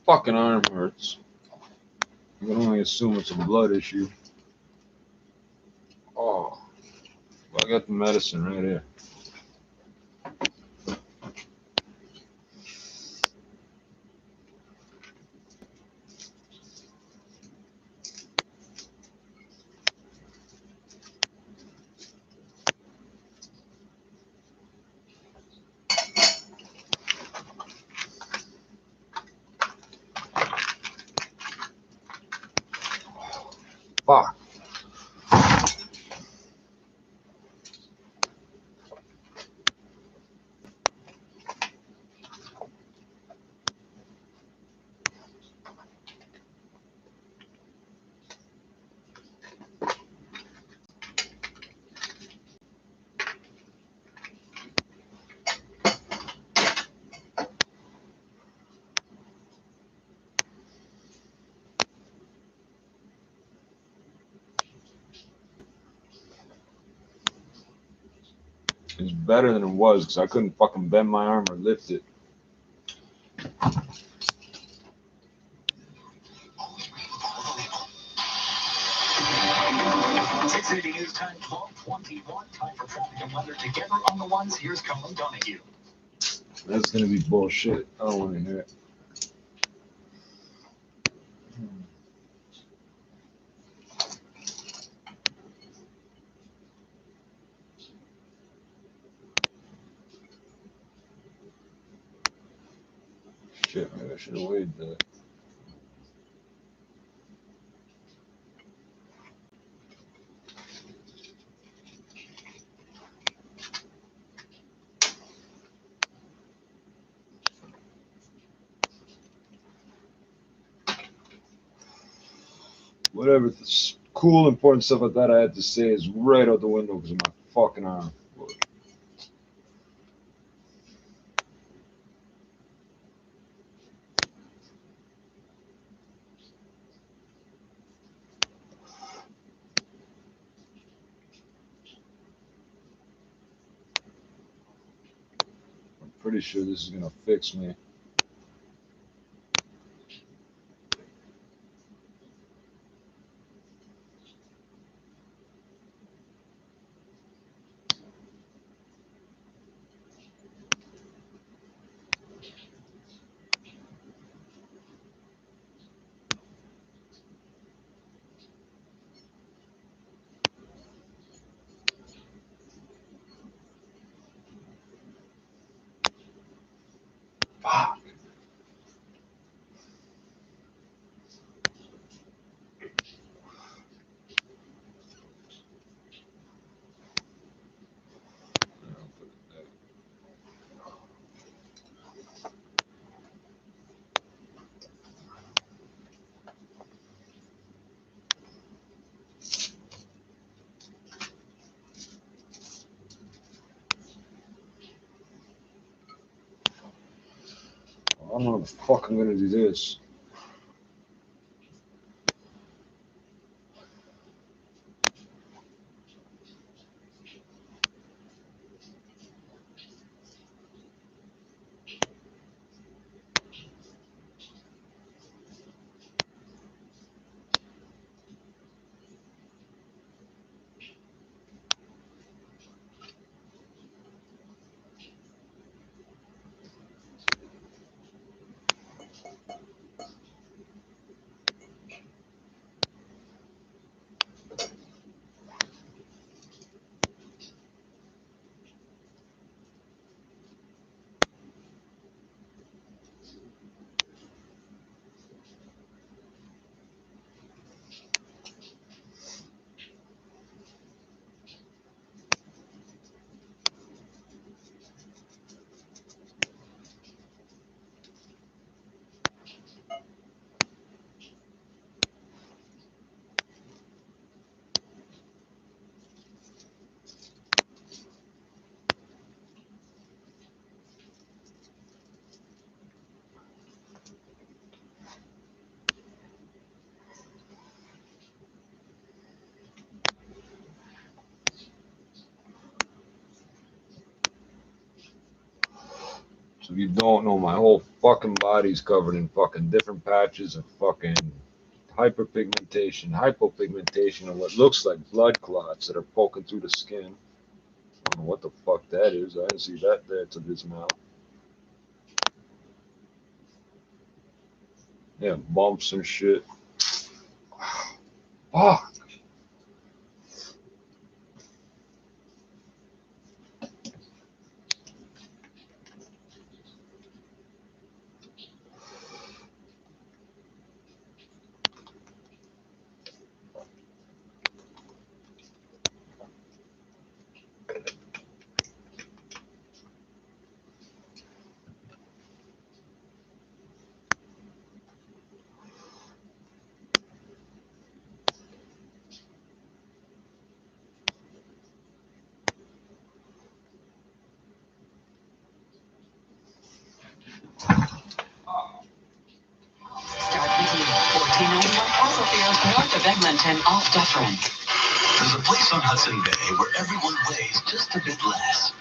Fucking arm hurts. I can only assume it's a blood issue. Oh, I got the medicine right here. Fuck. It's better than it was because I couldn't fucking bend my arm or lift it. News time 12:21. Time for traffic and weather together on the ones. Here's Colin Donahue. That's gonna be bullshit. I don't want to hear it. Shit, maybe I should have waited that. Whatever this cool, important stuff I thought I had to say is right out the window because of my fucking arm. I'm pretty sure this is gonna fix me. Fuck. I don't know how the fuck I'm gonna do this. So if you don't know, my whole fucking body's covered in fucking different patches of fucking hyperpigmentation, hypopigmentation, and what looks like blood clots that are poking through the skin. I don't know what the fuck that is. I didn't see that there to this now. Yeah, bumps and shit. Fuck. Start with you. $14.91 parcel fares north of Eglinton off Dufferin. There's a place on Hudson Bay where everyone weighs just a bit less.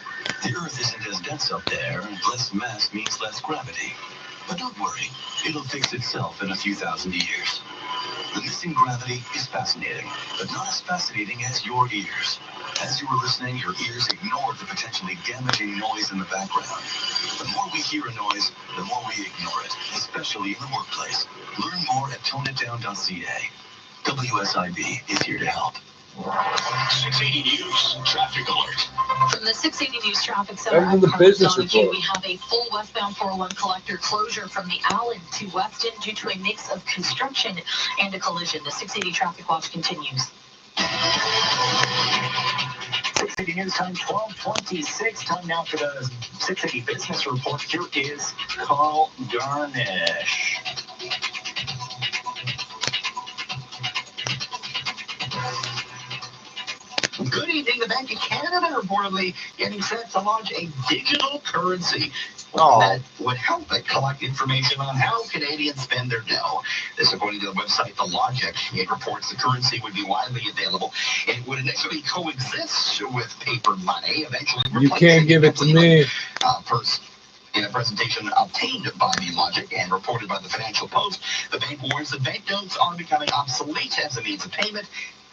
The Earth isn't as dense up there, and less mass means less gravity. But don't worry, it'll fix itself in a few thousand years. The missing gravity is fascinating, but not as fascinating as your ears. As you were listening, your ears ignored the potentially damaging noise in the background. The more we hear a noise, the more we ignore it, especially in the workplace. Learn more at toneitdown.ca. WSIB is here to help. 680 News Traffic Alert. From the 680 News Traffic Center Back to at the business Donahue, report. we have a full westbound 401 collector closure from the Allen to Weston due to a mix of construction and a collision. The 680 traffic watch continues. 680 News time 12:26. Time now for the 680 Business Report. Here is Carl Garnish. Good evening. The Bank of Canada reportedly getting set to launch a digital currency that would help it collect information on how Canadians spend their dough. This, according to the website The Logic, it reports the currency would be widely available. It would initially coexist with paper money, eventually You can't give it to me. In a presentation obtained by The Logic and reported by the Financial Post, the bank warns that banknotes are becoming obsolete as a means of payment,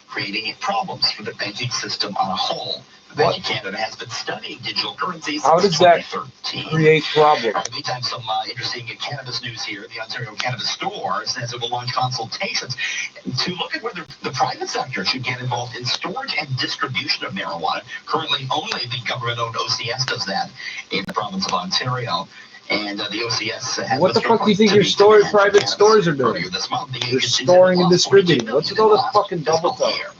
creating problems for the banking system on a whole. The Bank of Canada has been studying digital currencies How since does that 2013. create problems? In the meantime, some interesting cannabis news here. The Ontario Cannabis Store says it will launch consultations to look at whether the private sector should get involved in storage and distribution of marijuana. Currently, only the government-owned OCS does that in the province of Ontario. And the OCS has What the fuck do you think your private stores are doing? You're storing and distributing. What's with all the fucking double talk?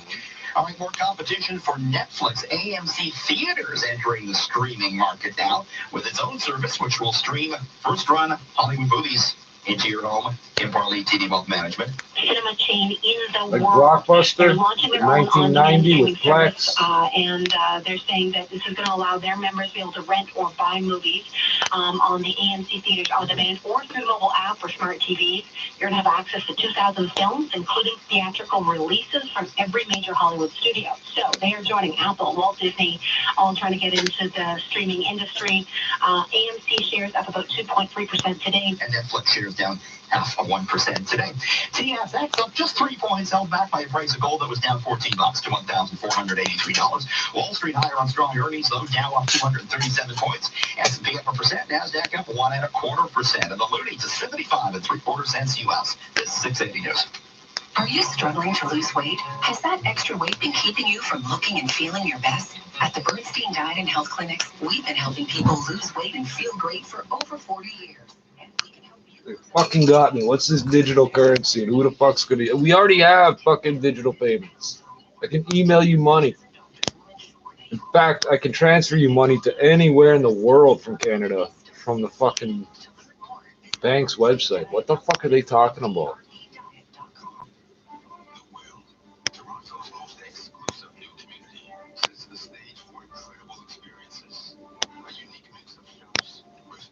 All right, more competition for Netflix. AMC Theaters entering the streaming market now with its own service, which will stream first-run Hollywood movies into your home. Kim Farley, TD Wealth Management. Cinema chain in the Like world. Blockbuster, They're launching their own 1990 with on-demand Plex. and they're saying that this is going to allow their members to be able to rent or buy movies on the AMC Theaters On Demand or through the mobile app or smart TVs. You're going to have access to 2,000 films, including theatrical releases from every major Hollywood studio. So they are joining Apple, Walt Disney, all trying to get into the streaming industry. AMC shares up about 2.3% today. And Netflix shares down 0.5% today. TSX up just 3 points, held back by a price of gold that was down $14 to $1,483. Wall Street higher on strong earnings, though Dow up 237 points. S&P up 1%, Nasdaq up 1.25%, and the loonie to 75.75 cents US. This is 680 News. Are you struggling to lose weight? Has that extra weight been keeping you from looking and feeling your best? At the Bernstein Diet and Health Clinics, we've been helping people lose weight and feel great for over 40 years. And we can help you. They fucking got me. What's this digital currency? And who the fuck's gonna? We already have fucking digital payments. I can email you money. In fact, I can transfer you money to anywhere in the world from Canada from the fucking bank's website. What the fuck are they talking about? Toronto's most exclusive new community sets the stage for incredible experiences. A unique mix of shops,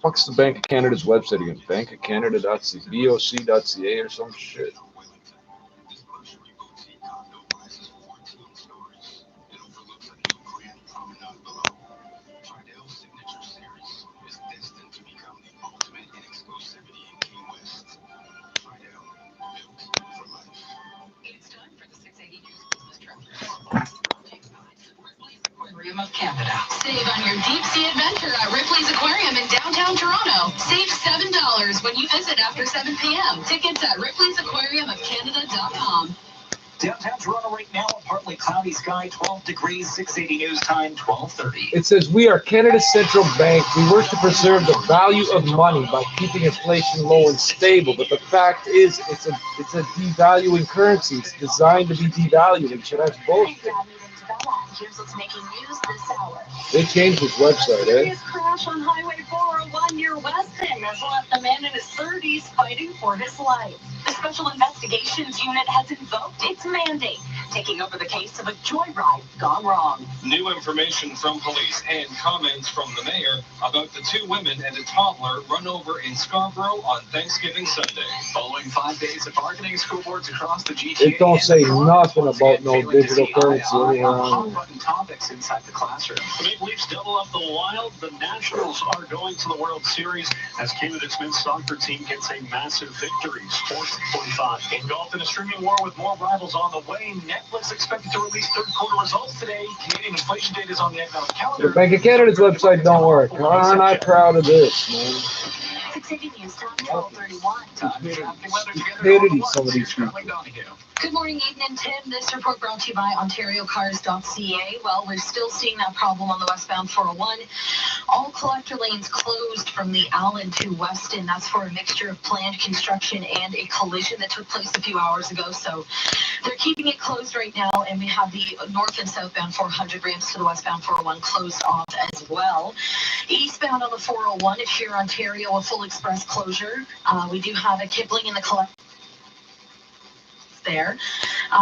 Fuck's the Bank of Canada's website again? bankofcanada.ca, boc.ca or some shit. Wellington. This luxury boutique condo rises 14 stories. It overlooks a new grand promenade below. Chardel's signature series is destined to become Aquarium of Canada. Save on your deep sea adventure at Ripley's Aquarium in downtown Toronto. Save $7 when you visit after 7 p.m. Tickets at ripleysaquriumofcanada.com. Downtown Toronto right now, a partly cloudy sky, 12 degrees, 680 news time, 12:30. It says, we are Canada's central bank. We work to preserve the value of money by keeping inflation low and stable. But the fact is, it's a devaluing currency. It's designed to be devaluing. So that's bullshit. Here's what's making news this hour. They changed this website, eh? Serious crash on Highway 401 near Weston has left a man in his 30s fighting for his life. The Special Investigations Unit has invoked its mandate, taking over the case of a joyride gone wrong. New information from police and comments from the mayor about the 2 women and a toddler run over in Scarborough on Thanksgiving Sunday. Following 5 days of bargaining, school boards across the GTA. It don't say nothing about no digital currency anywhere on here. Topics inside the classroom. The Maple Leafs double up the Wild. The Nationals are going to the World Series as Canada Smith's soccer team gets a massive victory. Sports 45. Engulfed in a streaming war with more rivals on the way, Netflix expected to release third quarter results today. Canadian inflation data is on the economic calendar. The Bank of Canada's website don't work. Aren't I proud of this, man? 680 News Time, 12:31. Stupidity, some of these people. Good morning, Eden and Tim. This report brought to you by OntarioCars.ca. Well, we're still seeing that problem on the westbound 401. All collector lanes closed from the Allen to Weston. That's for a mixture of planned construction and a collision that took place a few hours ago. So they're keeping it closed right now, and we have the north and southbound 400 ramps to the westbound 401 closed off as well. Eastbound on the 401, if you're Ontario, a full express closure. We do have a Kipling in the collector there.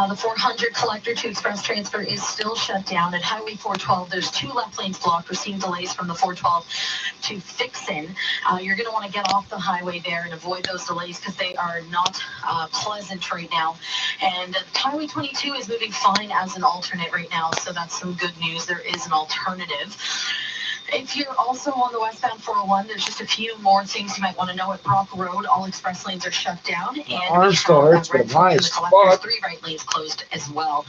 The 400 collector to express transfer is still shut down. At Highway 412, there's 2 left lanes blocked. We're seeing delays from the 412 to Fixin. You're going to want to get off the highway there and avoid those delays because they are not pleasant right now. And Highway 22 is moving fine as an alternate right now, so that's some good news. There is an alternative. If you're also on the westbound 401, there's just a few more things you might want to know. At Brock Road, all express lanes are shut down. And arm still hurts, but I'm high as fuck. 3 right lanes closed as well.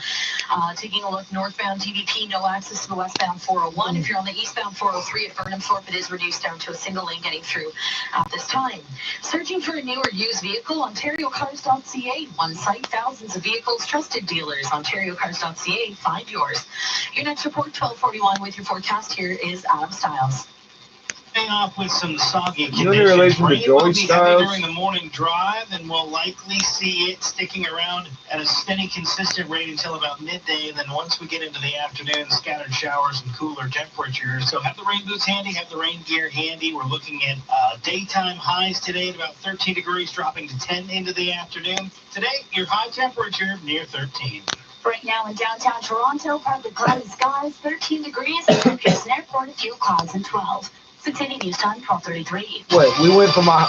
Taking a look, northbound DVP, no access to the westbound 401. If you're on the eastbound 403 at Burnham Thorpe, it is reduced down to a single lane getting through at this time. Searching for a new or used vehicle, OntarioCars.ca. One site, thousands of vehicles, trusted dealers. OntarioCars.ca, find yours. Your next report, 12:41 with your forecast. Here is Adam Styles. Starting off with some soggy You know, in relation to Rain Joey will be heavy Styles? during the morning drive, and we'll likely see it sticking around at a steady, consistent rate until about midday. And then once we get into the afternoon, scattered showers and cooler temperatures. So have the rain boots handy, have the rain gear handy. We're looking at daytime highs today at about 13 degrees, dropping to 10 into the afternoon. Today, your high temperature near 13. Right now in downtown Toronto, partly cloudy skies, 13 degrees, and Pearson Airport, a few clouds and 12. 680 News Time, 12:33. Wait, we went from a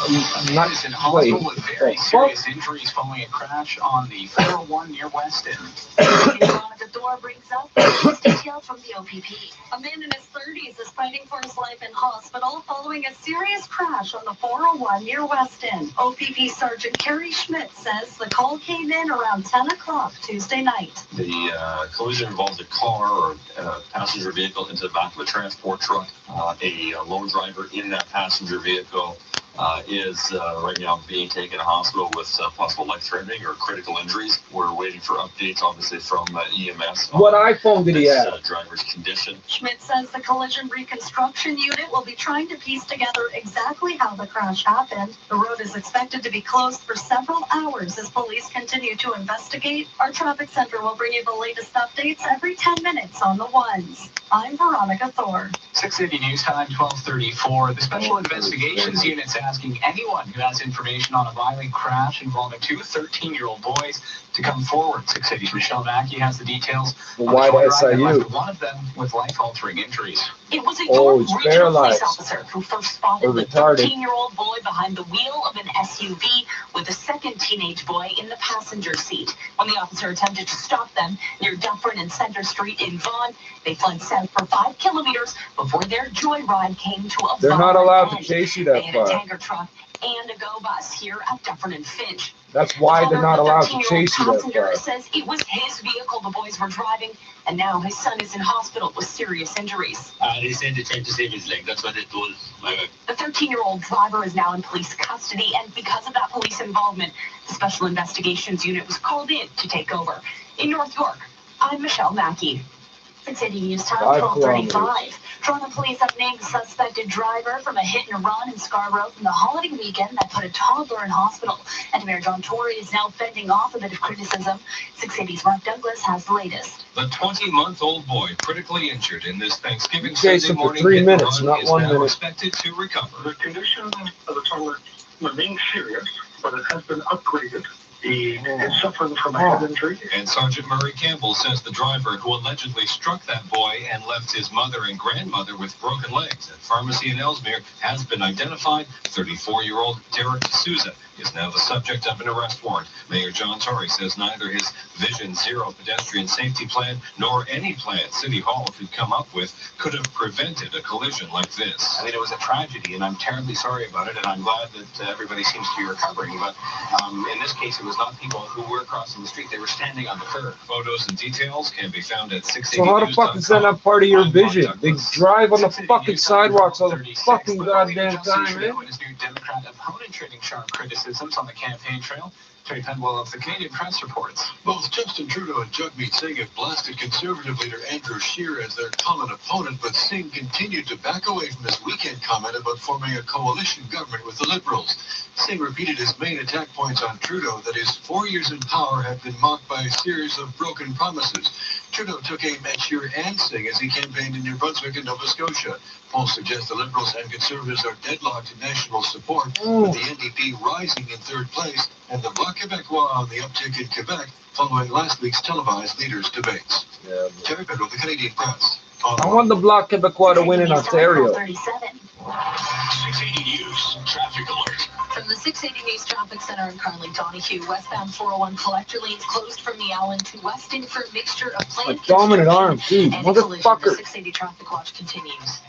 not Is in wait. hospital with very Oh, serious injuries following a crash on the 401 near Weston. Veronica Thor brings up these details from the OPP. A man in his 30s is fighting for his life in hospital following a serious crash on the 401 near Weston. OPP Sergeant Kerry Schmidt says the call came in around 10 o'clock Tuesday night. The collision involves a car or a passenger vehicle into the back of a transport truck. A lone driver in that passenger vehicle is right now being taken to hospital with possible life-threatening or critical injuries. We're waiting for updates, obviously, from EMS. What iPhone did he this, have? Driver's condition. Schmidt says the collision reconstruction unit will be trying to piece together exactly how the crash happened. The road is expected to be closed for several hours as police continue to investigate. Our traffic center will bring you the latest updates every 10 minutes on the ones. I'm Veronica Thor. 680 News Time, 12:34. The Special Investigations Unit's asking anyone who has information on a violent crash involving 2 13-year-old boys to come forward. 680's Michelle Mackey has the details. Why on the did joyride that SIU? left one of them with life-altering injuries. It was a Oh, York he's Regional paralyzed. Police officer who first spotted Or the retarded. 13-year-old boy behind the wheel of an SUV with a second teenage boy in the passenger seat. When the officer attempted to stop them near Dufferin and Center Street in Vaughan, they fled south for 5 kilometers before their joyride came to a They're not violent allowed to end. chase you They that had a far. tanker truck and a go bus here at Dufferin and Finch. That's why they're not allowed to chase you that passenger far. says it was his vehicle the boys were driving, and now his son is in hospital with serious injuries. They said they tried to save his leg. That's what they told my wife. The 13-year-old driver is now in police custody, and because of that police involvement, the Special Investigations Unit was called in to take over. In North York, I'm Michelle Mackey. It's City News Time, 12:35. Toronto police have named the suspected driver from a hit-and-run in Scarborough from the holiday weekend that put a toddler in hospital. And Mayor John Tory is now fending off a bit of criticism. 680's Mark Douglas has the latest. The 20-month-old boy critically injured in this Thanksgiving Chase Sunday him for morning 3 hit and minutes, run not is 1 now minute. expected to recover. The condition of the toddler remains serious, but it has been upgraded. He is suffering from a head injury. And Sergeant Murray Campbell says the driver who allegedly struck that boy and left his mother and grandmother with broken legs at pharmacy in Ellesmere has been identified. 34-year-old Derek D'Souza is now the subject of an arrest warrant. Mayor John Tory says neither his Vision Zero pedestrian safety plan nor any plan City Hall could come up with could have prevented a collision like this. I mean, it was a tragedy, and I'm terribly sorry about it, and I'm glad that everybody seems to be recovering. But in this case, it was not people who were crossing the street. They were standing on the curb. Photos and details can be found at 680. So how the fuck is that not part of your vision? They drive on the fucking sidewalks all the fucking goddamn time, man. And his new Democrat opponent trading sharp criticisms on the campaign trail. Terry Penwell of the Canadian Press reports. Both Justin Trudeau and Jagmeet Singh have blasted Conservative leader Andrew Scheer as their common opponent, but Singh continued to back away from his weekend comment about forming a coalition government with the Liberals. Singh repeated his main attack points on Trudeau, that his 4 years in power have been marked by a series of broken promises. Trudeau took aim at Scheer and Singh as he campaigned in New Brunswick and Nova Scotia. Polls suggest the Liberals and Conservatives are deadlocked in national support, with the NDP rising in third place and the Bloc Québécois on the uptick in Quebec following last week's televised leaders' debates. Yeah, Terry Penwell, the Canadian Press. I want the Bloc Québécois to win in Ontario. 680 News Traffic Alert. From the 680 News Traffic Center in Carly Donahue, westbound 401 collector lanes closed from the Allen to Weston for a mixture of planned A dominant arm, too, and a collision. The motherfucker. 680 Traffic Watch continues.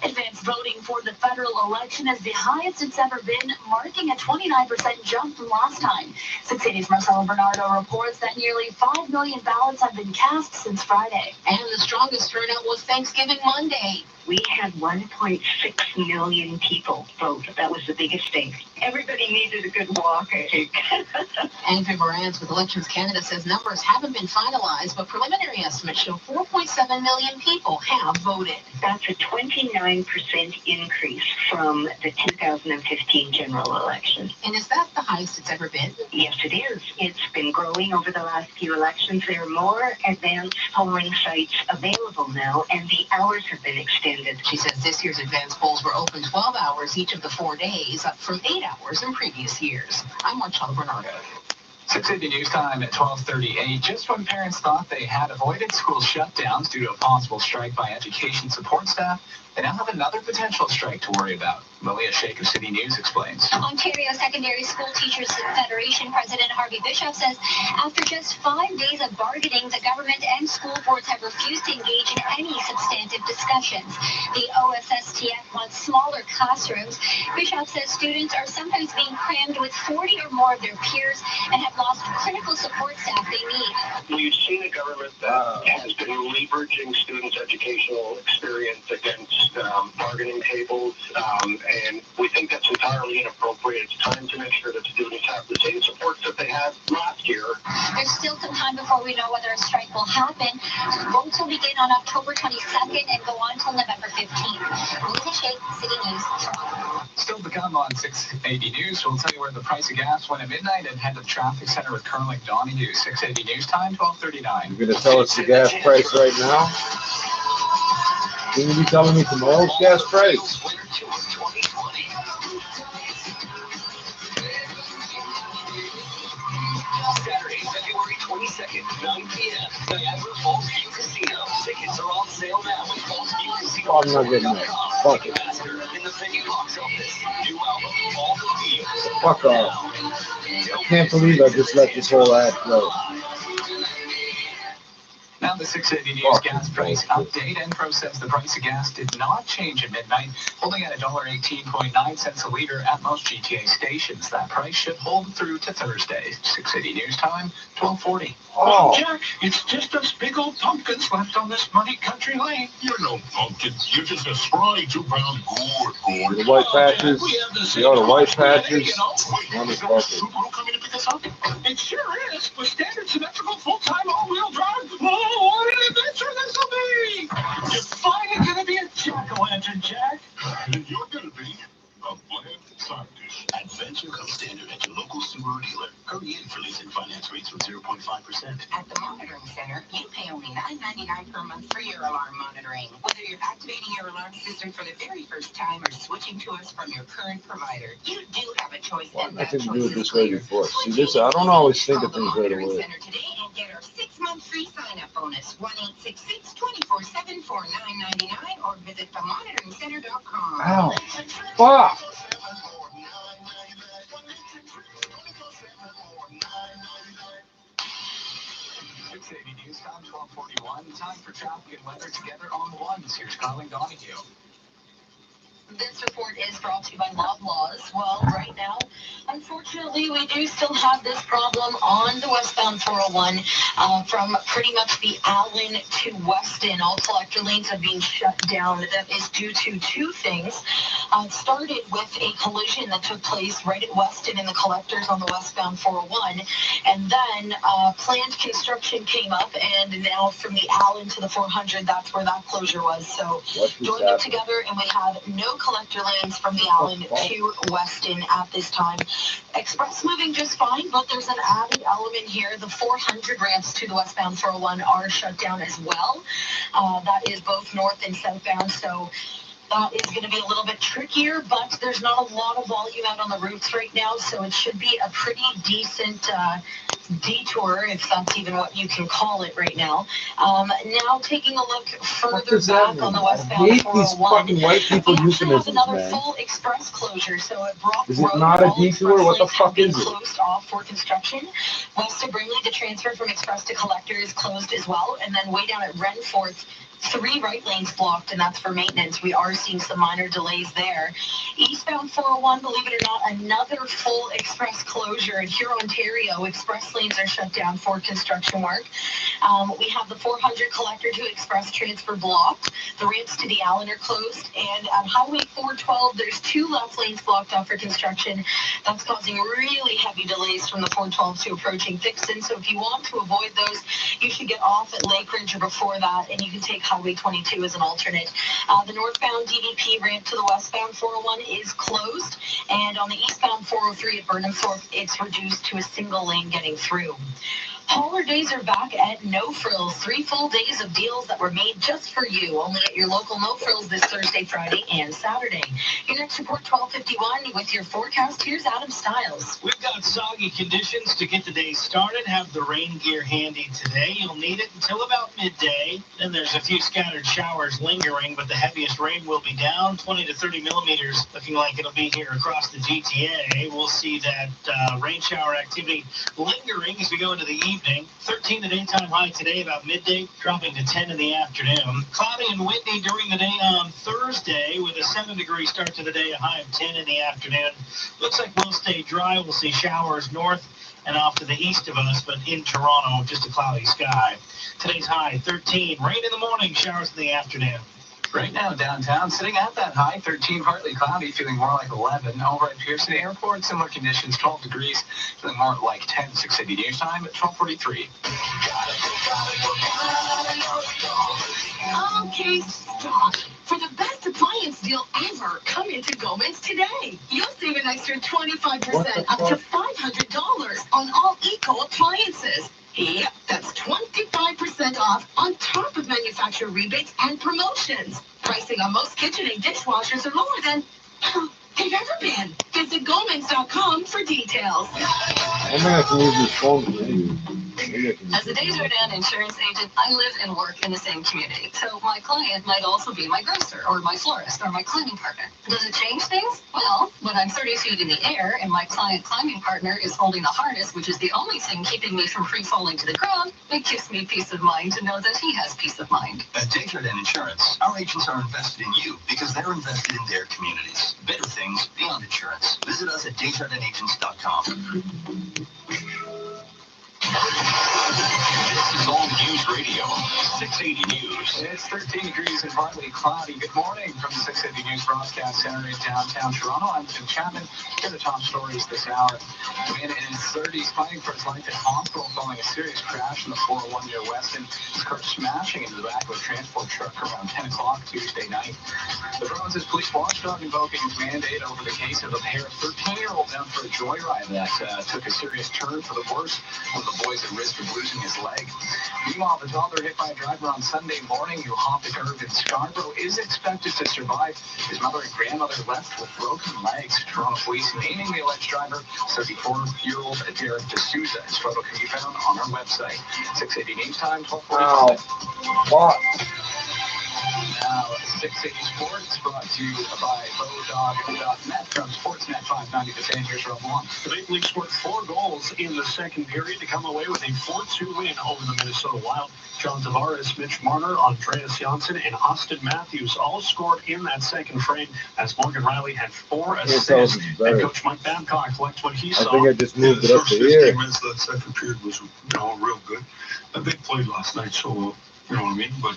Advanced voting for the federal election is the highest it's ever been, marking a 29% jump from last time. 680's Marcelo Bernardo reports that nearly 5 million ballots have been cast since Friday. And the strongest turnout was Thanksgiving Monday. We had 1.6 million people vote. That was the biggest thing. Everybody needed a good walk, I think. Andrew Morantz with Elections Canada says numbers haven't been finalized, but preliminary estimates show 4.7 million people have voted. That's a 29% increase from the 2015 general election. And is that the highest it's ever been? Yes, it is. It's been growing over the last few elections. There are more advanced polling sites available now, and the hours have been extended. She says this year's advanced polls were open 12 hours each of the 4 days, up from 8 hours in previous years. I'm Marcella Bernardo. 680 News Time at 12:38. Just when parents thought they had avoided school shutdowns due to a possible strike by education support staff, they now have another potential strike to worry about. Malia Sheikh of City News explains. Ontario Secondary School Teachers Federation President Harvey Bishop says after just 5 days of bargaining, the government and school boards have refused to engage in any substantive discussions. The OSSTF wants smaller classrooms. Bishop says students are sometimes being crammed with 40 or more of their peers and have lost critical support staff they need. We've seen a government that has been leveraging students' educational experience against bargaining tables, and we think that's entirely inappropriate. It's time to make sure that students have the same supports that they had last year. There's still some time before we know whether a strike will happen. Votes will begin on October 22nd and go on till November 15th. Melissa Sheikh, City News, Toronto. Still to come on 680 News, we'll tell you where the price of gas went at midnight and head to the traffic center with Colonel Donahue. 680 News Time, 12:39. You're gonna tell us the gas price right now? You're gonna be telling me tomorrow's gas price? Saturday, February 22nd, 9 p.m. Niagara Falls View Casino. Tickets are on sale now at fallsviewcasino.com. Oh, I'm not getting that. Fuck it. In the venue box office. New album, All the View. Fuck off. I can't believe I just let this whole ad go. Now the 680 News gas price update. Enpro says the price of gas did not change at midnight, holding at $1.18.9 a liter at most GTA stations. That price should hold through to Thursday. 680 News time, 12:40. Oh, Jack, it's just us big old pumpkins left on this muddy country lane. You're no pumpkin. You're just a scrawny 2-pound gourd. the white patches. See all the white patches? Subaru Motherfucker. coming to pick us up? It sure is. With standard symmetrical full-time all-wheel drive. Oh, what an adventure this will be! You're finally gonna be a jack-o'-lantern, Jack. And you're gonna be a bland side dish. Adventure comes standard at your local Subaru dealer. Hurry in for lease and finance rates from 0.5%. At the Monitoring Center, you pay only $9.99 per month for your alarm monitoring. Whether you're activating your alarm system for the very first time or switching to us from your current provider, you do have a choice. Why And did I that think choice do it is this way clear. before? See, this, I don't always think of Call the things right Monitoring away. Center today and get our 6-month free sign-up bonus. 1-866-24-7-4999 or visit themonitoringcenter.com. Ow. Fuck. 680 News time, 12:41. Time for traffic and weather together on the ones. Here's Colin Donahue. This report is brought to you by Loblaws. Well, right now, unfortunately, we do still have this problem on the westbound 401 from pretty much the Allen to Weston. All collector lanes have been shut down. That is due to two things. It started with a collision that took place right at Weston in the collectors on the westbound 401. And then planned construction came up, and now from the Allen to the 400, that's where that closure was. So join them together, and we have no collector lanes from the Allen to Weston at this time. Express moving just fine, but there's an added element here. The 400 ramps to the westbound 401 are shut down as well. That is both north and southbound, so that is going to be a little bit trickier, but there's not a lot of volume out on the routes right now, so it should be a pretty decent detour, if that's even what you can call it right now. Now taking a look further back on the westbound 401, fucking white people we actually have euphemisms, another man. full express closure. So at Brock Is it Road, not a all detour? What the express fuck lanes is have it? been closed off for construction. West of Brinley, the transfer from express to collector is closed as well, and then way down at Renforth, 3 right lanes blocked, and that's for maintenance. We are seeing some minor delays there. Eastbound 401, believe it or not, another full express closure. In Huron, Ontario, express lanes are shut down for construction work. We have the 400 collector to express transfer blocked. The ramps to the Allen are closed, and on Highway 412, there's 2 left lanes blocked off for construction. That's causing really heavy delays from the 412 to approaching Dixon. So if you want to avoid those, you should get off at Lake Ridge or before that, and you can take Highway 22 as an alternate. The northbound DVP ramp to the westbound 401 is closed, and on the eastbound 403 at Burnhamthorpe, it's reduced to a single lane getting through. Hauler days are back at No Frills. 3 full days of deals that were made just for you. Only at your local No Frills this Thursday, Friday, and Saturday. Your next report, 12:51. With your forecast, here's Adam Stiles. We've got soggy conditions to get the day started. Have the rain gear handy today. You'll need it until about midday. Then there's a few scattered showers lingering, but the heaviest rain will be down. 20 to 30 millimeters, looking like it'll be here across the GTA. We'll see that rain shower activity lingering as we go into the evening. 13 the daytime high today, about midday, dropping to 10 in the afternoon. Cloudy and windy during the day on Thursday with a 7-degree start to the day, a high of 10 in the afternoon. Looks like we'll stay dry. We'll see showers north and off to the east of us, but in Toronto, just a cloudy sky. Today's high, 13. Rain in the morning, showers in the afternoon. Right now, downtown, sitting at that high, 13, partly cloudy, feeling more like 11. Over at Pearson Airport, similar conditions, 12 degrees, feeling more like 10. 680 News time at 12:43. Okay, stop. For the best appliance deal ever, come into Gomez today. You'll save an extra 25%, up to $500 on all Eco appliances. Yep, that's 25% off on top of manufacturer rebates and promotions. Pricing on most KitchenAid dishwashers are lower than they've ever been. Visit Gomez.com for details. I'm gonna have to lose this phone. As a Desjardins insurance agent, I live and work in the same community. So my client might also be my grocer or my florist or my climbing partner. Does it change things? Well, when I'm 30 feet in the air and my client climbing partner is holding the harness, which is the only thing keeping me from free falling to the ground, it gives me peace of mind to know that he has peace of mind. At Desjardins Insurance, our agents are invested in you because they're invested in their communities. Better things beyond insurance. Visit us at DesjardinAgents.com. This is All News Radio, 680 News. It's 13 degrees and partly cloudy. Good morning from the 680 News Broadcast Center in downtown Toronto. I'm Tim Chapman. Here are the top stories this hour. A man in his 30s fighting for his life in hospital following a serious crash in the 401 near Weston. His car smashing into the back of a transport truck around 10 o'clock Tuesday night. The Province's police watchdog invoking his mandate over the case of a pair of 13-year-olds out for a joyride that took a serious turn for the worse. One of the boys at risk of losing his leg. Meanwhile, the toddler hit by a driver on Sunday morning who hopped a curve in Scarborough is expected to survive. His mother and grandmother left with broken legs. Toronto police naming the alleged driver 34-year-old Derek D'Souza. His photo can be found on our website. 680 News Time, 12:45. Wow. Now, 680 Sports brought to you by Bodog.net from Sportsnet 590 The Fan. Here's Rob Long. The Maple Leafs scored 4 goals in the second period to come away with a 4-2 win over the Minnesota Wild. John Tavares, Mitch Marner, Andreas Janssen, and Austin Matthews all scored in that second frame as Morgan Riley had 4 assists. And Coach Mike Babcock liked what he saw. I think I just moved it up to The here. first 15 minutes of that second period was, real good. A big play last night, so, you know what I mean? But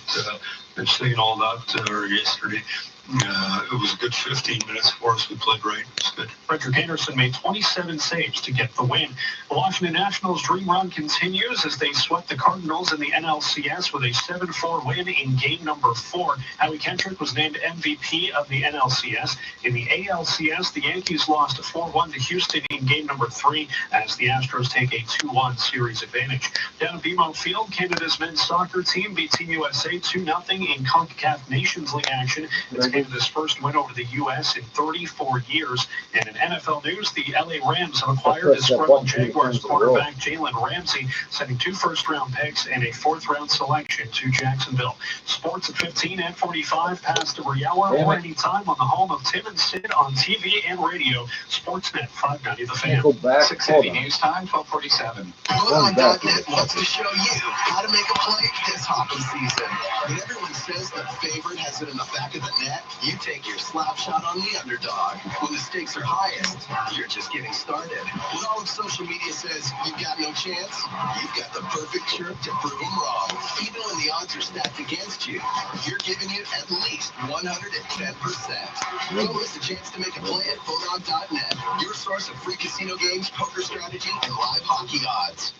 been saying all that yesterday. It was a good 15 minutes for us. We played right. It was good. Frederick Anderson made 27 saves to get the win. The Washington Nationals' dream run continues as they swept the Cardinals in the NLCS with a 7-4 win in game number 4. Howie Kendrick was named MVP of the NLCS. In the ALCS, the Yankees lost 4-1 to Houston in game number 3 as the Astros take a 2-1 series advantage. Down at BMO Field, Canada's men's soccer team beat Team USA 2-0 in CONCACAF Nations League action. It's Canada's first win over the U.S. in 34 years. And in NFL news, the LA Rams have acquired disgruntled Jaguars quarterback Jalen Ramsey, sending 2 first-round picks and a 4th-round selection to Jacksonville. Sports at 15 and 45, past every hour or any time on the home of Tim and Sid on TV and radio. Sportsnet 590 The Fan. 680 News Time, 12:47. Bodog.net wants to show you how to make a play this hockey season. When everyone says that the favorite has it in the back of the net, you take your slap shot on the underdog. When the stakes are highest, you're just getting started. When all of social media says you've got no chance, you've got the perfect chirp to prove them wrong. Even when the odds are stacked against you, you're giving it at least 110%. Don't miss a chance to make a play at Bodog.net, your source of free casino games, poker strategy, and live hockey odds.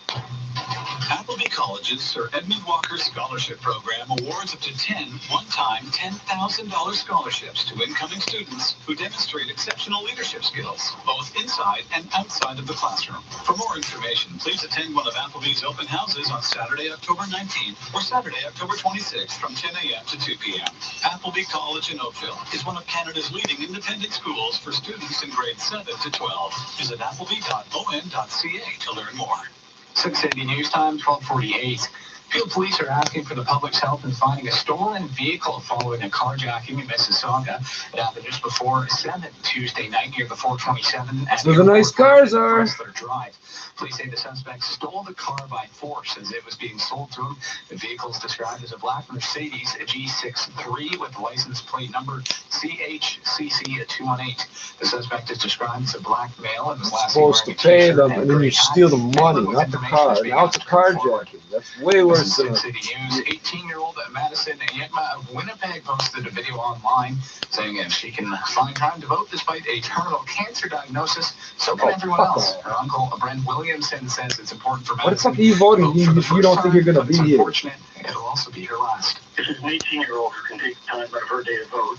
Appleby College's Sir Edmund Walker Scholarship Program awards up to 10 one-time $10,000 scholarships to incoming students who demonstrate exceptional leadership skills, both inside and outside of the classroom. For more information, please attend one of Appleby's open houses on Saturday, October 19th or Saturday, October 26th from 10 a.m. to 2 p.m. Appleby College in Oakville is one of Canada's leading independent schools for students in grades 7 to 12. Visit appleby.on.ca to learn more. 680 News Time, 12:48. Field police are asking for the public's help in finding a stolen vehicle following a carjacking in Mississauga. It happened just before 7 Tuesday night near the 427. That's where the nice cars are. Drive. Police say the suspect stole the car by force as it was being sold to him. The vehicle is described as a black Mercedes G63 with license plate number CHCC218. The suspect is described as a black male and was last You're supposed to pay them and then you steal the money, not the car. Now it's a carjacking. That's way worse than City News. 18-year-old Madison Yetma of Winnipeg posted a video online saying if she can find time to vote despite a terminal cancer diagnosis, so can everyone else. Her uncle, Brent Williamson, says it's important for Madison. What the fuck are you voting if you don't think you're going to be here? Unfortunate, it'll also be her last. This is an 18-year-old who can take time out of her day to vote,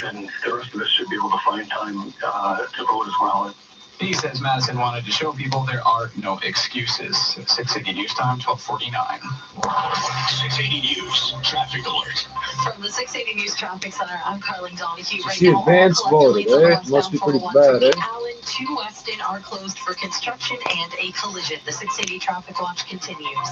then the rest of us should be able to find time to vote as well. He says Madison wanted to show people there are no excuses. 680 News Time, 12:49. 680 News Traffic Alert. From the 680 News Traffic Center, I'm Carly Donahue. Right She now, advanced all voted, collectively eh? Must be pretty from bad, eh? Allen to Weston are closed for construction and a collision. The 680 traffic watch continues.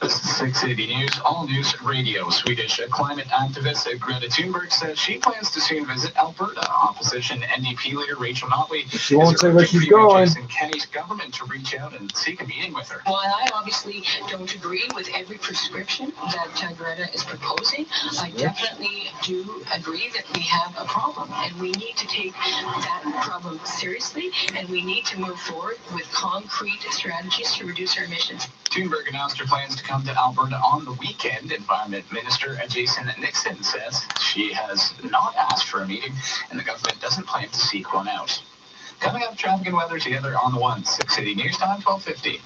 This is 680 News, All News Radio. Swedish climate activist Greta Thunberg says she plans to soon visit Alberta. Opposition NDP leader Rachel Notley She won't say where she's going. Jason Kenney's government to reach out and seek a meeting with her. While I obviously don't agree with every prescription that Greta is proposing, I definitely do agree that we have a problem, and we need to take that problem seriously, and we need to move forward with concrete strategies to reduce our emissions. Thunberg announced her plans to come to Alberta on the weekend. Environment Minister Jason Nixon says she has not asked for a meeting, and the government doesn't plan to seek one out. Coming up, traffic and weather together on the one. 680 News Time, 12:50.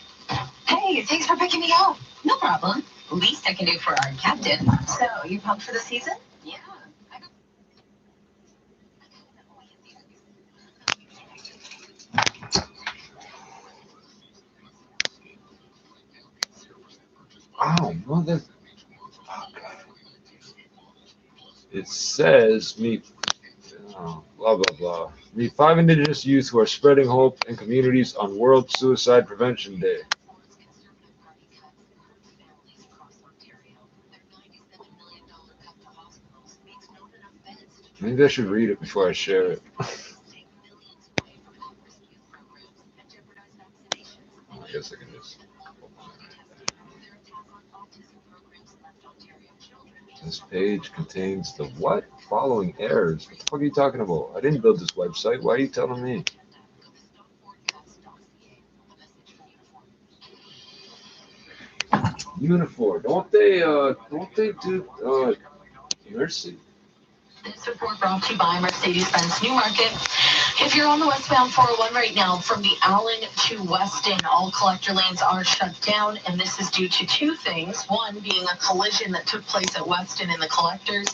Hey, thanks for picking me up. No problem. Least I can do for our captain. So, you pumped for the season? Yeah. Oh, mother. It says meet, blah, blah, blah. Meet 5 Indigenous youth who are spreading hope in communities on World Suicide Prevention Day. Maybe I should read it before I share it. I guess I can just. This page contains the what? Following errors. What the fuck are you talking about? I didn't build this website. Why are you telling me? Unifor. Don't they do Mercy? This report brought to you by Mercedes-Benz Newmarket. If you're on the westbound 401 right now, from the Allen to Weston, all collector lanes are shut down, and this is due to two things. One being a collision that took place at Weston in the collectors.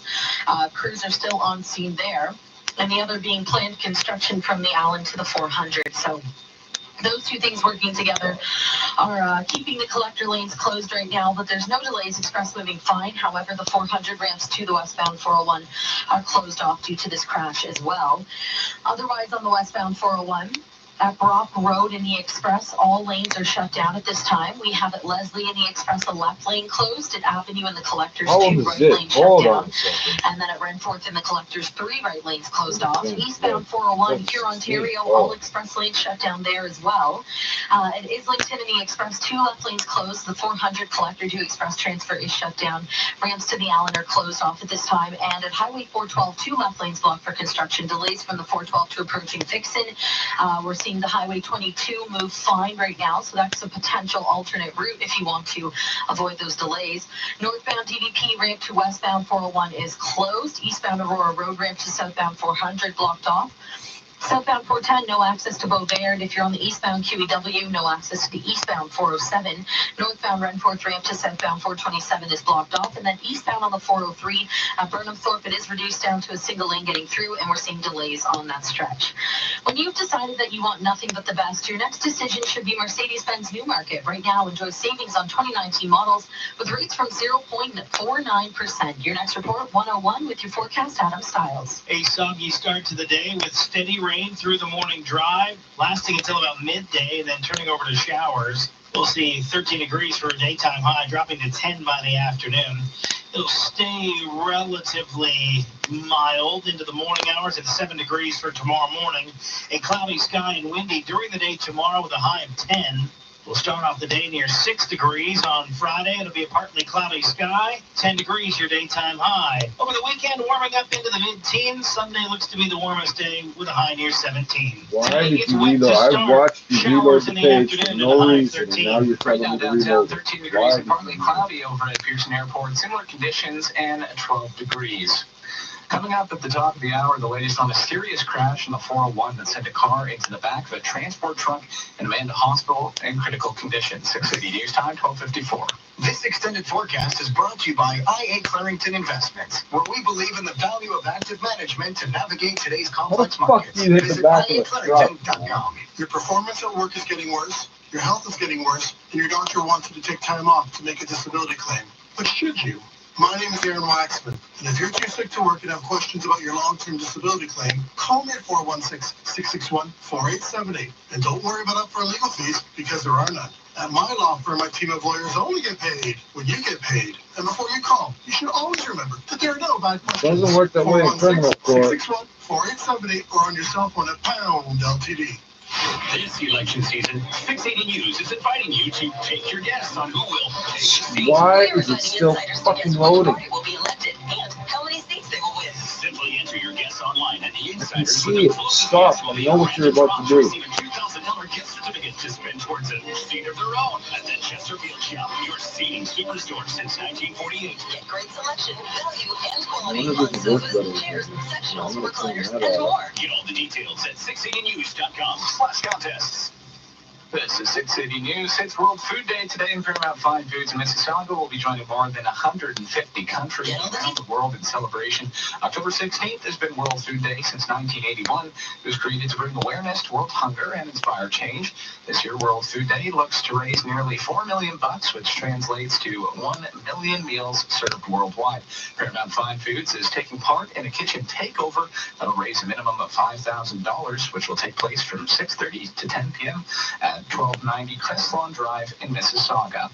Crews are still on scene there. And the other being planned construction from the Allen to the 400. So those two things working together are keeping the collector lanes closed right now, but there's no delays. Express moving fine. However, the 400 ramps to the westbound 401 are closed off due to this crash as well. Otherwise, on the westbound 401, at Brock Road in the Express, all lanes are shut down at this time. We have at Leslie in the Express a left lane closed, at Avenue in the Collectors 2 right lanes shut down, and then at Renforth in the Collectors 3 right lanes closed off. Eastbound 401 here, Ontario, all express lanes shut down there as well. At Islington in the Express 2 left lanes closed. The 400 Collector 2 Express transfer is shut down. Ramps to the Allen are closed off at this time, and at Highway 412 2 left lanes blocked for construction. Delays from the 412 to approaching Dixon. We're seeing the Highway 22 move fine right now, so that's a potential alternate route if you want to avoid those delays. Northbound DVP ramp to westbound 401 is closed. Eastbound Aurora Road ramp to southbound 400 blocked off. Southbound 410, no access to Beauvais. If you're on the eastbound QEW, no access to the eastbound 407. Northbound Renforth ramp to southbound 427 is blocked off. And then eastbound on the 403, Burnham Thorpe, it is reduced down to a single lane getting through, and we're seeing delays on that stretch. When you've decided that you want nothing but the best, your next decision should be Mercedes-Benz Newmarket. Right now, enjoy savings on 2019 models with rates from 0.49%. Your next report, 101, with your forecast, Adam Stiles. A soggy start to the day with steady rain through the morning drive, lasting until about midday, then turning over to showers. We'll see 13 degrees for a daytime high, dropping to 10 by the afternoon. It'll stay relatively mild into the morning hours at 7 degrees for tomorrow morning. A cloudy sky and windy during the day tomorrow with a high of 10. We'll start off the day near 6 degrees on Friday. It'll be a partly cloudy sky. 10 degrees your daytime high. Over the weekend, warming up into the mid-teens. Sunday looks to be the warmest day with a high near 17. Why did you reload? I watched you reload the page for no reason, and now you're telling me to reload. 13 degrees and partly cloudy over at Pearson Airport. Similar conditions and 12 degrees. Coming up at the top of the hour, the latest on a serious crash in the 401 that sent a car into the back of a transport truck and a man to hospital in critical condition. 680 News Time, 12:54. This extended forecast is brought to you by IA Clarington Investments, where we believe in the value of active management to navigate today's complex markets. Visit IAClarington.com. Your performance at work is getting worse, your health is getting worse, and your doctor wants you to take time off to make a disability claim. But should you? My name is Aaron Waxman, and if you're too sick to work and have questions about your long-term disability claim, call me at 416-661-4878. And don't worry about upfront legal fees, because there are none. At my law firm, my team of lawyers only get paid when you get paid. And before you call, you should always remember that there are no bad questions. Doesn't work that way in criminal court. 416-661-4878 or on your cell phone at Pound LTD. This election season, 680 News is inviting you to take your guess on who will take the seat. Why is it still fucking loading? Will be elected and how many seats they will win. Simply enter your guess online at the I can Insiders. see it. Stop. I know what you're about to do. Receive a $2,000 gift certificate to spend towards a seat of their own at the Chesterfield Shop, your seating superstore since 1948. Get great selection, value, and quality Wonder on if it's worth sofas, better. chairs, sectionals, I'm gonna clean recliners, that and out. more. Get all the details at 680news.com/contests. This is 680 News. It's World Food Day today in Paramount Fine Foods in Mississauga. We'll be joining more than 150 countries around the world in celebration. October 16th has been World Food Day since 1981. It was created to bring awareness to world hunger and inspire change. This year, World Food Day looks to raise nearly $4 million, which translates to 1 million meals served worldwide. Paramount Fine Foods is taking part in a kitchen takeover that'll raise a minimum of $5,000, which will take place from 6:30 to 10 p.m. at 1290 Crestlawn Drive in Mississauga.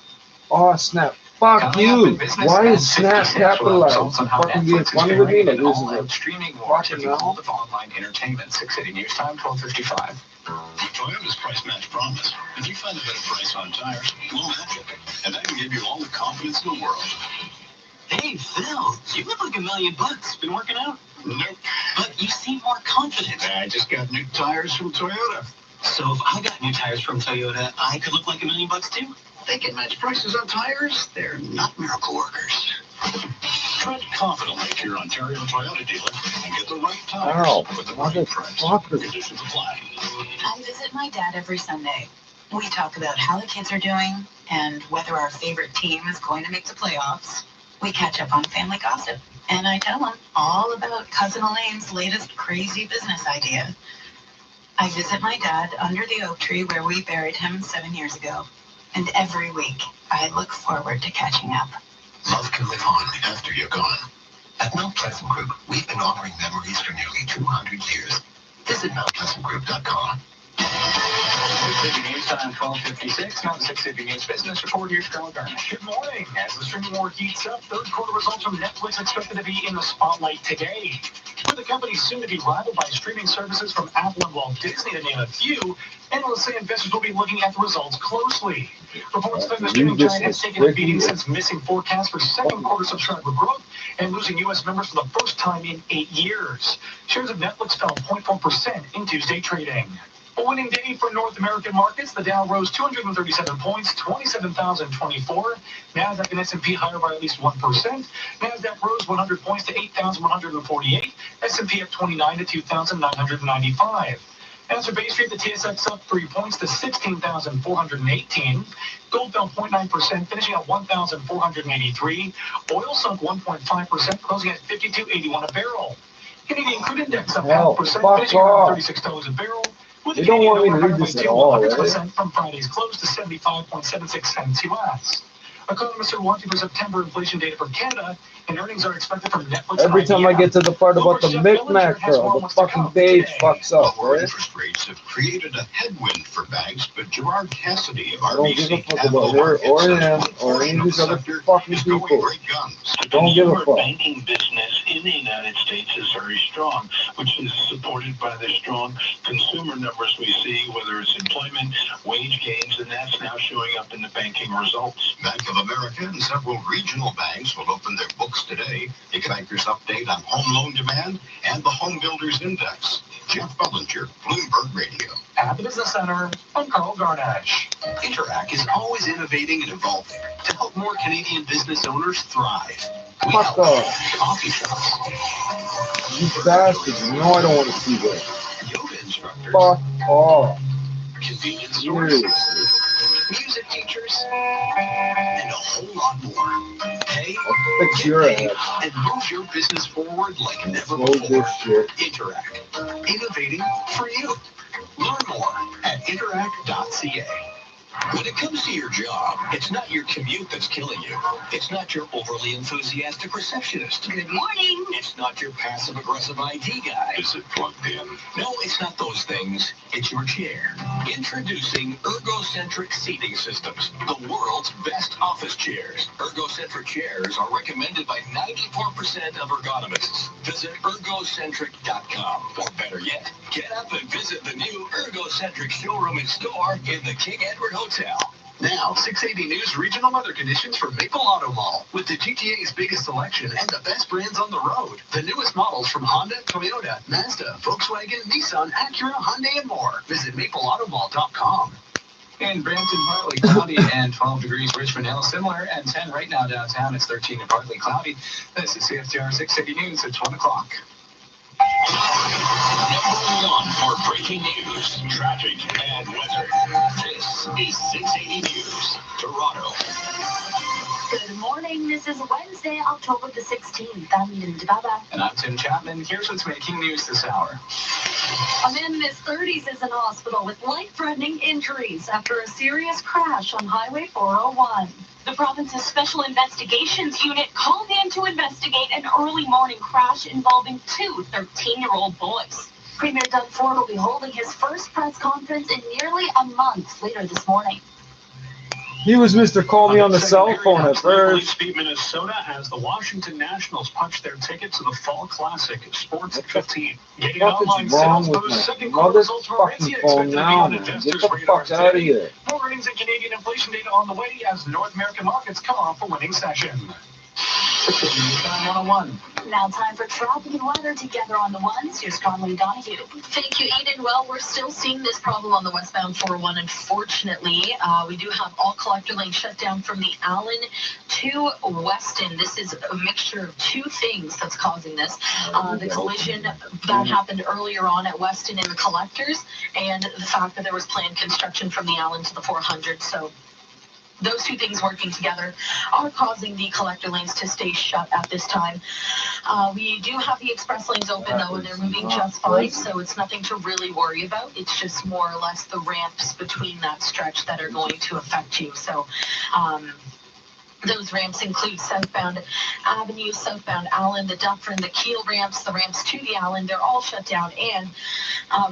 Oh, Snap. Fuck you. Why is Snap capitalized? You fucking being funny with me? Like, this is a streaming war to fucking the hell. world of online entertainment. 680 News Time, 12:55. With Toyota's price match promise, if you find a better price on tires, we'll match it. And that can give you all the confidence in the world. Hey, Phil, you look like $1 million. Been working out? Nope. But you seem more confident. I just got new tires from Toyota. So if I got new tires from Toyota, I could look like $1 million too? They can match prices on tires. They're not miracle workers. Tread confidently to your Ontario Toyota dealer and get the right tires Ow. with the right price. Motherfucker. Conditions apply. I visit my dad every Sunday. We talk about how the kids are doing and whether our favorite team is going to make the playoffs. We catch up on family gossip, and I tell him all about Cousin Elaine's latest crazy business idea. I visit my dad under the oak tree where we buried him 7 years ago, and every week I look forward to catching up. Love can live on after you're gone. At Mount Pleasant Group, we've been honoring memories for nearly 200 years. Visit MountPleasantGroup.com. 680 News Time, 12:56. Now the 680 News Business Report. Here's Carl Garnish. Good morning. As the streaming war heats up, third quarter results from Netflix expected to be in the spotlight today. With the company soon to be rivaled by streaming services from Apple and Walt Disney, to name a few, analysts say investors will be looking at the results closely. Reports claim the streaming giant has taken a beating since missing forecasts for second quarter subscriber growth and losing U.S. members for the first time in 8 years. Shares of Netflix fell 0.4% in Tuesday trading. A winning day for North American markets. The Dow rose 237 points, 27,024. Nasdaq and S&P higher by at least 1%. Nasdaq rose 100 points to 8,148. S&P up 29 to 2,995. As for Bay Street, the TSX up 3 points to 16,418. Gold fell 0.9%, finishing at 1,483. Oil sunk 1.5%, closing at $52.81 a barrel. Canadian crude index up 0.5%, finishing at $36 a barrel. They don't want me to read this at all, right? From Friday's close to 75.76 cents U.S. Economists are watching for September inflation data for Canada, and earnings are expected from Netflix. Every time I get to the part about the Micmac girl, the fucking page fucks up, Lower right? interest rates have created a headwind for banks, but Gerard Cassidy of I don't give a RBC fuck Capital about her Markets or says him one or any portion of of these the other sector fucking is going people. great guns. Don't give a consumer fuck. banking business in the United States is very strong, which is supported by the strong consumer numbers we see, whether it's employment, wage gains, and that's now showing up in the banking results. Bank of America and several regional banks will open their books today. The bankers update on home loan demand and the Home Builders Index. Jeff Bellinger, Bloomberg Radio. At the Business Center, I'm Carl Garnash. Interac is always innovating and evolving to help more Canadian business owners thrive. We Fuck help off. coffee shops, You bastards, you know I don't want to see that. yoga instructors, Fuck off. convenience stores, Seriously. music teachers, and a whole lot more. Pay, I'll fix your get paid, ass. and move your business forward like never Slow before. this shit. Interac, innovating for you. Learn more at interac.ca. When it comes to your job, it's not your commute that's killing you. It's not your overly enthusiastic receptionist. Good morning. It's not your passive-aggressive IT guy. Is it plugged in? No, it's not those things. It's your chair. Introducing Ergocentric Seating Systems, the world's best office chairs. Ergocentric chairs are recommended by 94% of ergonomists. Visit ergocentric.com. Or better yet, get up and visit the new Ergocentric showroom and store in the King Edward Hotel. Now, 680 News regional weather conditions for Maple Auto Mall. With the GTA's biggest selection and the best brands on the road. The newest models from Honda, Toyota, Mazda, Volkswagen, Nissan, Acura, Hyundai, and more. Visit mapleautomall.com. In Brampton, partly cloudy and 12 degrees. Richmond Hill, similar, and 10 right now downtown. It's 13 and partly cloudy. This is CFTR 680 News at 1 o'clock. Number one for breaking news, traffic, and weather. This is 680 News, Toronto. Good morning. This is Wednesday, October the 16th. I'm Linda Baba. And I'm Tim Chapman. Here's what's making news this hour. A man in his 30s is in hospital with life-threatening injuries after a serious crash on Highway 401. The province's Special Investigations Unit called in to investigate an early morning crash involving two 13-year-old boys. Premier Doug Ford will be holding his first press conference in nearly a month later this morning. He was Mr. Call Me on the cell phone at Police first. beat Minnesota as the Washington Nationals punch their ticket to the Fall Classic Sports 15. Getting What online is wrong sales with boost, my second quarter results were motherfucking Aritzia phone expected to be now, on man? Get investors' the radar fuck out of today. here. More earnings and Canadian inflation data on the way as North American markets come off a winning session. Time 101. Now time for traffic and weather together on the ones. Here's Conley Donahue. Thank you, Eden. Well, we're still seeing this problem on the westbound 401, unfortunately. We do have all collector lanes shut down from the Allen to Weston. This is a mixture of two things that's causing this. The collision that happened earlier on at Weston in the collectors, and the fact that there was planned construction from the Allen to the 400. So those two things working together are causing the collector lanes to stay shut at this time. We do have the express lanes open, though, and they're moving just fine, so it's nothing to really worry about. It's just more or less the ramps between that stretch that are going to affect you. So those ramps include southbound Avenue, southbound Allen, the Dufferin, the Keel ramps, the ramps to the Allen. They're all shut down. And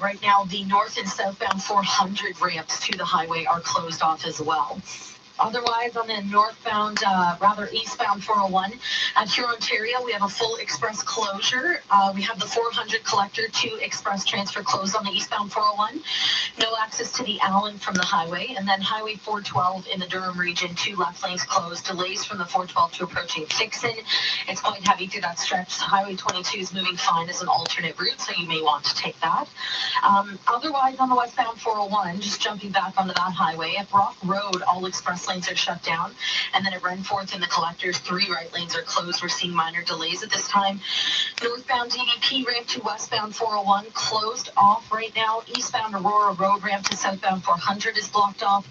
right now, the north and southbound 400 ramps to the highway are closed off as well. Otherwise, on the northbound, eastbound 401 at Huron, Ontario, we have a full express closure. We have the 400 collector to express transfer closed on the eastbound 401. No access to the Allen from the highway. And then Highway 412 in the Durham region, two left lanes closed. Delays from the 412 to approaching Dixon. It's quite heavy through that stretch. Highway 22 is moving fine as an alternate route, so you may want to take that. Otherwise, on the westbound 401, just jumping back onto that highway, at Brock Road, all express lanes are shut down, and then at Renforth in the collectors, 3 right lanes are closed. We're seeing minor delays at this time. Northbound DVP ramp to westbound 401 closed off right now. Eastbound Aurora Road ramp to southbound 400 is blocked off.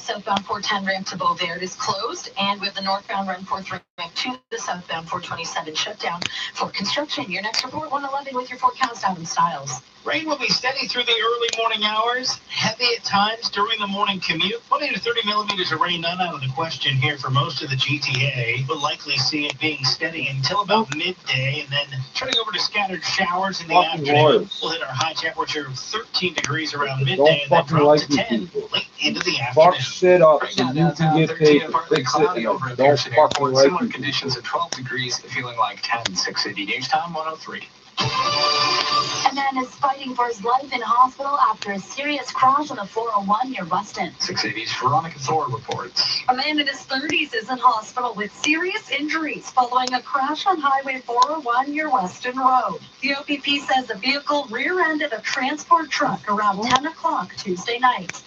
Southbound 410 ramp to Beauvert is closed, and we have the northbound Renforth ramp to the southbound 427 shut down for construction. Your next report, 111 with your forecast, Adam Stiles. Rain will be steady through the early morning hours, heavy at times during the morning commute. 20 to 30 millimeters of rain, none out of the question here for most of the GTA. We'll likely see it being steady until about midday, and then turning over to scattered showers in the afternoon. We'll hit our high temperature of 13 degrees around midday, and then drop to 10 late into the afternoon. Fuck shit up so you can get paid to fix it. Don't fucking like similar conditions at 12 degrees, feeling like 10. 680 News Time 103. A man is fighting for his life in hospital after a serious crash on the 401 near Weston. 680's Veronica Thor reports. A man in his 30s is in hospital with serious injuries following a crash on Highway 401 near Weston Road. The OPP says the vehicle rear-ended a transport truck around 10 o'clock Tuesday night.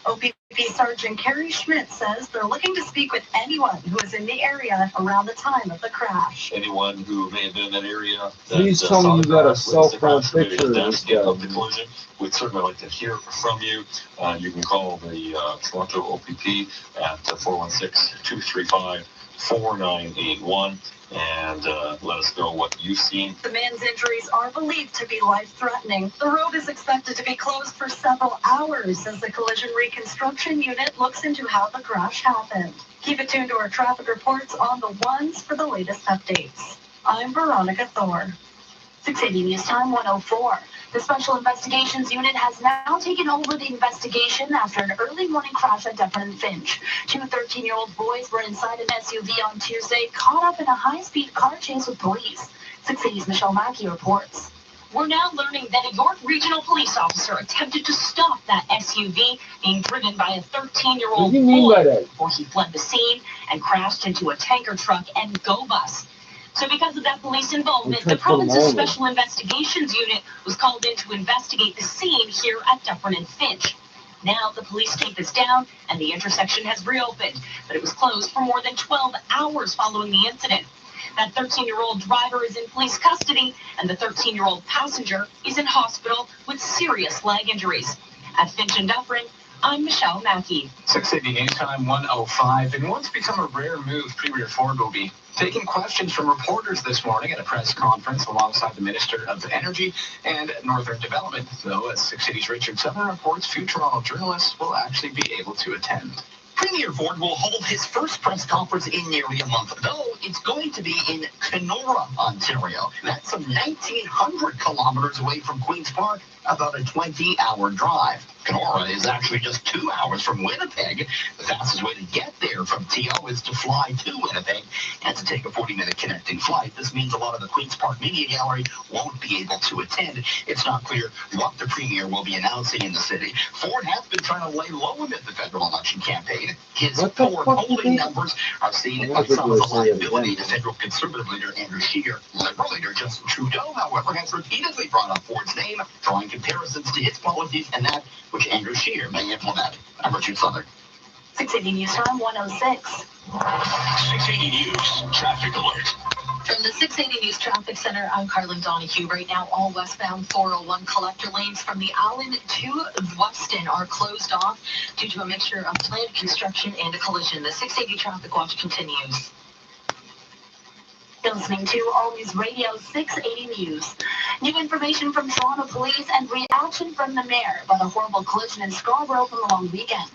OPP Sergeant Kerry Schmidt says they're looking to speak with anyone who was in the area around the time of the crash. Anyone who may have been in that area. Please tell me you got a cell phone picture of this guy. Of the collision. We'd certainly like to hear from you. You can call the Toronto OPP at 416-235 4981 and let us know what you've seen. The man's injuries are believed to be life-threatening. The road is expected to be closed for several hours as the collision reconstruction unit looks into how the crash happened. Keep it tuned to our traffic reports on the ones for the latest updates. I'm Veronica Thor. 680 News Time 104. The Special Investigations Unit has now taken over the investigation after an early morning crash at Dufferin and Finch. Two 13-year-old boys were inside an SUV on Tuesday, caught up in a high-speed car chase with police. 680's Michelle Mackey reports. We're now learning that a York Regional police officer attempted to stop that SUV being driven by a 13-year-old What do you mean by that? before he fled the scene and crashed into a tanker truck and go bus. So because of that police involvement, the province's Special Investigations Unit was called in to investigate the scene here at Dufferin and Finch. Now the police take this down and the intersection has reopened, but it was closed for more than 12 hours following the incident. That 13-year-old driver is in police custody and the 13-year-old passenger is in hospital with serious leg injuries. At Finch and Dufferin, I'm Michelle Mackey. 680 News Time 105. In what's become a rare move, Premier Ford will be taking questions from reporters this morning at a press conference alongside the Minister of Energy and Northern Development. Though, as 680's Richard Sumner reports, few Toronto journalists will actually be able to attend. Premier Ford will hold his first press conference in nearly a month, though it's going to be in Kenora, Ontario. That's some 1,900 kilometers away from Queen's Park, about a 20-hour drive. Kenora is actually just 2 hours from Winnipeg. The fastest way to get there from TO is to fly to Winnipeg and to take a 40-minute connecting flight. This means a lot of the Queen's Park Media Gallery won't be able to attend. It's not clear what the Premier will be announcing in the city. Ford has been trying to lay low amid the federal election campaign. His poor polling numbers are seen as some of the liability to federal Conservative leader Andrew Scheer. Liberal leader Justin Trudeau, however, has repeatedly brought up Ford's name, drawing comparisons to his policies and that which Andrew Scheer may implement. I'm Richard Southern. 680 News Time 106. 680 News Traffic Alert. From the 680 News Traffic Center, I'm Carlin Donahue. Right now, all westbound 401 collector lanes from the Allen to Weston are closed off due to a mixture of planned construction and a collision. The 680 Traffic Watch continues. You're listening to All News Radio 680 News. New information from Toronto Police and reaction from the mayor about a horrible collision in Scarborough from the long weekend.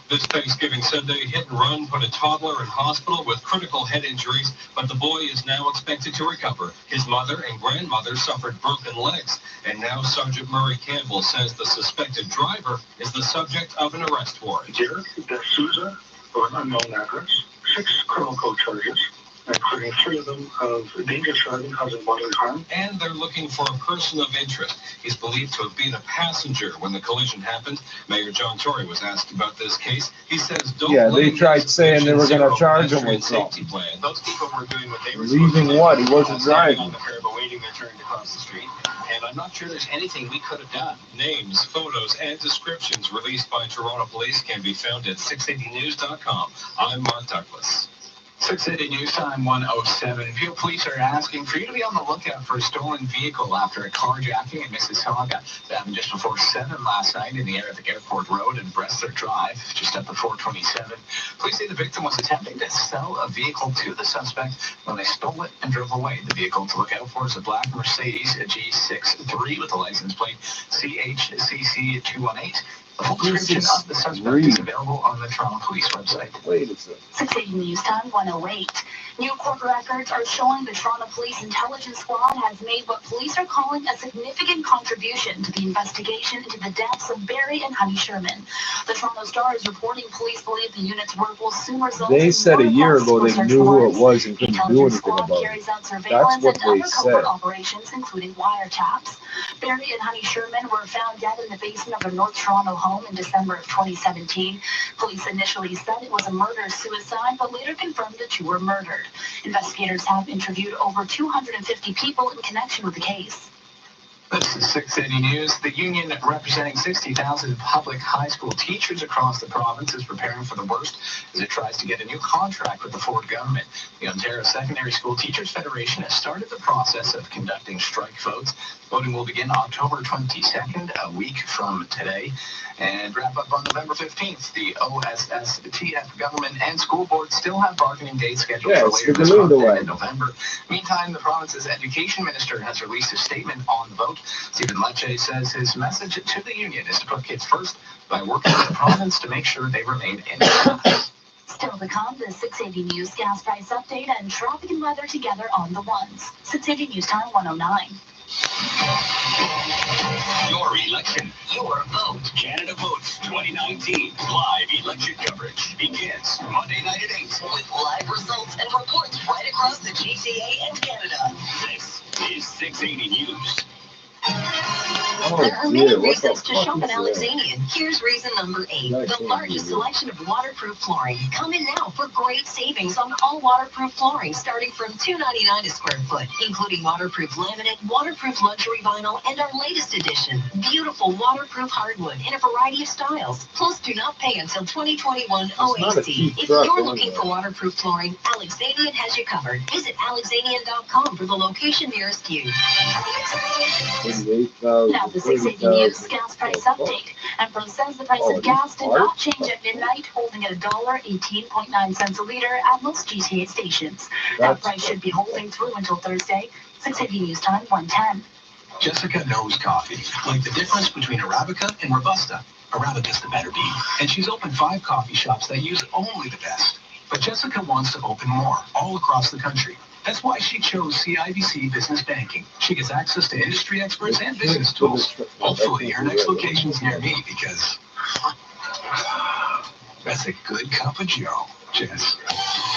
This Thanksgiving Sunday, hit and run put a toddler in hospital with critical head injuries, but the boy is now expected to recover. His mother and grandmother suffered broken legs, and now Sergeant Murray Campbell says the suspected driver is the subject of an arrest warrant. Derek D'Souza, of an unknown address, 6 criminal code charges, including 3 of them of dangerous driving causing bodily harm. And they're looking for a person of interest. He's believed to have been a passenger when the collision happened. Mayor John Tory was asked about this case. He says, they tried saying they were going to charge him with something. Those people were doing what they were Leaving what? He wasn't driving. on the curb awaiting their turn to cross the street. And I'm not sure there's anything we could have done. Names, photos, and descriptions released by Toronto Police can be found at 680news.com. I'm Mark Douglas. 680 News Time 107. Peel Police are asking for you to be on the lookout for a stolen vehicle after a carjacking in Mississauga. That happened just before 7 last night in the area of the Airport Road and Bressler Drive, just up the 427. Police say the victim was attempting to sell a vehicle to the suspect when they stole it and drove away. The vehicle to look out for is a black Mercedes G63 with a license plate CHCC 218. A full description of the suspect is available on the Toronto Police website. Wait a second. 680 News Time 108. New court records are showing the Toronto Police Intelligence Squad has made what police are calling a significant contribution to the investigation into the deaths of Barry and Honey Sherman. The Toronto Star is reporting police believe the unit's work will soon result They in said a year ago they knew who it was and The couldn't do intelligence anything squad about carries it. out surveillance That's what and they other covert said. operations, including wiretaps. Barry and Honey Sherman were found dead in the basement of their North Toronto home in December of 2017. Police initially said it was a murder-suicide, but later confirmed the two were murdered. Investigators have interviewed over 250 people in connection with the case. This is 680 News. The union representing 60,000 public high school teachers across the province is preparing for the worst as it tries to get a new contract with the Ford government. The Ontario Secondary School Teachers Federation has started the process of conducting strike votes. Voting will begin October 22nd, a week from today, and wrap up on November 15th. The OSSTF government and school board still have bargaining dates scheduled for later this month and in November. Meantime, the province's education minister has released a statement on the vote. Stephen Lecce says his message to the union is to put kids first by working with the province to make sure they remain in class. Still to come, the 680 News gas price update and traffic and weather together on the ones. 680 News Time 109. Your election, your vote. Canada Votes 2019 live election coverage begins Monday night at 8 with live results and reports right across the GTA and Canada. This is 680 News. There are many reasons to shop at Alexanian. Here's reason number 8. The largest selection of waterproof flooring. Come in now for great savings on all waterproof flooring starting from $2.99 a square foot, including waterproof laminate, waterproof luxury vinyl, and our latest edition, beautiful waterproof hardwood in a variety of styles. Plus, do not pay until 2021 OAC. If you're looking for waterproof flooring, Alexanian has you covered. Visit alexanian.com for the location nearest you. Now the 680 News gas price update. Empro says the price of gas did not change at midnight, holding at $1.18.9 a liter at most GTA stations. That price should be holding through until Thursday. 680 News Time 110. Jessica knows coffee, like the difference between Arabica and Robusta. Arabica's the better bean, and she's opened 5 coffee shops that use only the best. But Jessica wants to open more, all across the country. That's why she chose CIBC Business Banking. She gets access to industry experts and business tools. Hopefully, her next location's near me because that's a good cup of Joe, Jess.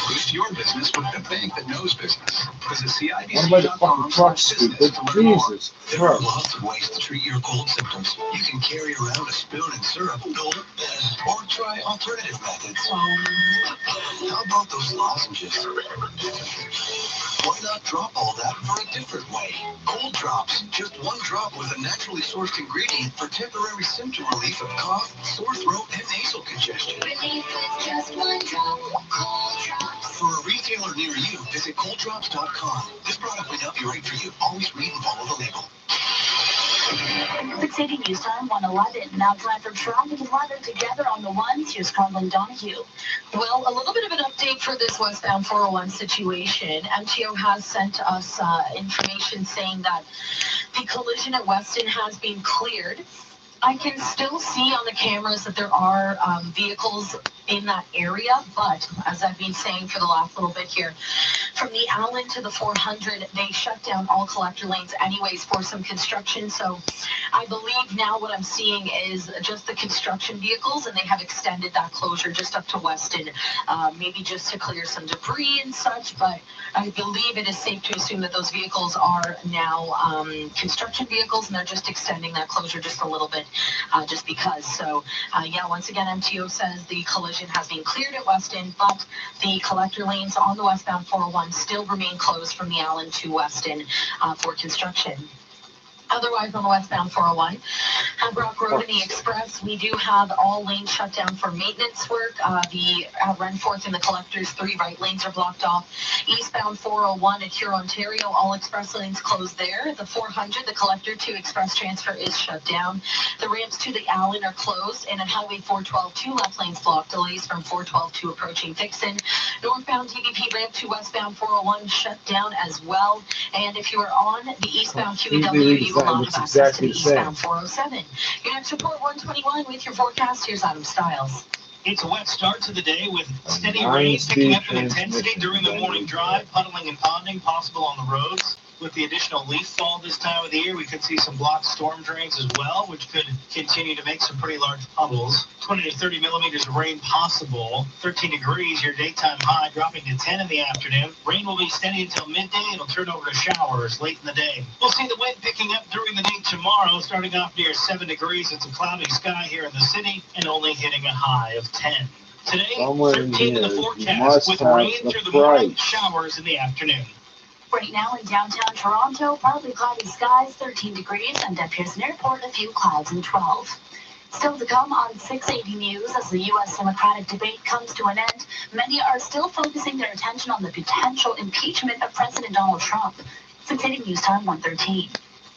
Boost your business with the bank that knows business. Visit CIBC.com/business to learn more. There are lots of ways to treat your cold symptoms. You can carry around a spoon and syrup, or try alternative methods. How about those lozenges? Why not drop all that for a different way? Cold drops. Just one drop with a naturally sourced ingredient for temporary symptom relief of cough, sore throat, and nasal congestion. Relief with just one drop. Cold Drops. For a retailer near you, visit colddrops.com. This product may not be right for you. Always read and follow the label. 680 News Time 111. Now time for traffic and weather together on the ones. Here's Carlin Donahue. Well, a little bit of an update for this westbound 401 situation. MTO has sent us information saying that the collision at Weston has been cleared. I can still see on the cameras that there are vehicles in that area, but as I've been saying for the last little bit here, from the Allen to the 400, they shut down all collector lanes anyways for some construction. So I believe now what I'm seeing is just the construction vehicles, and they have extended that closure just up to Weston, maybe just to clear some debris and such. But I believe it is safe to assume that those vehicles are now construction vehicles, and they're just extending that closure just a little bit, just because. So yeah, once again, MTO says the collision has been cleared at Weston, but the collector lanes on the westbound 401 still remain closed from the Allen to Weston for construction. Otherwise, on the westbound 401, Brock Road and the Express, we do have all lanes shut down for maintenance work. The Renforth and the collectors, 3 right lanes are blocked off. Eastbound 401 at Huron, Ontario, all express lanes closed there. The 400, the collector to express transfer is shut down. The ramps to the Allen are closed, and at Highway 412, 2 left lanes blocked. Delays from 412 to approaching Dixon. Northbound DVP ramp to westbound 401 shut down as well. And if you are on the eastbound QEW, you will not have access to the eastbound 407. Your next report 121 with your forecast. Here's Adam Stiles. It's a wet start to the day with steady rain picking up in intensity during the morning drive, puddling and ponding possible on the roads. With the additional leaf fall this time of the year, we could see some blocked storm drains as well, which could continue to make some pretty large puddles. 20 to 30 millimeters of rain possible. 13 degrees, your daytime high, dropping to 10 in the afternoon. Rain will be steady until midday. It'll turn over to showers late in the day. We'll see the wind picking up during the day tomorrow, starting off near 7 degrees. It's a cloudy sky here in the city and only hitting a high of 10. Today, 13 in the forecast with rain through the morning, showers in the afternoon. Right now in downtown Toronto, partly cloudy skies, 13 degrees, and at Pearson Airport, a few clouds and 12. Still to come on 680 News, as the U.S. Democratic debate comes to an end, many are still focusing their attention on the potential impeachment of President Donald Trump. 680 News Time 113.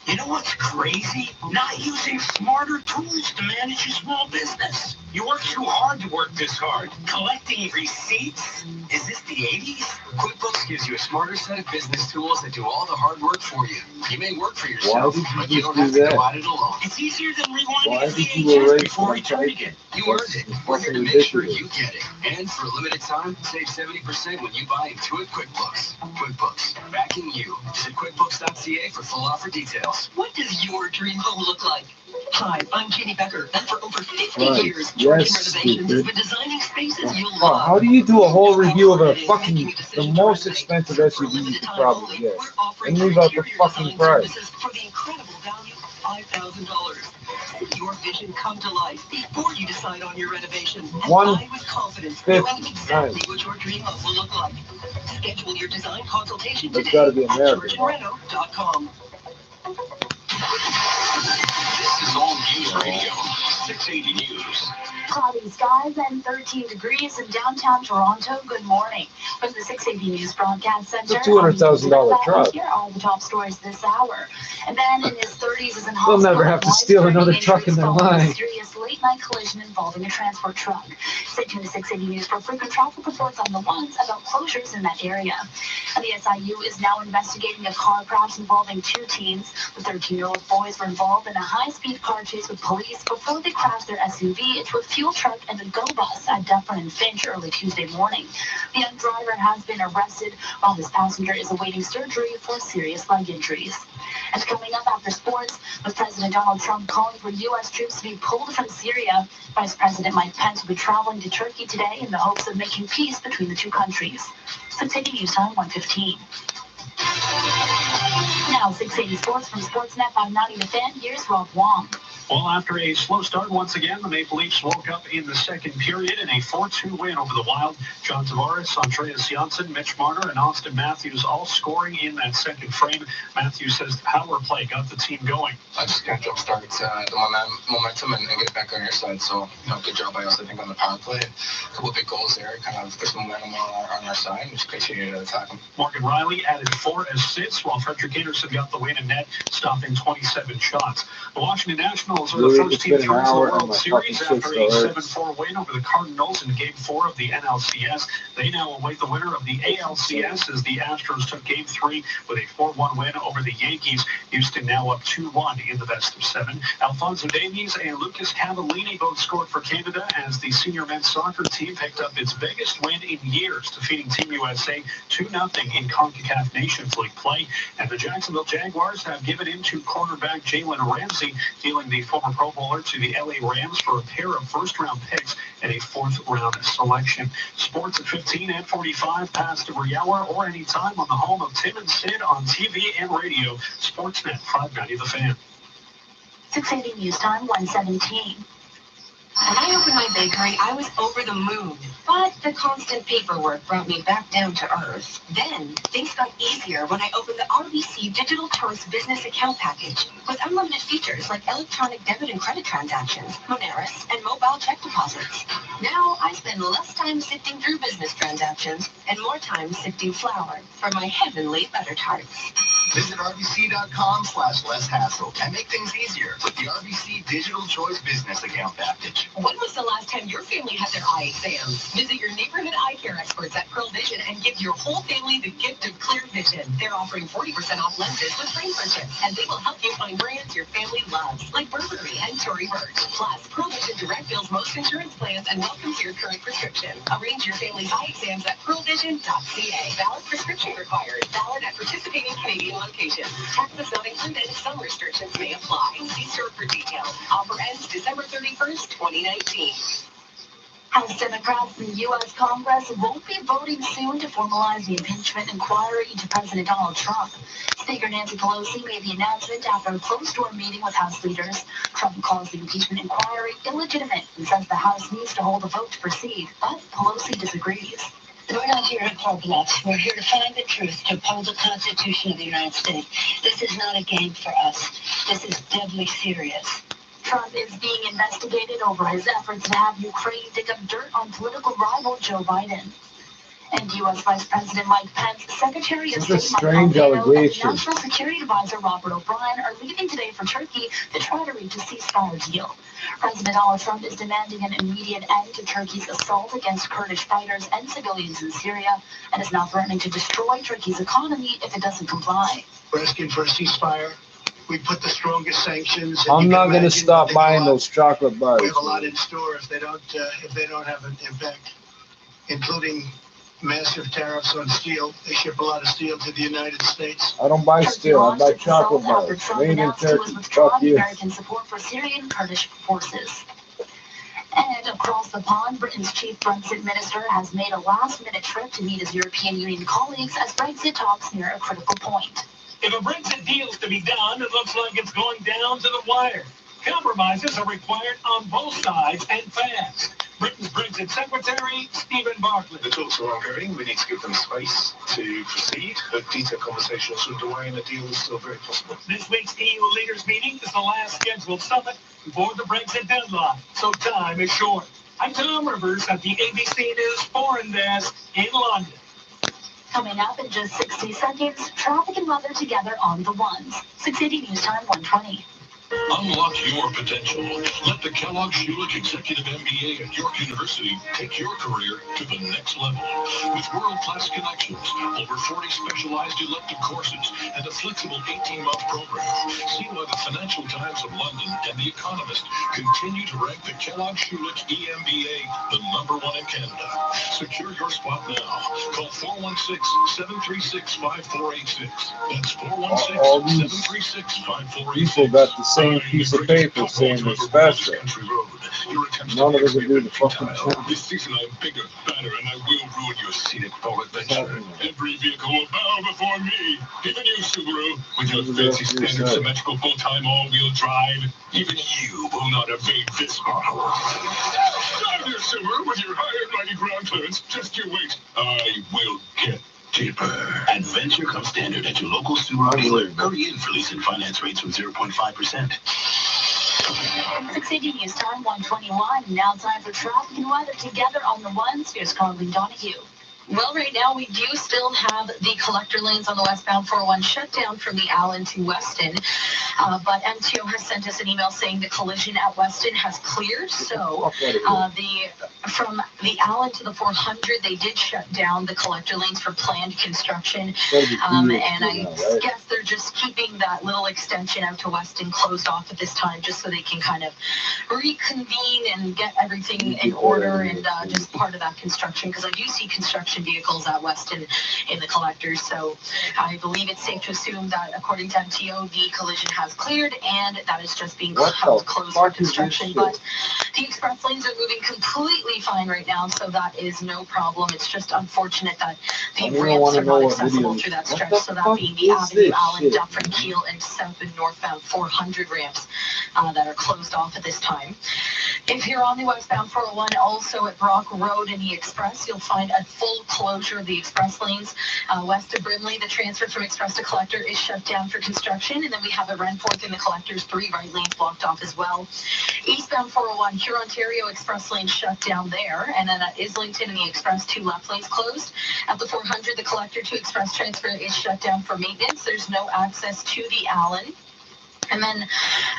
You know what's crazy? Not using smarter tools to manage your small business. You work too hard to work this hard. Collecting receipts? Is this the 80s? QuickBooks gives you a smarter set of business tools that do all the hard work for you. You may work for yourself, but you don't have to go at it alone. It's easier than rewinding the VHS before returning it. You earned it. We're here to make sure you get it. And for a limited time, save 70% when you buy Intuit QuickBooks. QuickBooks, backing you. Visit QuickBooks.ca for full offer details. What does your dream home look like? Hi, I'm Katie Becker, and for over 50 Right. years, Jordan Yes, Renovations has stupid. been designing spaces you'll Oh, love. how do you do a whole review of a fucking, the most expensive SUV you could probably get? And leave out the fucking price. For the incredible value of $5,000. See your vision come to life before you decide on your renovation. And buy with confidence, knowing exactly what your dream home will look like. Schedule your design consultation That's today gotta be at American. GeorgianReno.com. This is All News Radio, 680 News. Cloudy skies and 13 degrees in downtown Toronto. Good morning. From the 680 News Broadcast Center. It's a $200,000 truck. Here are the top stories this hour. A man in his 30s is in They'll hospital. never have to steal another truck in their following a life. serious late-night collision involving a transport truck. Stay tuned to 680 News for frequent traffic reports on the ones about closures in that area. And the SIU is now investigating a car crash involving two teens. The 13-year-old boys were involved in a high-speed car chase with police before they crashed their SUV into a fuel truck and a go bus at Dufferin and Finch early Tuesday morning. The young driver has been arrested while his passenger is awaiting surgery for serious leg injuries. And coming up after sports, with President Donald Trump calling for U.S. troops to be pulled from Syria, Vice President Mike Pence will be traveling to Turkey today in the hopes of making peace between the two countries. 680 News Time 115. Now 680 Sports from Sportsnet 590 The Fan. Here's Rob Wong. Well, after a slow start once again, the Maple Leafs woke up in the second period in a 4-2 win over the Wild. John Tavares, Andreas Janssen, Mitch Marner, and Austin Matthews all scoring in that second frame. Matthews says the power play got the team going. I just got to jumpstart the momentum and get it back on your side. So, good job by us, I think, on the power play. A couple of big goals there, kind of put some momentum on our side and just continue to attack them. Morgan Riley added 4 assists, while Frederick Anderson got the win in net, stopping 27 shots. The Washington Nationals are the first team to reach the World Series after a 7-4 win over the Cardinals in Game 4 of the NLCS. They now await the winner of the ALCS as the Astros took Game 3 with a 4-1 win over the Yankees. Houston now up 2-1 in the best of 7. Alfonso Davies and Lucas Cavallini both scored for Canada as the senior men's soccer team picked up its biggest win in years, defeating Team USA 2-0 in CONCACAF Nations League play. And the Jacksonville Jaguars have given in to cornerback Jalen Ramsey, dealing the former Pro Bowler to the LA Rams for a pair of first-round picks and a fourth-round selection. Sports at 15 and 45 past every hour or anytime on the home of Tim and Sid on TV and radio. Sportsnet 590 The Fan. 680 News Time 117. When I opened my bakery, I was over the moon. But the constant paperwork brought me back down to earth. Then, things got easier when I opened the RBC Digital Choice Business Account Package with unlimited features like electronic debit and credit transactions, Moneris, and mobile check deposits. Now, I spend less time sifting through business transactions and more time sifting flour for my heavenly butter tarts. Visit RBC.com/less hassle and make things easier with the RBC Digital Choice Business Account Package. When was the last time your family had their eye exams? Visit your neighborhood eye care experts at Pearl Vision and give your whole family the gift of clear vision. They're offering 40% off lenses with frame purchase, and they will help you find brands your family loves, like Burberry and Tory Burch. Plus, Pearl Vision direct bills most insurance plans and welcomes your current prescription. Arrange your family's eye exams at pearlvision.ca. Valid prescription required. Valid at participating Canadian locations. Taxes not included. Some restrictions may apply. See store for details. Offer ends December 31st, 2019. House Democrats in the U.S. Congress won't be voting soon to formalize the impeachment inquiry into President Donald Trump. Speaker Nancy Pelosi made the announcement after a closed-door meeting with House leaders. Trump calls the impeachment inquiry illegitimate and says the House needs to hold a vote to proceed, but Pelosi disagrees. We're not here to pull bluffs. We're here to find the truth, to uphold the Constitution of the United States. This is not a game for us. This is deadly serious. Trump is being investigated over his efforts to have Ukraine dig up dirt on political rival Joe Biden. And U.S. Vice President Mike Pence, Secretary of State Mike Pompeo, and National Security Advisor Robert O'Brien are leaving today for Turkey to try to reach a ceasefire deal. President Donald Trump is demanding an immediate end to Turkey's assault against Kurdish fighters and civilians in Syria, and is now threatening to destroy Turkey's economy if it doesn't comply. We're asking for a ceasefire. We put the strongest sanctions. I'm not going to stop buying those chocolate bars. We have a lot in store if they don't have an impact, including massive tariffs on steel. They ship a lot of steel to the United States. I don't buy steel. I buy chocolate bars. Made in Turkey. Fuck you. American support for Syrian Kurdish forces. And across the pond, Britain's chief Brexit minister has made a last-minute trip to meet his European Union colleagues as Brexit talks near a critical point. If a Brexit deal's to be done, it looks like it's going down to the wire. Compromises are required on both sides and fast. Britain's Brexit Secretary, Stephen Barclay. The talks are ongoing. We need to give them space to proceed. A detailed conversation is underway and a deal is still very possible. This week's EU leaders meeting is the last scheduled summit before the Brexit deadline, so time is short. I'm Tom Rivers at the ABC News Foreign Desk in London. Coming up in just 60 seconds, traffic and weather together on the ones. 680 News Time 120. Unlock your potential. Let the Kellogg Schulich Executive MBA at York University take your career to the next level. With world-class connections, over 40 specialized elective courses, and a flexible 18-month program, see why the Financial Times of London and The Economist continue to rank the Kellogg Schulich EMBA the #1 in Canada. Secure your spot now. Call 416-736-5486. That's 416-736-5486. People got the same piece of paper saying it's faster. None of us will do the fucking thing. This season I'm bigger, better, and I will ruin your scenic fall adventure. Every vehicle will bow before me. Even you, Subaru, with your fancy standard symmetrical full-time all-wheel drive. Even you will not evade this model. Down here, Subaru, with your high and mighty ground clearance. Just you wait. I will get deeper. Adventure comes standard at your local Subaru dealer. Hurry in for lease and finance rates from 0.5%. 680 News Time 121. Now time for traffic and weather together on the ones. Here's Carlene Donahue. Well, right now we do still have the collector lanes on the westbound 401 shut down from the Allen to Weston. But MTO has sent us an email saying the collision at Weston has cleared. So from the Allen to the 400, they did shut down the collector lanes for planned construction. And I guess they're just keeping that little extension out to Weston closed off at this time just so they can kind of reconvene and get everything in order and just part of that construction. Because I do see construction vehicles at Weston in the collectors. So I believe it's safe to assume that according to MTO, the collision has cleared and that is just being held closed for construction. But the express lanes are moving completely fine right now, so that is no problem. It's just unfortunate that the ramps are not accessible through that stretch, so that being the Avenue, Allen, Dufferin, Keel, and south and northbound 400 ramps that are closed off at this time. If you're on the westbound 401, also at Brock Road in the Express, you'll find a full closure of the express lanes. West of Brimley, the transfer from Express to Collector is shut down for construction, and then we have at Renforth in the Collectors 3 right lanes blocked off as well. Eastbound 401, Hurontario Express lane shut down there, and then at Islington in the Express 2 left lanes closed. At the 400, the Collector 2 Express transfer is shut down for maintenance. There's no access to the Allen. And then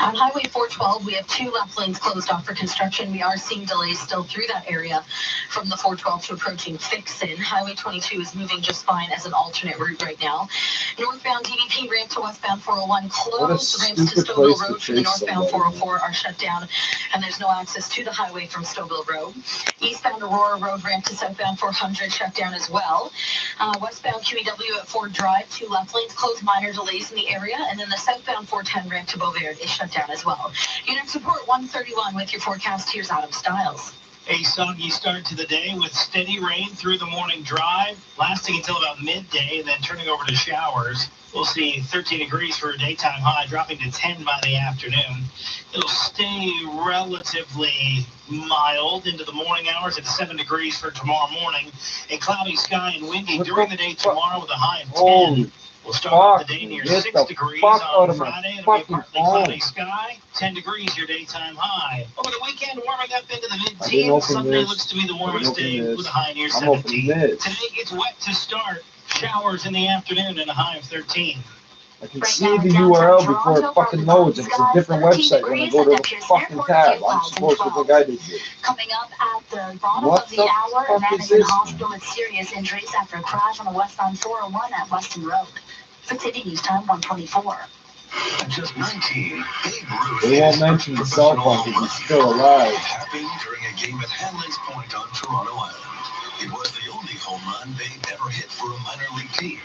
on Highway 412, we have 2 left lanes closed off for construction. We are seeing delays still through that area from the 412 to approaching Fixin. Highway 22 is moving just fine as an alternate route right now. Northbound DVP ramp to westbound 401 closed. Ramps to Stouffville Road from the northbound 404 are shut down, and there's no access to the highway from Stouffville Road. Eastbound Aurora Road ramp to southbound 400 shut down as well. Westbound QEW at Ford Drive, 2 left lanes closed, minor delays in the area, and then the southbound 410 ramp to Beauvert is shut down as well. Unit support 131 with your forecast. Here's Adam Stiles. A soggy start to the day with steady rain through the morning drive, lasting until about midday, and then turning over to showers. We'll see 13 degrees for a daytime high, dropping to 10 by the afternoon. It'll stay relatively mild into the morning hours at 7 degrees for tomorrow morning. A cloudy sky and windy during the day tomorrow with a high of 10. We'll start off the day near 6 degrees on Friday. It'll be a partly cloudy sky. 10 degrees your daytime high. Over the weekend, warming up into the mid-teens. Sunday looks to be the warmest day with a high near 17. Today it's wet to start. Showers in the afternoon and a high of 13. I can see the URL before it fucking loads, and it's a different website when I go to the fucking tab. I'm supposed to think I did this. Coming up at the bottom of the hour, a man is in hospital with serious injuries after a crash on the westbound 401 at Weston Road. 680 News Time 124. At just 19, Babe Ruth They won't mention the cell phone because he's still alive. happened during a game at Hanley's Point on Toronto Island. It was the only home run Babe ever hit for a minor league team.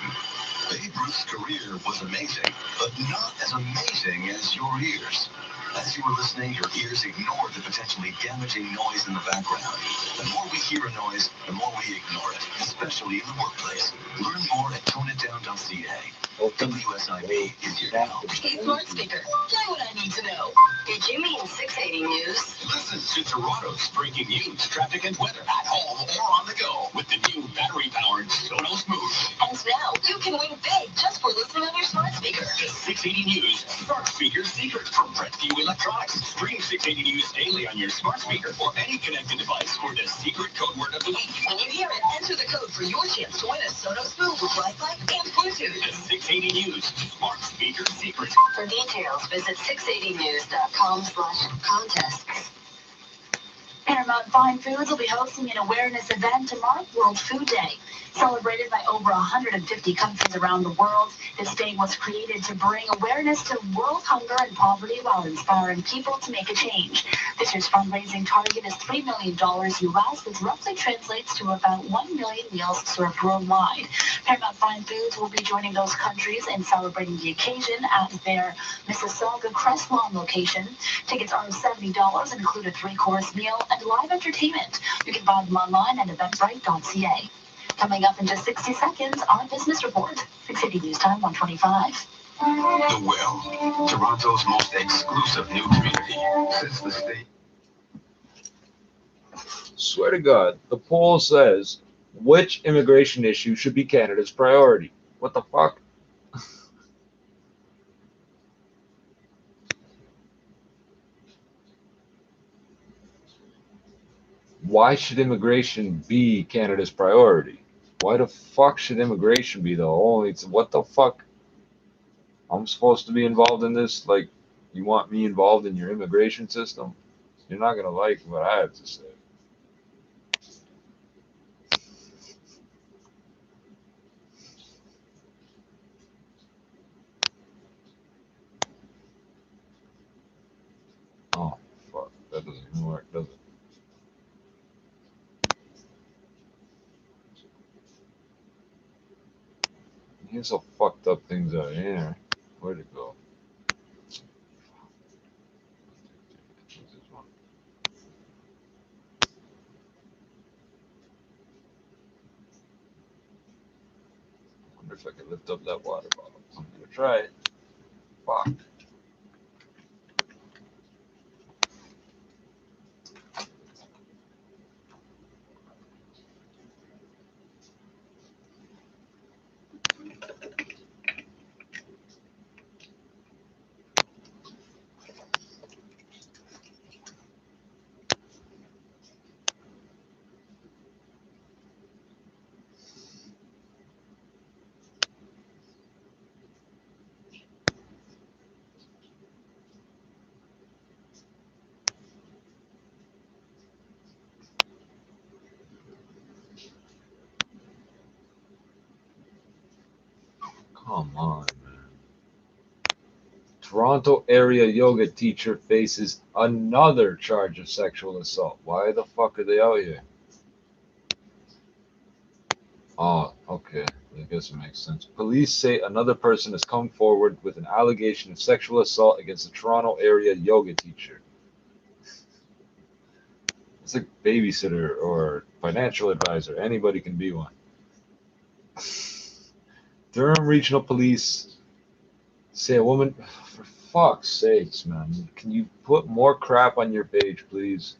Babe Ruth's career was amazing, but not as amazing as your ears. As you were listening, your ears ignored the potentially damaging noise in the background. The more we hear a noise, the more we ignore it, especially in the workplace. Learn more at toneitdown.ca. WSIB is your now. Hey, smart speaker, tell me what I need to know. Did you mean 680 News? Listen to Toronto's breaking news, traffic, and weather at home or on the go with the new battery-powered Sonos Move. And now you can win big just for listening on your smart speaker. The 680 News Smart Speaker Secret from Redview Electronics. Stream 680 News daily on your smart speaker or any connected device for the secret code word of the week. When you hear it, enter the code for your chance to win a Sonos Move with Wi-Fi and Bluetooth. The 680 News Smart Speaker Secret. For details, visit 680news.com/contests. Paramount Fine Foods will be hosting an awareness event to mark World Food Day. Celebrated by over 150 countries around the world, this day was created to bring awareness to world hunger and poverty while inspiring people to make a change. This year's fundraising target is $3 million US, which roughly translates to about 1 million meals served worldwide. Paramount Fine Foods will be joining those countries in celebrating the occasion at their Mississauga Crestlawn location. Tickets are $70 and include a 3-course meal and live entertainment. You can buy them online at eventbrite.ca. Coming up in just 60 seconds, our business report. 680 News Time 125. The Well, Toronto's most exclusive new community since the state. Swear to God, the poll says which immigration issue should be Canada's priority. What the fuck? Why should immigration be Canada's priority? Why the fuck should immigration be the only? What the fuck? I'm supposed to be involved in this? Like, you want me involved in your immigration system? You're not gonna like what I have to say. Oh, fuck. That doesn't even work, does it? Here's how fucked up things are here. Where'd it go? I wonder if I can lift up that water bottle. I'm gonna try it. Fuck. Come on, man. Toronto area yoga teacher faces another charge of sexual assault. Why the fuck are they out here? Oh, okay. I guess it makes sense. Police say another person has come forward with an allegation of sexual assault against a Toronto area yoga teacher. It's like babysitter or financial advisor. Anybody can be one. Durham Regional Police Say a woman, for fuck's sakes, man. Can you put more crap on your page, please?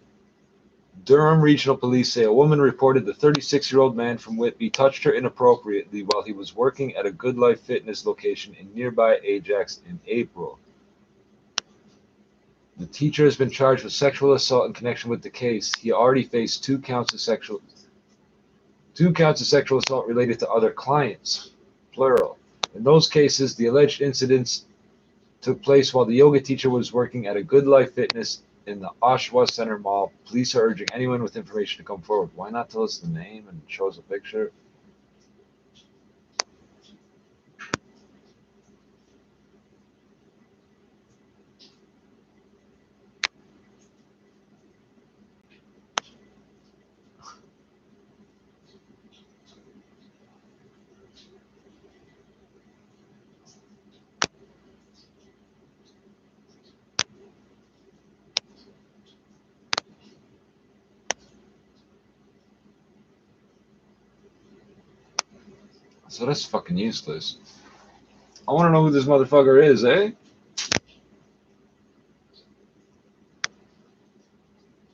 Durham Regional Police say a woman reported the 36-year-old man from Whitby touched her inappropriately while he was working at a Good Life Fitness location in nearby Ajax in April. The teacher has been charged with sexual assault in connection with the case. He already faced two counts of sexual assault related to other clients, plural. In those cases, the alleged incidents took place while the yoga teacher was working at a Good Life Fitness in the Oshawa Center Mall. Police are urging anyone with information to come forward. Why not tell us the name and show us a picture? So that's fucking useless. I want to know who this motherfucker is, eh?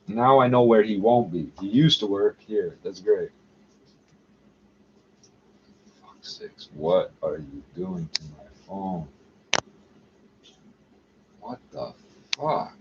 Now I know where he won't be. He used to work here. That's great. Fuck's sakes, what are you doing to my phone? What the fuck?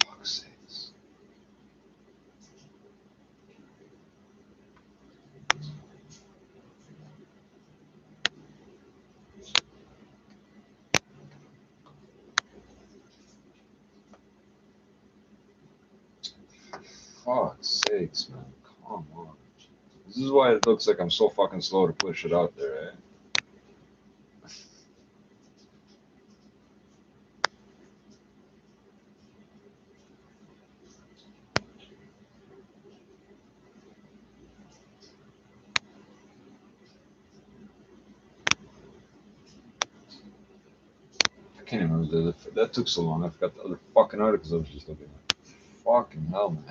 Fuck's sakes. Fuck's sakes, man. Come on. This is why it looks like I'm so fucking slow to push it out there, eh? I can't even remember that took so long. I forgot the other fucking articles I was just looking at. Fucking hell, man.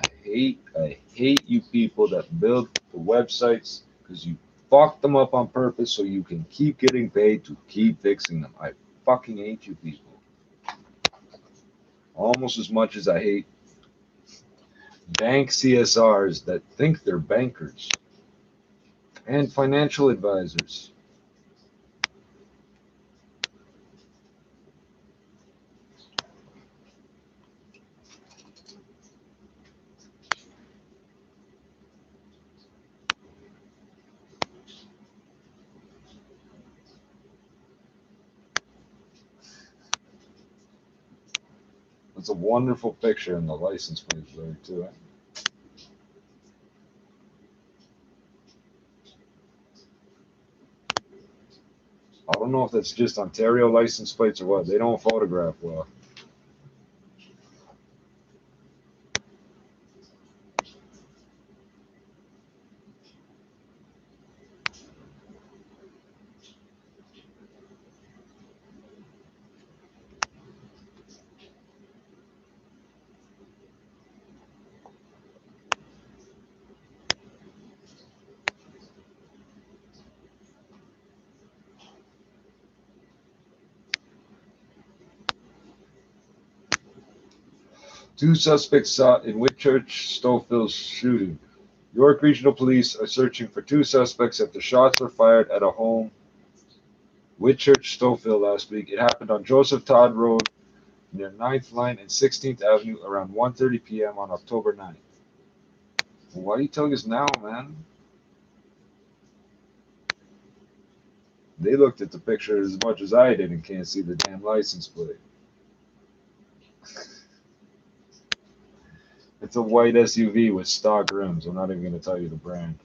I hate you people that build the websites because you fuck them up on purpose so you can keep getting paid to keep fixing them. I fucking hate you people. Almost as much as I hate bank CSRs that think they're bankers and financial advisors. It's a wonderful picture and the license plate is there too. I don't know if that's just Ontario license plates or what. They don't photograph well. Two suspects shot in Whitchurch Stouffville shooting. York Regional Police are searching for two suspects after shots were fired at a home, Whitchurch Stouffville, last week. It happened on Joseph Todd Road near 9th Line and 16th Avenue around 1:30 p.m. on October 9th. Why are you telling us now, man? They looked at the picture as much as I did and can't see the damn license plate. It's a white SUV with stock rims. I'm not even going to tell you the brand.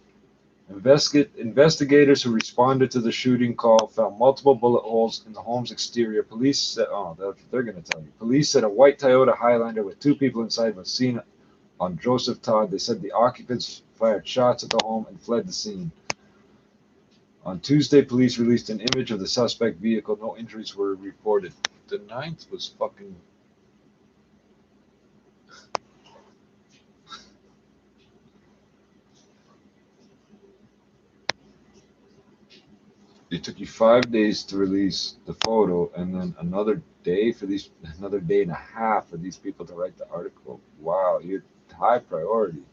Investigators who responded to the shooting call found multiple bullet holes in the home's exterior. Police said, they're going to tell you. Police said a white Toyota Highlander with two people inside was seen On Joseph Todd, they said the occupants fired shots at the home and fled the scene. On Tuesday, police released an image of the suspect vehicle. No injuries were reported. The 9th was fucking... It took you 5 days to release the photo, and then another day and a half for these people to write the article. Wow, you're high priority.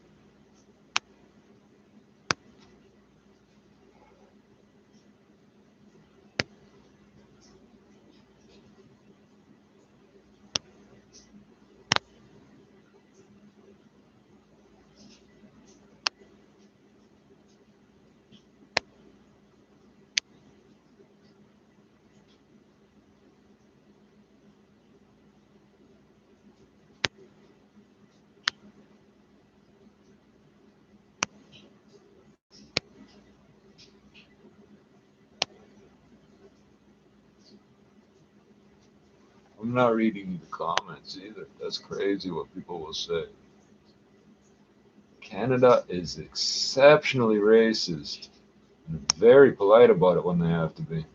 I'm not reading the comments either. That's crazy what people will say. Canada is exceptionally racist and very polite about it when they have to be.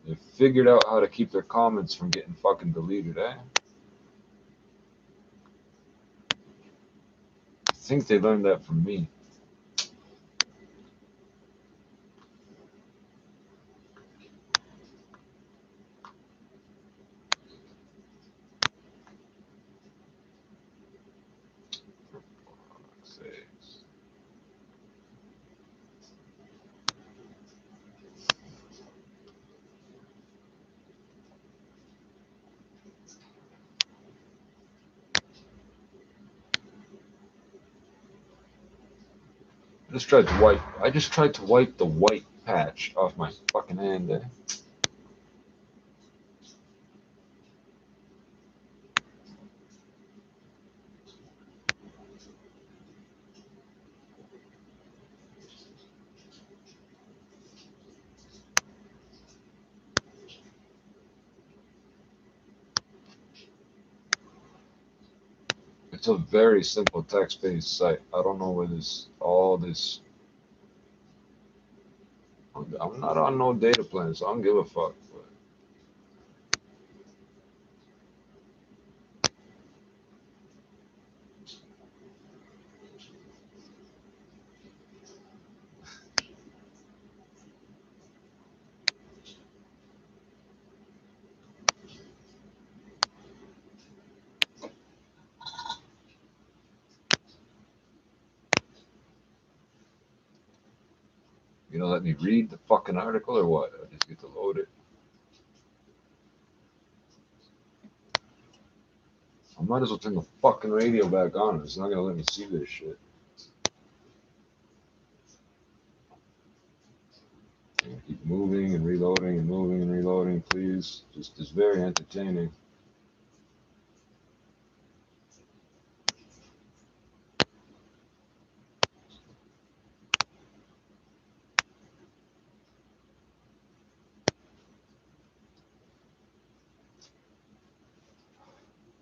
They've figured out how to keep their comments from getting fucking deleted, eh? I think they learned that from me. I just tried to wipe the white patch off my fucking hand there. It's a very simple text-based site. I don't know where all this. I'm not on no data plan, so I don't give a fuck. But you know, let me read the fucking article or what? I just get to load it. I might as well turn the fucking radio back on. It's not gonna let me see this shit. Keep moving and reloading and moving and reloading, please. Just it's very entertaining.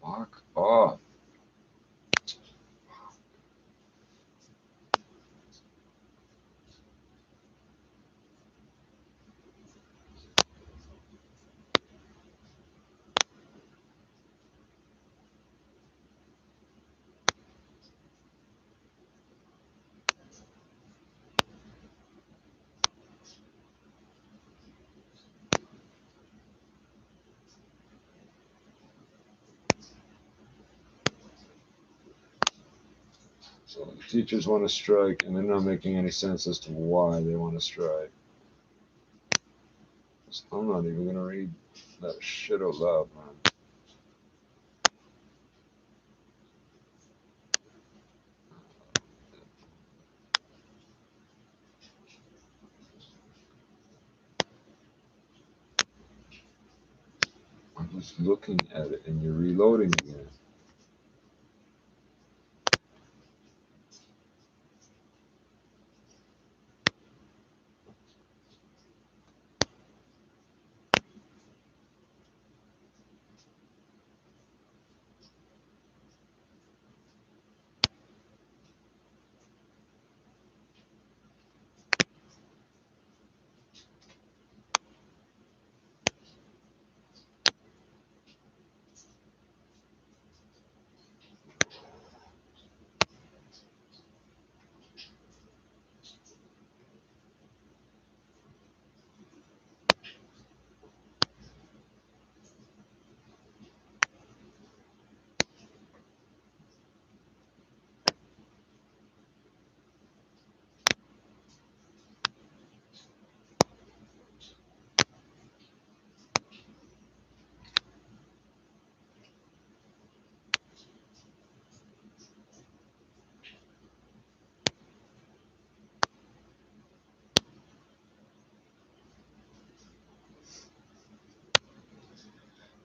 Fuck off. So the teachers want to strike, and they're not making any sense as to why they want to strike. So I'm not even gonna read that shit out loud, man. I'm just looking at it, and you're reloading again.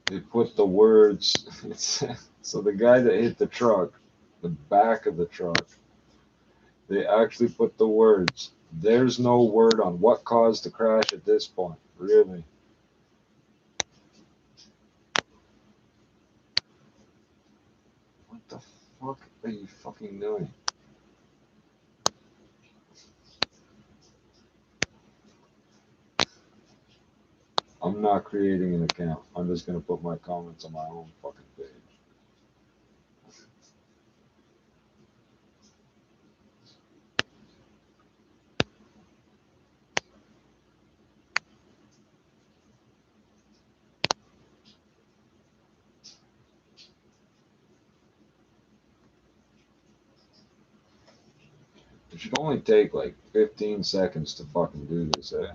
They put the words. So the guy that hit the truck, the back of the truck, they actually put the words. There's no word on what caused the crash at this point. Really? What the fuck are you fucking doing? I'm not creating an account. I'm just gonna put my comments on my own fucking page. It should only take like 15 seconds to fucking do this, eh?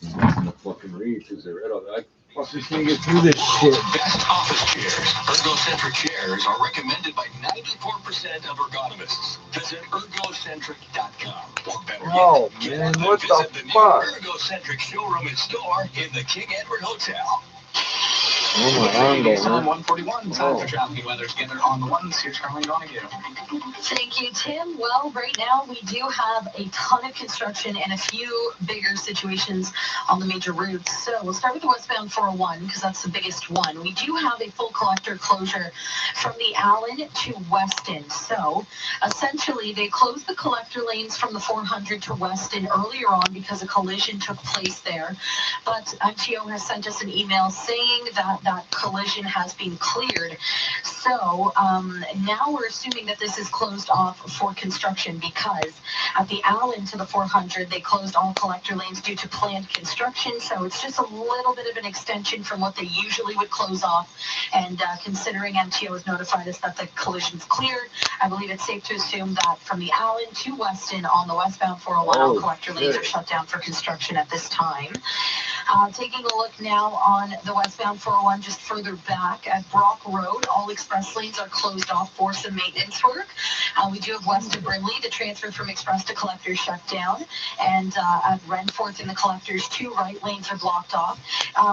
I'm not gonna fucking read because I read all that. I fucking can't get through this shit. Best office chairs. Ergocentric chairs are recommended by 94% of ergonomists. Visit ergocentric.com. Or better Oh yet, man, get what visit the the new fuck? Ergocentric showroom and store in the King Edward Hotel. Oh my arm News going, time man. 141. Time for traffic and weather together on the ones. Here's Carly Donahue. Thank you, Tim. Well, right now we do have a ton of construction and a few bigger situations on the major routes. So we'll start with the westbound 401 because that's the biggest one. We do have a full collector closure from the Allen to Weston. So essentially they closed the collector lanes from the 400 to Weston earlier on because a collision took place there. But MTO has sent us an email saying that that collision has been cleared. So now we're assuming that this is closed off for construction because at the Allen to the 400, they closed all collector lanes due to planned construction. So it's just a little bit of an extension from what they usually would close off. And considering MTO has notified us that the collision's cleared, I believe it's safe to assume that from the Allen to Weston on the westbound 401, all collector lanes are shut down for construction at this time. Taking a look now on the westbound 401, just further back at Brock Road, all express lanes are closed off for some maintenance work. We do have west of Brimley, the transfer from express to collectors shut down. And at Renforth in the collectors, 2 right lanes are blocked off.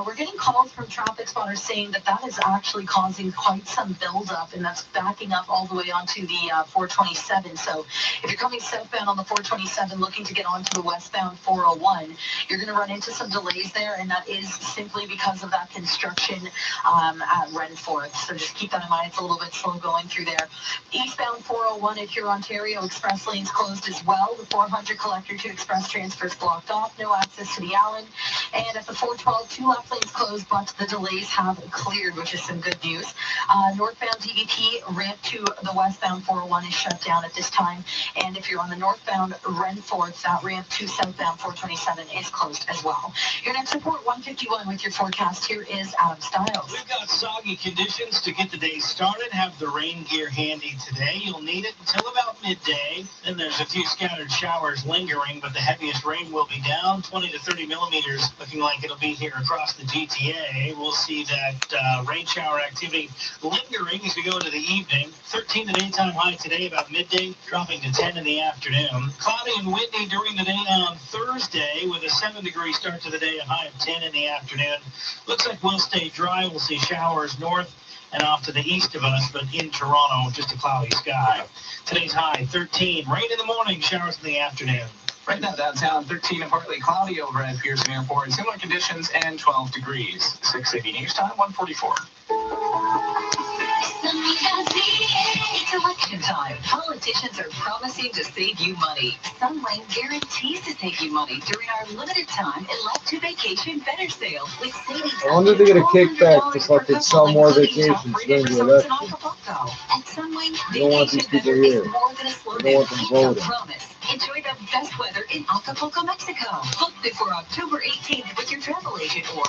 We're getting calls from traffic spotters saying that that is actually causing quite some buildup, and that's backing up all the way onto the 427. So if you're coming southbound on the 427 looking to get onto the westbound 401, you're going to run into some delays there, and that is simply because of that construction at Renforth. So just keep that in mind. It's a little bit slow going through there. Eastbound 401 at Huron, Ontario, express lanes closed as well. The 400 collector to express transfers blocked off. No access to the Allen. And at the 412, 2 left lanes closed, but the delays have cleared, which is some good news. Northbound DVP ramp to the westbound 401 is shut down at this time. And if you're on the northbound Renforth, that ramp to southbound 427 is closed as well. Your next report, 151 with your forecast. Here is Adam Stiles. We've got soggy conditions to get the day started. Have the rain gear handy today. You'll need it until about midday. Then there's a few scattered showers lingering, but the heaviest rain will be down, 20 to 30 millimeters, looking like it'll be here across the GTA. We'll see that rain shower activity lingering as we go into the evening. 13 the daytime high today, about midday, dropping to 10 in the afternoon. Cloudy and windy during the day on Thursday with a 7-degree start to the day, a high of 10 in the afternoon. Looks like we'll stay dry. We'll see showers north and off to the east of us, but in Toronto, just a cloudy sky. Today's high, 13. Rain in the morning, showers in the afternoon. Right now, downtown, 13 and partly cloudy over at Pearson Airport. Similar conditions and 12 degrees. 680 News Time, 144. It's election time. Politicians are promising to save you money. Sunlane guarantees to save you money during our limited time Elect to Vacation Better sale with savings. I wonder if they get a kickback to fucking sell more vacations during the election. At Sunlane, You don't want these people here. more than a You slogan. don't want them voting. Promise. Enjoy the best weather in Acapulco, Mexico. Book before October 18th with your travel agent or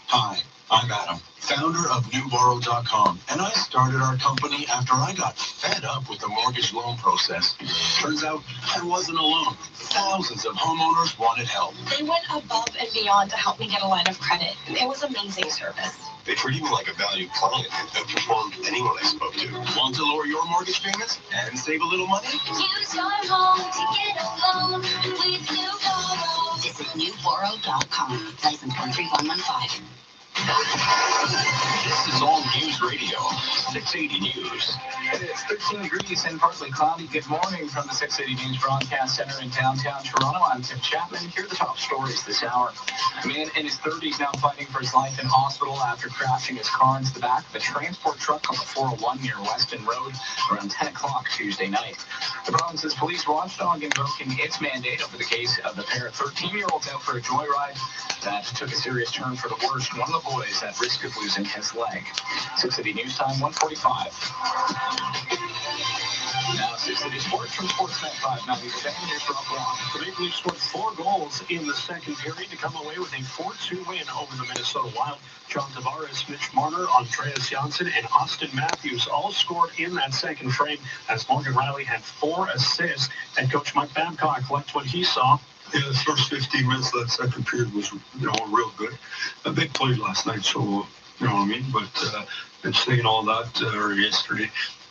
Hi, I'm Adam, founder of NewBorrow.com, and I started our company after I got fed up with the mortgage loan process. Turns out I wasn't alone. Thousands of homeowners wanted help. They went above and beyond to help me get a line of credit. It was amazing service. They treated me like a valued client and outperformed anyone I spoke to. Want to lower your mortgage payments and save a little money? Use your home to get a loan with New Borrow. visit NewBorrow.com. License 13115. This is All News Radio, 680 News. It's 13 degrees and partly cloudy. Good morning from the 680 News Broadcast Center in downtown Toronto. I'm Tim Chapman. Here are the top stories this hour. A man in his 30s now fighting for his life in hospital after crashing his car into the back of a transport truck on the 401 near Weston Road around 10 o'clock Tuesday night. The province's police watchdog invoking its mandate over the case of the pair of 13-year-olds out for a joyride that took a serious turn for the worst. One of the boys at risk of losing his leg. 680 News Time, 1:45. Now 680 Sports from Sportsnet 590. Here's Rob Brown. The Maple Leafs scored 4 goals in the second period to come away with a 4-2 win over the Minnesota Wild. John Tavares, Mitch Marner, Andreas Janssen, and Austin Matthews all scored in that second frame as Morgan Riley had 4 assists. And Coach Mike Babcock liked what he saw. Yeah, the first 15 minutes of that second period was, real good. A big play last night, so, you know what I mean? But and saying all that yesterday,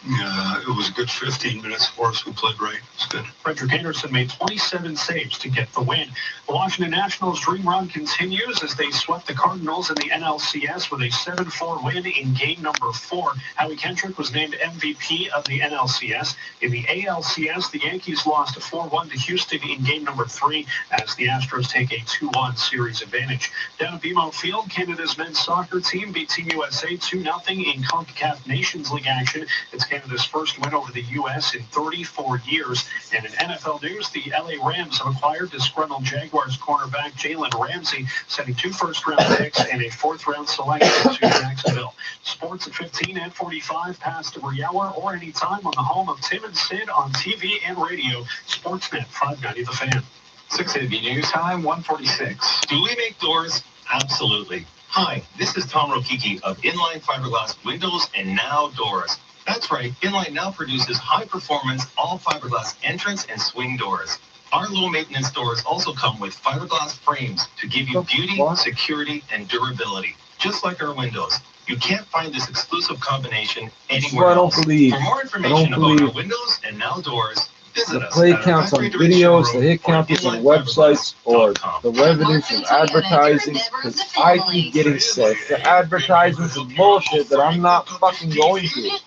it was a good 15 minutes for us. We played right. It's good. Frederick Anderson made 27 saves to get the win. The Washington Nationals' dream run continues as they swept the Cardinals in the NLCS with a 7-4 win in game number 4. Howie Kendrick was named MVP of the NLCS. In the ALCS, the Yankees lost 4-1 to Houston in game number 3 as the Astros take a 2-1 series advantage. Down at BMO Field, Canada's men's soccer team beat Team USA 2-0 in CONCACAF Nations League action. It's Canada's first win over the U.S. in 34 years. And in NFL news, the L.A. Rams have acquired disgruntled Jaguars cornerback Jalen Ramsey, sending 2 first-round picks and a 4th-round selection to Jacksonville. Sports at 15 and 45 past every hour or anytime on the home of Tim and Sid on TV and radio. Sportsnet 590 The Fan. 680 News Time, 1:46. Do we make doors? Absolutely. Hi, this is Tom Rokiki of Inline Fiberglass Windows and Now Doors. That's right, Inline now produces high-performance, all-fiberglass entrance and swing doors. Our low-maintenance doors also come with fiberglass frames to give you beauty, security, and durability, just like our windows. You can't find this exclusive combination anywhere else. For more information about our windows and now doors, visit the us play at our counts on Factory videos, Showroom the hit or counters on websites, or the revenue from advertising, because I keep getting sick. The advertisements and bullshit that I'm not fucking going to.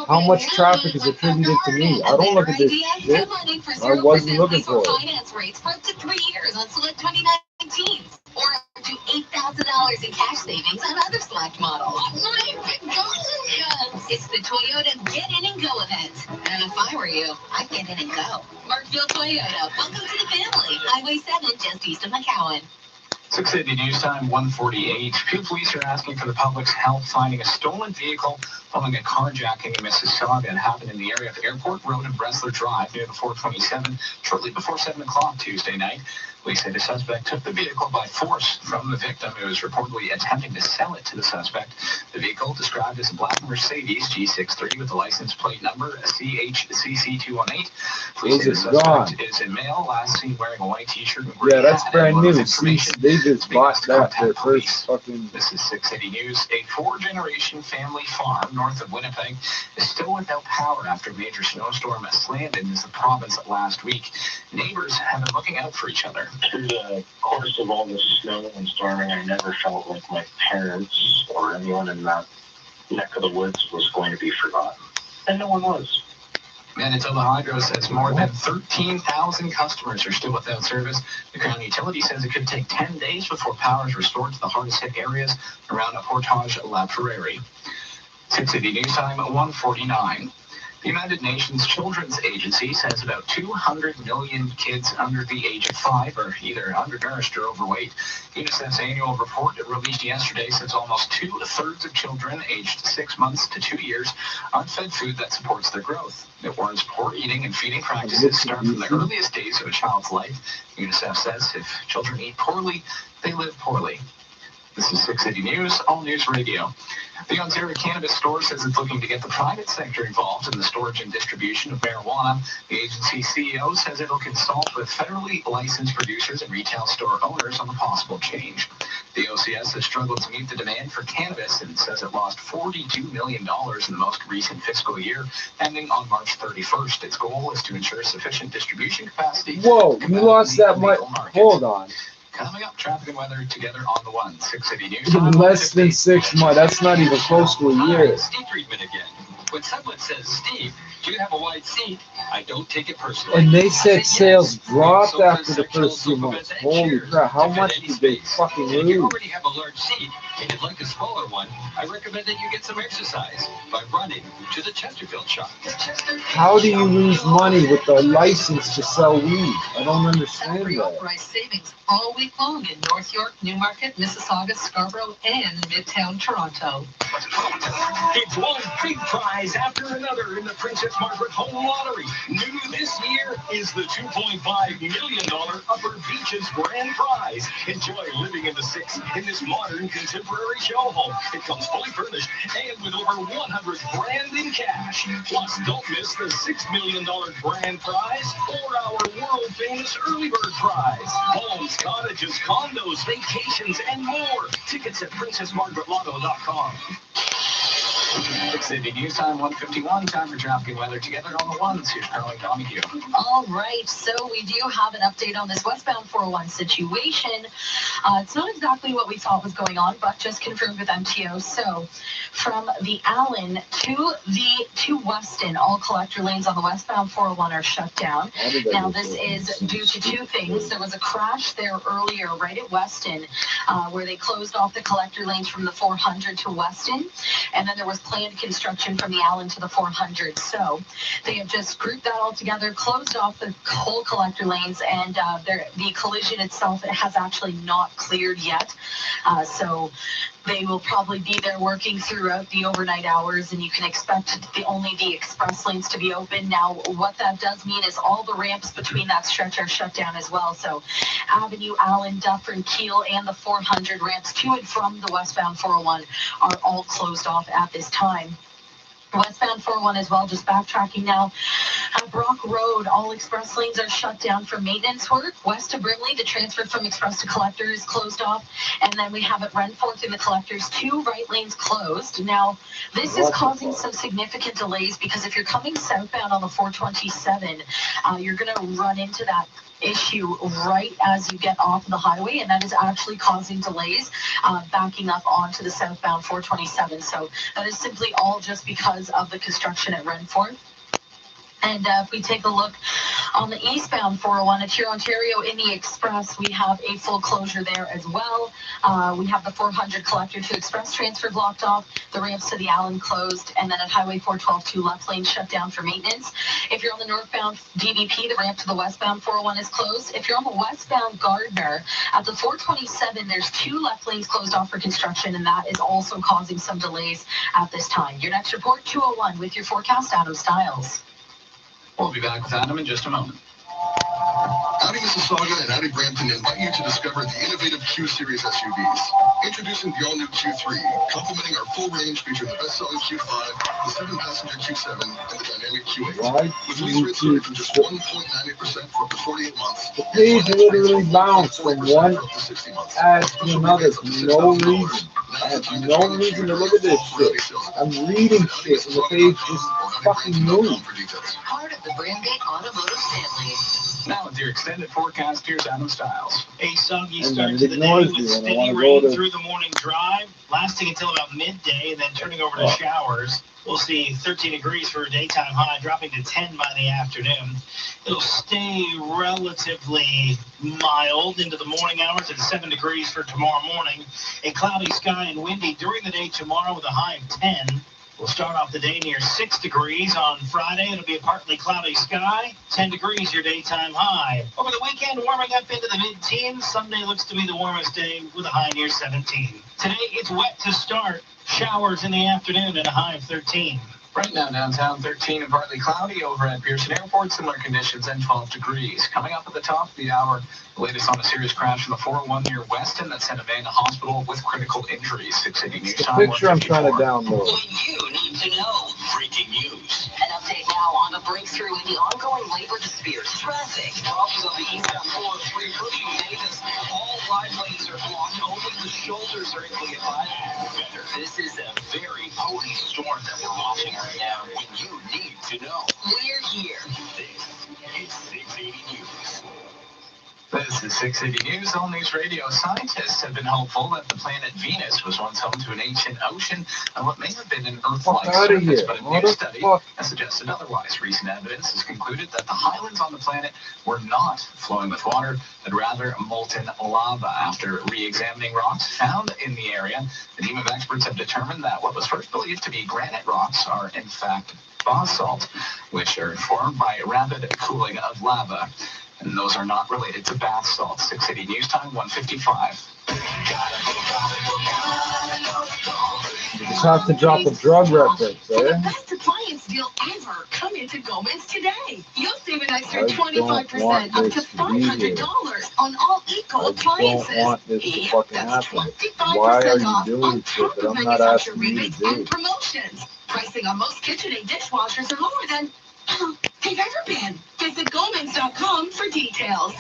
How much traffic is attributed to me? I don't look at this shit. I wasn't looking for it. Finance rates for up to 3 years on select 2019. Or up to $8,000 in cash savings on other select models. It's the Toyota Get In and Go event. And if I were you, I'd get in and go. Markville Toyota, welcome to the family. Highway 7, just east of McCowan. 680 News Time, 1:48. Pew police are asking for the public's help finding a stolen vehicle following a carjacking in Mississauga. It happened in the area of Airport Road and Bressler Drive near the 427 shortly before 7 o'clock Tuesday night. Police say the suspect took the vehicle by force from the victim who was reportedly attempting to sell it to the suspect. The vehicle, described as a black Mercedes G63 with the license plate number CHCC218. Police say the suspect is a male, last seen wearing a white t-shirt and gray Yeah, that's hat. brand new. Information. They just bought that their first fucking. This is 680 News. A 4-generation family farm north of Winnipeg is still without power after a major snowstorm slammed into the province last week. Neighbors have been looking out for each other. Through the course of all this snow and storming, I never felt like my parents or anyone in that neck of the woods was going to be forgotten. And no one was. Manitoba Hydro says more than 13,000 customers are still without service. The Crown Utility says it could take 10 days before power is restored to the hardest hit areas around Portage-La Prairie. 6 City News Time, 1:49. The United Nations Children's Agency says about 200 million kids under the age of 5 are either undernourished or overweight. UNICEF's annual report released yesterday says almost 2/3 of children aged 6 months to 2 years aren't fed food that supports their growth. It warns poor eating and feeding practices start from the earliest days of a child's life. UNICEF says if children eat poorly, they live poorly. This is 6 City News, All News Radio. The Ontario Cannabis Store says it's looking to get the private sector involved in the storage and distribution of marijuana. The agency CEO says it'll consult with federally licensed producers and retail store owners on the possible change. The OCS has struggled to meet the demand for cannabis and says it lost $42 million in the most recent fiscal year, ending on March 31st. Its goal is to ensure sufficient distribution capacity. Whoa, you lost that much. Hold on. Coming up, traffic and weather together on the one. 6 City News. In less than 6 months. That's not even close to a year. Steve Friedman again. When someone says, Steve, do you have a wide seat? I don't take it personally. And they said sales dropped after the first 2 months. Holy crap, how much did they fucking If you lose? already have a large seat and you'd like a smaller one, I recommend that you get some exercise by running to the Chesterfield shop. How do you lose money with the license to sell weed? I don't understand that. Authorized savings all week long in North York, Newmarket, Mississauga, Scarborough, and Midtown Toronto. It's one big prize after another in the Princess Margaret Home Lottery. New this year is the $2.5 million Upper Beaches Grand Prize. Enjoy living in the six in this modern contemporary show home. It comes fully furnished and with over $100,000 in cash. Plus, don't miss the $6 million grand prize or our world-famous early bird prize. Homes, cottages, condos, vacations, and more. Tickets at PrincessMargaretLotto.com. 6 City News Time, 1:51. Time for traffic and weather together on the ones. Here's Carly Donahue. All right, so we do have an update on this westbound 401 situation. It's not exactly what we thought was going on, but just confirmed with MTO. So from the Allen to Weston, all collector lanes on the westbound 401 are shut down. Now, this is due to two things. There was a crash there earlier right at Weston where they closed off the collector lanes from the 400 to Weston, and then there was planned construction from the Allen to the 400. So they have just grouped that all together, closed off the whole collector lanes, and the collision itself, it has actually not cleared yet. So they will probably be there working throughout the overnight hours, and you can expect only the express lanes to be open. Now, what that does mean is all the ramps between that stretch are shut down as well. So Avenue, Allen, Dufferin, Keele, and the 400 ramps to and from the westbound 401 are all closed off at this time. Westbound 401 as well, just backtracking now. At Brock Road, all express lanes are shut down for maintenance work. West of Brimley, the transfer from express to collector is closed off. And then we have at Renforth in the collectors, 2 right lanes closed. Now, this is causing some significant delays because if you're coming southbound on the 427, you're going to run into that issue right as you get off the highway, and that is actually causing delays backing up onto the southbound 427. So that is simply all just because of the construction at Renforth. And if we take a look on the eastbound 401 at Ontario in the Express, we have a full closure there as well. We have the 400 collector to express transfer blocked off, the ramps to the Allen closed, and then at Highway 412 2 left lane shut down for maintenance. If you're on the northbound DVP, the ramp to the westbound 401 is closed. If you're on the westbound Gardner, at the 427, there's 2 left lanes closed off for construction, and that is also causing some delays at this time. Your next report, 2:01, with your forecast, Adam Stiles. We'll be back with Adam in just a moment. Audi Mississauga and Audi Brampton invite you to discover the innovative Q-Series SUVs. Introducing the all-new Q3, complementing our full range featuring the best-selling Q5, the 7-passenger Q7, and the dynamic Q8. With lease rates starting from just 1.98% for up to 48 months. The page literally bounced from one ad to another for no reason. I have no reason to look at this shit. I'm reading shit and the page just fucking moved. Part of the Brandgate Automotive family. Now with your extended forecast, here's Adam Stiles. A soggy And start then to it the day ignores with me when I steady wanna go rain to- through the morning drive. lasting until about midday and then turning over to showers. We'll see 13 degrees for a daytime high, dropping to 10 by the afternoon. It'll stay relatively mild into the morning hours at 7 degrees for tomorrow morning. A cloudy sky and windy during the day tomorrow with a high of 10. We'll start off the day near 6 degrees. On Friday, it'll be a partly cloudy sky. 10 degrees your daytime high. Over the weekend, warming up into the mid-teens. Sunday looks to be the warmest day with a high near 17. Today, it's wet to start. Showers in the afternoon and a high of 13. Right now, downtown, 13 and partly cloudy. Over at Pearson Airport, similar conditions and 12 degrees. Coming up at the top of the hour, the latest on a serious crash from the 401 near Weston that sent a man to hospital with critical injuries. 680 News Time. Picture I'm trying to download. What you need to know. Breaking news. An update now on the breakthrough in the ongoing labor dispute. Traffic. Problems on the eastbound 403 approaching Davis. All wide lanes are blocked. Only the shoulders are equally better. This is a very potent storm that we're watching right now. When you need to know. We're here. This is 680 News. This is 680 News. All News Radio. Scientists have been hopeful that the planet Venus was once home to an ancient ocean and what may have been an Earth-like surface, but a new study has suggested otherwise. Recent evidence has concluded that the highlands on the planet were not flowing with water, but rather molten lava. After re-examining rocks found in the area, the team of experts have determined that what was first believed to be granite rocks are in fact basalt, which are formed by rapid cooling of lava. And those are not related to bath salts. 680 News Time, 155. You just have to drop a drug reference, eh? Best appliance deal ever. Come into Gomez today. You'll save an extra I 25% up to $500 on all Eco appliances. I don't want this to fucking happen. Why are you doing shit that I'm not asking you to do? And promotions. Pricing on most KitchenAid dishwashers are lower than they've ever been. Visit Gomez.com for details.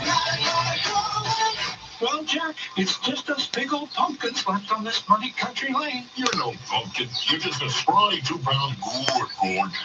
Well, Jack, it's just us big old pumpkins left on this muddy country lane. You're no pumpkin. You're just a spry 2-pound gourd.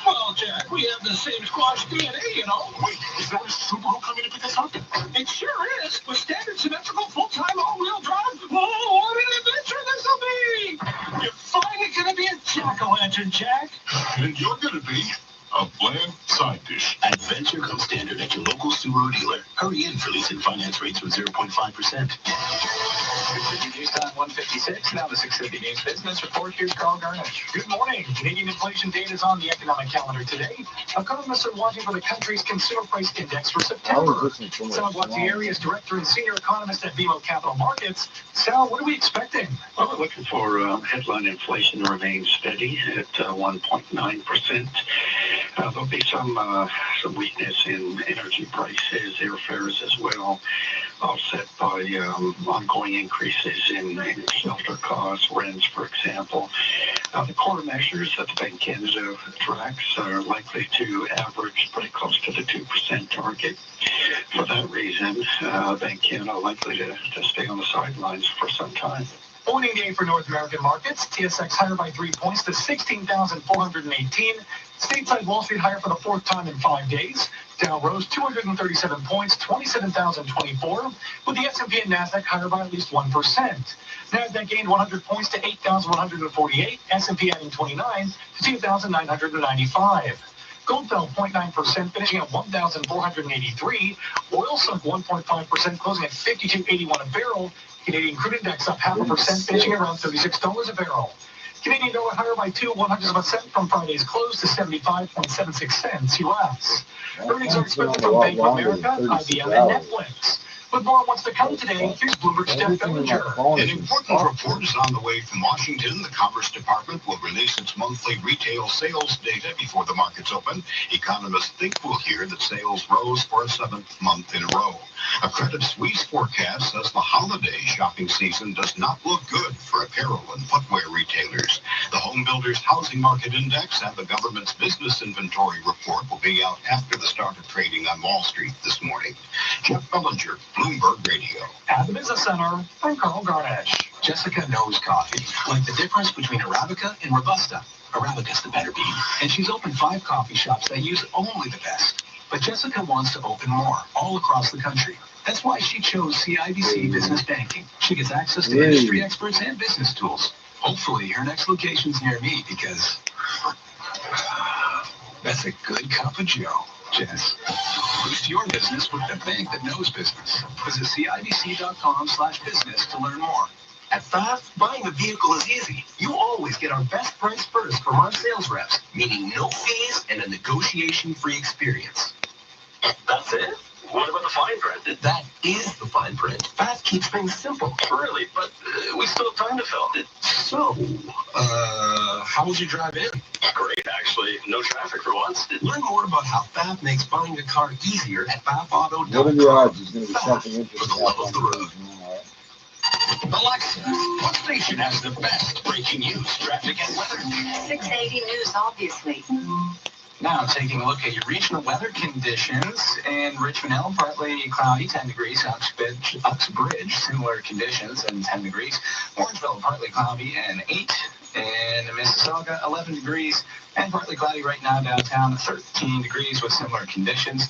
Well, Jack, we have the same squash DNA, you know. Wait, is that a Subaru coming to pick us up? It sure is. With standard symmetrical full-time all-wheel drive. Oh, what an adventure this will be! You're finally going to be a jack-o'-lantern, Jack. And you're going to be a bland side dish. Adventure comes standard at your local Subaru dealer. Hurry in for lease and finance rates from 0.5%. 650 News Time, 156. Now the 650 News Business Report. Here's Carl Garnish. Good morning. Canadian inflation data is on the economic calendar today. Economists are watching for the country's consumer price index for September. Sal Gualtieri is director and senior economist at BMO Capital Markets. Sal, what are we expecting? Well, we're looking for headline inflation to remain steady at 1.9%. There'll be some weakness in energy prices, airfares as well, offset by ongoing increases in shelter costs, rents, for example. The core measures that the Bank of Canada tracks are likely to average pretty close to the 2% target. For that reason, Bank of Canada likely to stay on the sidelines for some time. Opening day for North American markets. TSX higher by 3 points to 16,418. Stateside Wall Street higher for the fourth time in 5 days. Dow rose 237 points, 27,024, with the S&P and Nasdaq higher by at least 1%. Nasdaq gained 100 points to 8,148. S&P adding 29 to 2,995. Gold fell 0.9%, finishing at 1,483. Oil sunk 1.5%, closing at $52.81 a barrel. Canadian crude index up 0.5%, finishing around $36 a barrel. Canadian dollar higher by 0.02 of a cent from Friday's close to 75.76 cents U.S. Earnings are expected from Bank of America, IBM, and Netflix. With more on what's to come today, here's Bloomberg's Jeff Bellinger. An important report is on the way from Washington. The Commerce Department will release its monthly retail sales data before the markets open. Economists think we'll hear that sales rose for a 7th month in a row. A Credit Suisse forecast says the holiday shopping season does not look good for apparel and footwear retailers. The Home Builders Housing Market Index and the government's business inventory report will be out after the start of trading on Wall Street this morning. Jeff Bellinger, Bloomberg Radio. At the Business Center, I'm Carl Garnish. Jessica knows coffee, like the difference between Arabica and Robusta. Arabica's the better bean, and she's opened 5 coffee shops that use only the best. But Jessica wants to open more, all across the country. That's why she chose CIBC Business Banking. She gets access to industry experts and business tools. Hopefully, your next location's near me because that's a good cup of Joe, Jess. Boost your business with the bank that knows business. Visit CIBC.com/business to learn more. At FAF, buying a vehicle is easy. You always get our best price first from our sales reps, meaning no fees and a negotiation-free experience. That's it? What about the fine print? That is the fine print. FAF keeps things simple. Really? But we still have time to fill. So, how was your drive in? Great, actually. No traffic for once. Learn more about how FAF makes buying a car easier at FAFauto.com. What are the odds there's going to be something interesting For the love of the road. Alexa, what station has the best breaking news, traffic, and weather? 680 News, obviously. Now, taking a look at your regional weather conditions. In Richmond Hill, partly cloudy, 10 degrees. Uxbridge, similar conditions and 10 degrees. Orangeville, partly cloudy and 8. In Mississauga, 11 degrees and partly cloudy right now downtown, 13 degrees with similar conditions.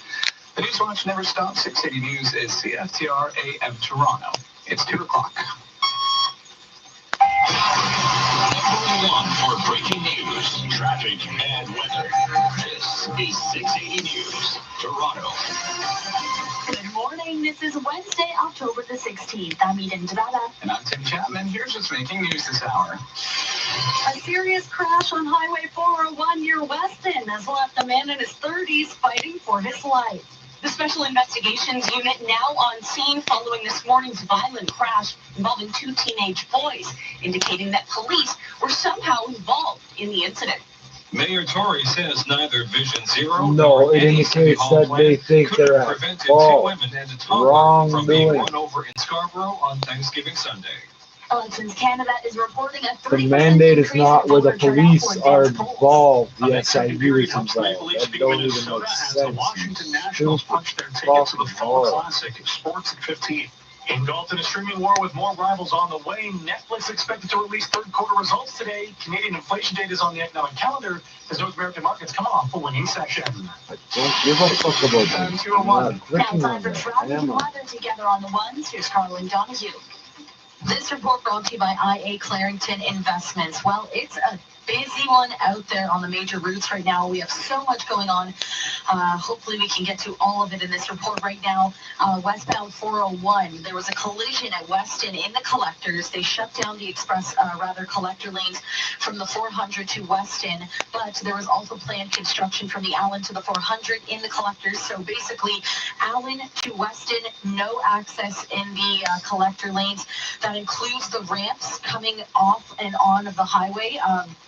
The News Watch never stops. 680 News is CFTR AM Toronto. It's 2 o'clock. Number one for breaking news, traffic, and weather. This is 680 News, Toronto. Good morning. This is Wednesday, October the 16th. I'm Eden Devada. And I'm Tim Chapman. Here's what's making news this hour. A serious crash on Highway 401 near Weston has left a man in his 30s fighting for his life. The Special Investigations Unit now on scene following this morning's violent crash involving 2 teenage boys, indicating that police were somehow involved in the incident. Mayor Tory says neither Vision Zero No, it indicates that they think they're at fault. Wrongdoing. Run over in Scarborough on Thanksgiving Sunday. Elections Canada is reporting a 3% The mandate is increase not in where the voter turnout police for are advanced polls. involved. The Amid second SIU period is helps Maple involved. Leafs That beat don't even Minnesota make as the sense. Washington Nationals punch their ticket to the Fall Classic. Sports at 15. Engulfed in a streaming war with more rivals on the way, Netflix expected to release third quarter results today. Canadian inflation data is on the economic calendar as North American markets come off a winning section. I don't give a fuck about that. I'm 201. not clicking Now time on for that. traffic and Am I? weather together on the ones. Here's Carlin Donahue. This report brought to you by IA Clarington Investments. Well, it's a busy one out there on the major routes right now. We have so much going on. Hopefully we can get to all of it in this report right now. Westbound 401, there was a collision at Weston in the collectors. They shut down the collector lanes from the 400 to Weston, but there was also planned construction from the Allen to the 400 in the collectors. So basically, Allen to Weston, no access in the collector lanes. That includes the ramps coming off and on of the highway.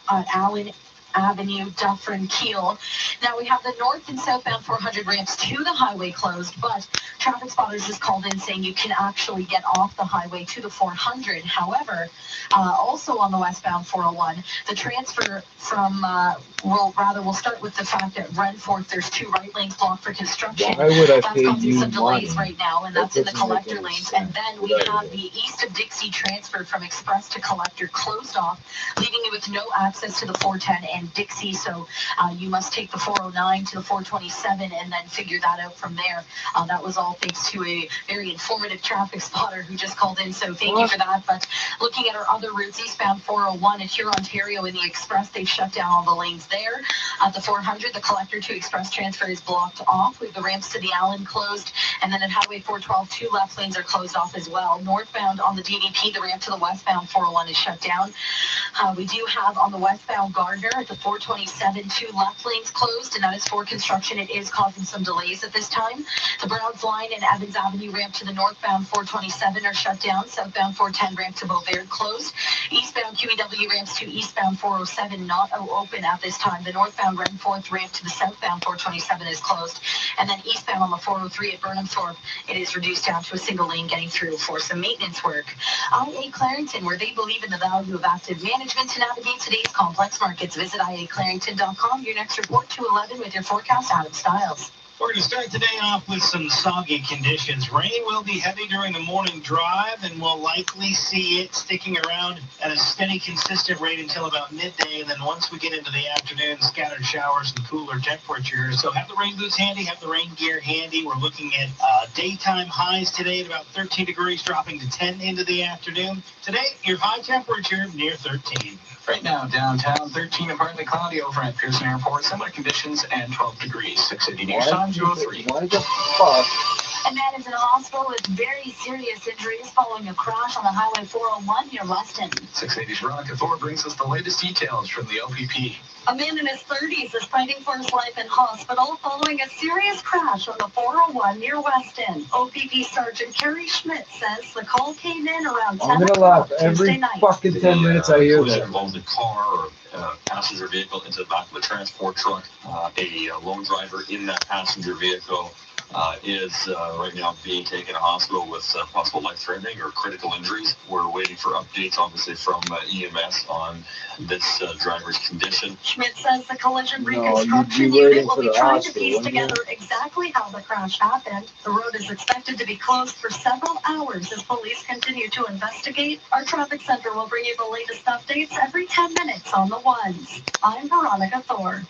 Allen Avenue, Dufferin, Keele. Now we have the north and southbound 400 ramps to the highway closed, but traffic spotters just called in saying you can actually get off the highway to the 400. However, also on the westbound 401, the transfer from, we'll start with the fact that Renforth, there's 2 right lanes blocked for construction. Why would I That's pay causing you some delays money? right now, and That that's in the doesn't make collector any lanes. sense. And then we have the east of Dixie transfer from Express to collector closed off, leaving you with no access to the 410 and Dixie. So you must take the 409 to the 427 and then figure that out from there. That was all thanks to a very informative traffic spotter who just called in. So thank you for that. But looking at our other routes, eastbound 401 at Huron, Ontario in the Express, they've shut down all the lanes there. At the 400, the collector to Express transfer is blocked off. We have the ramps to the Allen closed. And then at Highway 412, 2 left lanes are closed off as well. Northbound on the DVP, the ramp to the westbound 401 is shut down. We do have on the westbound Gardner at the 427, 2 left lanes closed, and that is for construction. It is causing some delays at this time. The Browns line and Evans Avenue ramp to the northbound 427 are shut down. Southbound 410 ramp to Beauvert closed. Eastbound QEW ramps to eastbound 407 not open at this time. The northbound Renforth ramp to the southbound 427 is closed. And then eastbound on the 403 at Burnhamthorpe, it is reduced down to a single lane getting through for some maintenance work. IA Clarington, where they believe in the value of active management to navigate today's complex markets. Visit IAClarington.com. Your next report to 11 with your forecast, Adam Stiles. We're going to start the day off with some soggy conditions. Rain will be heavy during the morning drive, and we'll likely see it sticking around at a steady, consistent rate until about midday. And then once we get into the afternoon, scattered showers and cooler temperatures. So have the rain boots handy, have the rain gear handy. We're looking at daytime highs today at about 13 degrees, dropping to 10 into the afternoon. Today, your high temperature near 13. Right now, downtown, 13 and partly cloudy over at Pearson Airport. Similar conditions and 12 degrees. 680 News Time, 203. Why the fuck? A man is in a hospital with very serious injuries following a crash on the Highway 401 near Weston. 680's Veronica Thor brings us the latest details from the OPP. A man in his 30s is fighting for his life in hospital following a serious crash on the 401 near Weston. OPP Sergeant Kerry Schmidt says the call came in around 10 I'm gonna laugh Tuesday every night. fucking 10 minutes I hear collision that. involved a car or passenger vehicle into the back of a transport truck. A lone driver in that passenger vehicle is right now being taken to hospital with possible life-threatening or critical injuries. We're waiting for updates, obviously, from EMS on this driver's condition. Schmidt says the collision No, you'd reconstruction be unit waiting will for be the trying to hospital, piece wouldn't you? together exactly how the crash happened. The road is expected to be closed for several hours as police continue to investigate. Our traffic center will bring you the latest updates every 10 minutes on the ones. I'm Veronica Thor.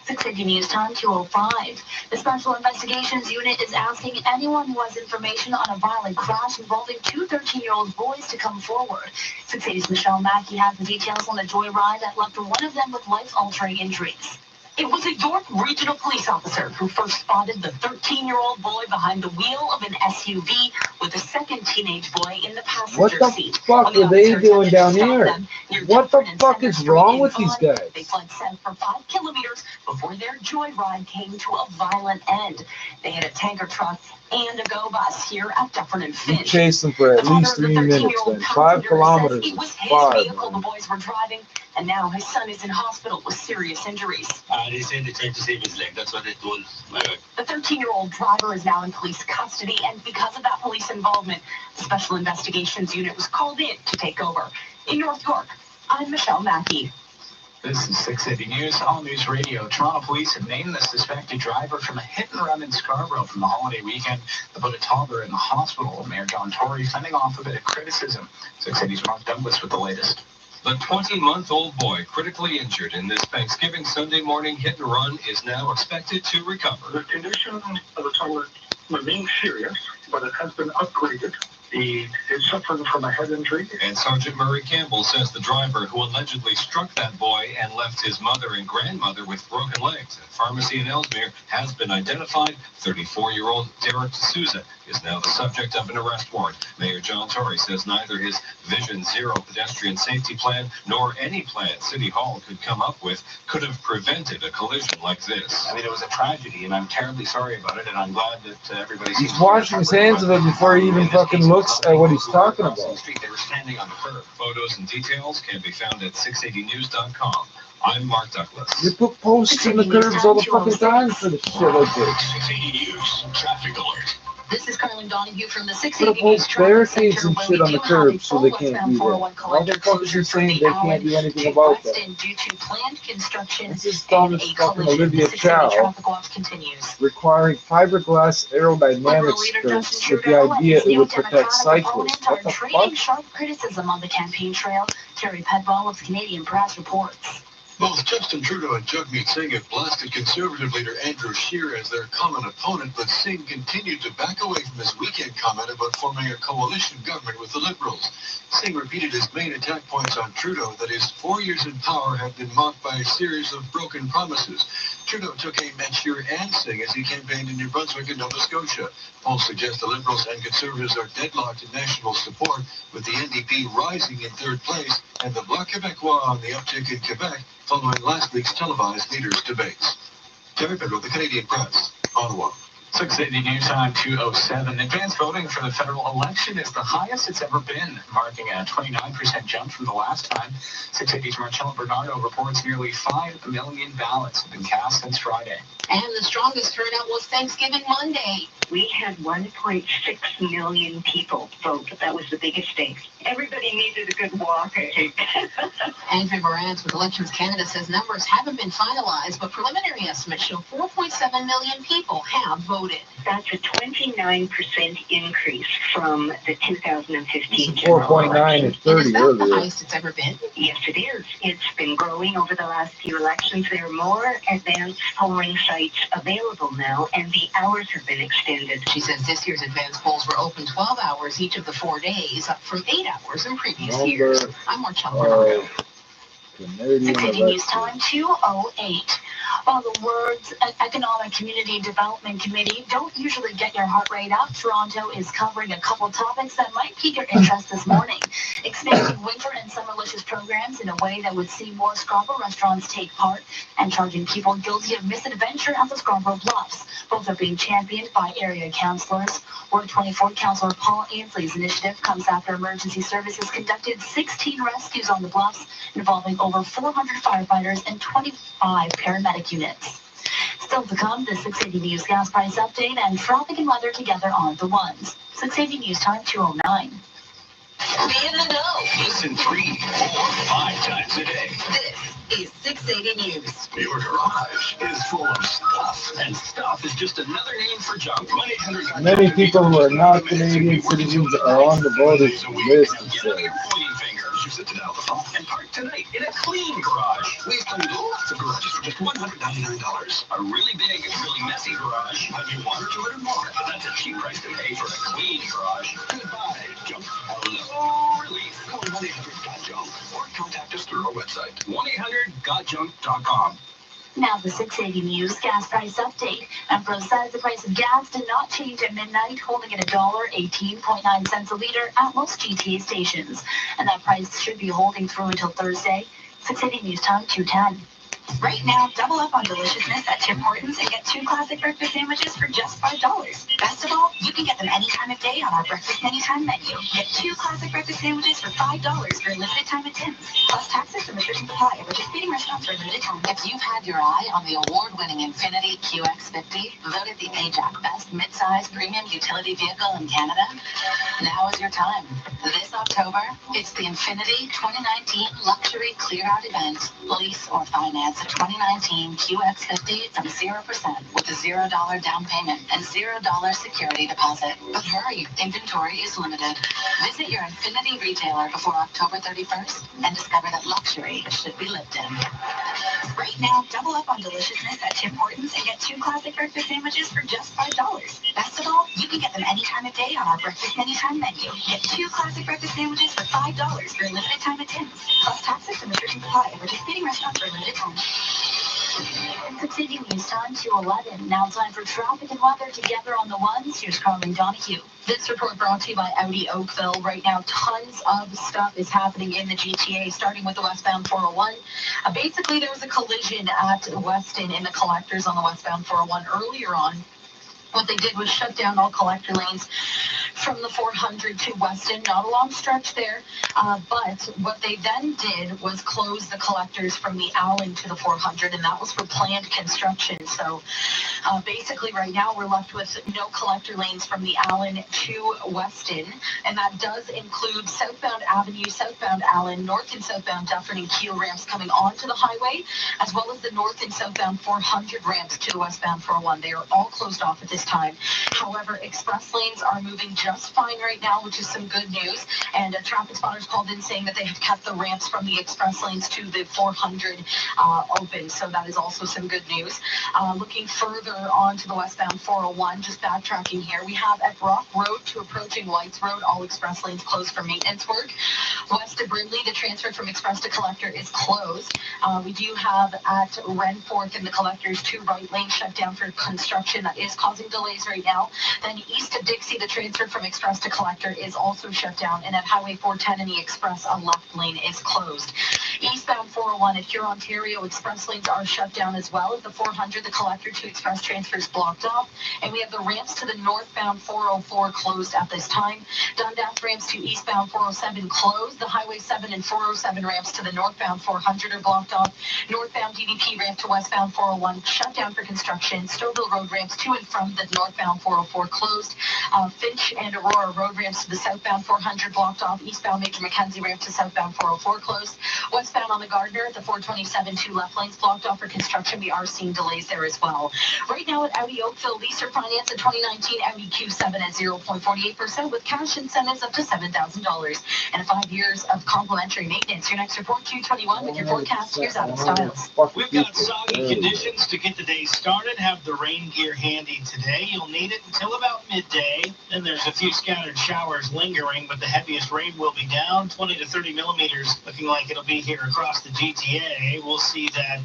680 News Time, 205. The Special Investigations Unit is asking anyone who has information on a violent crash involving two 13-year-old boys to come forward. 680's Michelle Mackey has the details on the joyride that left one of them with life-altering injuries. It was a York Regional Police officer who first spotted the 13-year-old boy behind the wheel of an SUV with a second teenage boy in the passenger What the seat. fuck When are the they officer doing attempted to down stop here? them near What the Dufferin and fuck Center is Street wrong in with these Vaughan, guys? They fled south for 5 kilometers before their joyride came to a violent end. They hit a tanker truck and a go bus here at Dufferin and You Finch. chased them for at The father least of the 3 minutes 13-year-old then. 5 passenger kilometers says it is was his far, vehicle the man. boys were driving, and now his son is in hospital with serious injuries. They said they tried to save his leg. That's what they told my wife. The 13-year-old driver is now in police custody, and because of that police involvement, the Special Investigations Unit was called in to take over. In North York, I'm Michelle Mackey. This is 680 News, All News Radio. Toronto police have named the suspected driver from a hit-and-run in Scarborough from the holiday weekend. They put a toddler in the hospital. Mayor John Tory fending off a bit of criticism. 680's Mark Douglas with the latest. The 20-month-old boy critically injured in this Thanksgiving Sunday morning hit-and-run is now expected to recover. The condition of the toddler remains serious, but it has been upgraded. He is suffering from a head injury. And Sergeant Murray Campbell says the driver who allegedly struck that boy and left his mother and grandmother with broken legs at pharmacy in Ellesmere has been identified. 34-year-old Derek D'Souza is now the subject of an arrest warrant. Mayor John Tory says neither his Vision Zero pedestrian safety plan nor any plan City Hall could come up with could have prevented a collision like this. I mean, it was a tragedy, and I'm terribly sorry about it, and I'm glad that everybody seems He's washing his hands of it before he even fucking looks at what he's talking about. They were standing on the curb. Photos and details can be found at 680news.com. I'm Mark Douglas. You put posts in the curbs all the fucking time for the shit like this. 680 News, traffic alert. This is Carlin Donahue from the Put 680 up whole News Traffic barricades Center, and where shit we on the do have a curbs so full they can't westbound do that. 401 All the collector fuckers are closure from saying the they can't Allen do anything to about that. Weston due to planned construction This is and Thomas a fucking collision. Olivia The 680 Chow traffic watch continues. requiring fiberglass aerodynamic Liberal leader skirts Justin with the Trudeau and idea his it new would protect Democratic cyclists. opponent What are the trading fuck? sharp criticism on the campaign trail. Terry Pedwell of the Canadian Press reports. Both Justin Trudeau and Jagmeet Singh have blasted Conservative leader Andrew Scheer as their common opponent, but Singh continued to back away from his weekend comment about forming a coalition government with the Liberals. Singh repeated his main attack points on Trudeau, that his 4 years in power have been marked by a series of broken promises. Trudeau took aim at Scheer and Singh as he campaigned in New Brunswick and Nova Scotia. Polls suggest the Liberals and Conservatives are deadlocked in national support, with the NDP rising in third place and the Bloc Québécois on the uptick in Quebec following last week's televised leaders' debates. Terry Pedro, the Canadian Press, Ottawa. 680 News Time 207. Advanced voting for the federal election is the highest it's ever been, marking a 29% jump from the last time. 680's Marcella Bernardo reports nearly 5 million ballots have been cast since Friday. And the strongest turnout was Thanksgiving Monday. We had 1.6 million people vote. That was the biggest day. Everybody needed a good walk, I think. Andrew Morantz with Elections Canada says numbers haven't been finalized, but preliminary estimates show 4.7 million people have voted. That's a 29% increase from the 2015 4.9 and 30 Is that earlier. the highest it's ever been? Yes, it is. It's been growing over the last few elections. There are more advanced polling sites available now, and the hours have been extended. She says this year's advanced polls were open 12 hours each of the 4 days, up from 8 hours in previous years. I'm more Cheltenham. 680 News Time 2:08. While the World's Economic Community Development Committee don't usually get your heart rate up, Toronto is covering a couple topics that might pique your interest this morning. Expanding winter and summerlicious programs in a way that would see more Scarborough restaurants take part, and charging people guilty of misadventure at the Scarborough Bluffs. Both are being championed by area councillors. Ward 24 Councillor Paul Ainsley's initiative comes after emergency services conducted 16 rescues on the Bluffs, involving over 400 firefighters and 25 paramedic units. Still to come, the 680 News gas price update and traffic and weather together on the ones. 680 News Time 2:09. Be in the know. Listen 3, 4, 5 times a day. This is 680 News. Your garage is full of stuff, and stuff is just another name for junk. 1-800 Many people who are not Canadian citizens are on the voters list, it says. Use it to dial the phone and park tonight in a clean garage. We've done lots of garages for just $199. A really big, really messy garage, but you want to do it or more. That's a cheap price to pay for a clean garage. Goodbye, junk. Hello, relief. Call 1-800-GOT-JUNK or contact us through our website, 1-800-GOT-JUNK.com. Now the 680 News gas price update. Empro says the price of gas did not change at midnight, holding at $1.18.9 a liter at most GTA stations. And that price should be holding through until Thursday. 680 News Time 2:10. Right now, double up on deliciousness at Tim Hortons and get 2 classic breakfast sandwiches for just $5. Best of all, you can get them any time of day on our breakfast anytime menu. Get 2 classic breakfast sandwiches for $5 for a limited time at Tim's. Plus taxes and restrictions apply at participating restaurants for a limited time. If you've had your eye on the award-winning Infiniti QX50, voted the AJAC Best Midsize Premium Utility Vehicle in Canada, now is your time. This October, it's the Infiniti 2019 Luxury Clear Out event. Lease or finance a 2019 QX50 from 0% with a $0 down payment and $0 security deposit. But hurry, inventory is limited. Visit your Infiniti retailer before October 31st and discover that luxury should be lived in. Right now, double up on deliciousness at Tim Hortons and get 2 classic breakfast sandwiches for just $5. Best of all, you can get them any time of day on our breakfast anytime menu. Get 2 classic breakfast sandwiches for $5 for a limited time at Tim's. Plus taxes and restrictions apply at participating restaurants for a limited time. 680 News Time 2:11. Now time for traffic and weather together on the ones. Here's Carly Donahue. This report brought to you by Audi Oakville. Right now, tons of stuff is happening in the GTA, starting with the westbound 401. Basically, there was a collision at Weston in the collectors on the westbound 401 earlier on. What they did was shut down all collector lanes from the 400 to Weston. Not a long stretch there, but what they then did was close the collectors from the Allen to the 400, and that was for planned construction. So basically right now we're left with no collector lanes from the Allen to Weston, and that does include southbound Avenue, southbound Allen, north and southbound Dufferin and Keel ramps coming onto the highway, as well as the north and southbound 400 ramps to the westbound 401. They are all closed off at this time. However, express lanes are moving just fine right now, which is some good news. And traffic spotters called in saying that they have kept the ramps from the express lanes to the 400 open. So that is also some good news. Looking further on to the westbound 401, just backtracking here, we have at Brock Road to approaching Lights Road, all express lanes closed for maintenance work. West of Brindley, the transfer from express to collector is closed. We do have at Renforth in the collectors 2 right lanes shut down for construction. That is causing delays right now. Then east of Dixie, the transfer from express to collector is also shut down, and at Highway 410 in the express, a left lane is closed. Eastbound 401 at Hurontario, express lanes are shut down as well. At the 400, the collector to express transfers blocked off, and we have the ramps to the northbound 404 closed at this time. Dundas ramps to eastbound 407 closed. The Highway 7 and 407 ramps to the northbound 400 are blocked off. Northbound DDP ramp to westbound 401 shut down for construction. Stouffville Road ramps to and from the northbound 404 closed. Finch and Aurora Road ramps to the southbound 400 blocked off. Eastbound Major Mackenzie ramp to southbound 404 closed. Westbound on the Gardner, the 427 two left lanes blocked off for construction. We are seeing delays there as well. Right now at Audi Oakville, lease or finance a 2019 Audi Q7 at 0.48% with cash incentives up to $7,000 and 5 years of complimentary maintenance. Your next report, Q21, with your forecast. Here's Adam Stiles. We've got soggy conditions to get the day started. Have the rain gear handy today. You'll need it until about midday. Then there's a few scattered showers lingering, but the heaviest rain will be down 20 to 30 millimeters. Looking like it'll be here across the GTA. We'll see that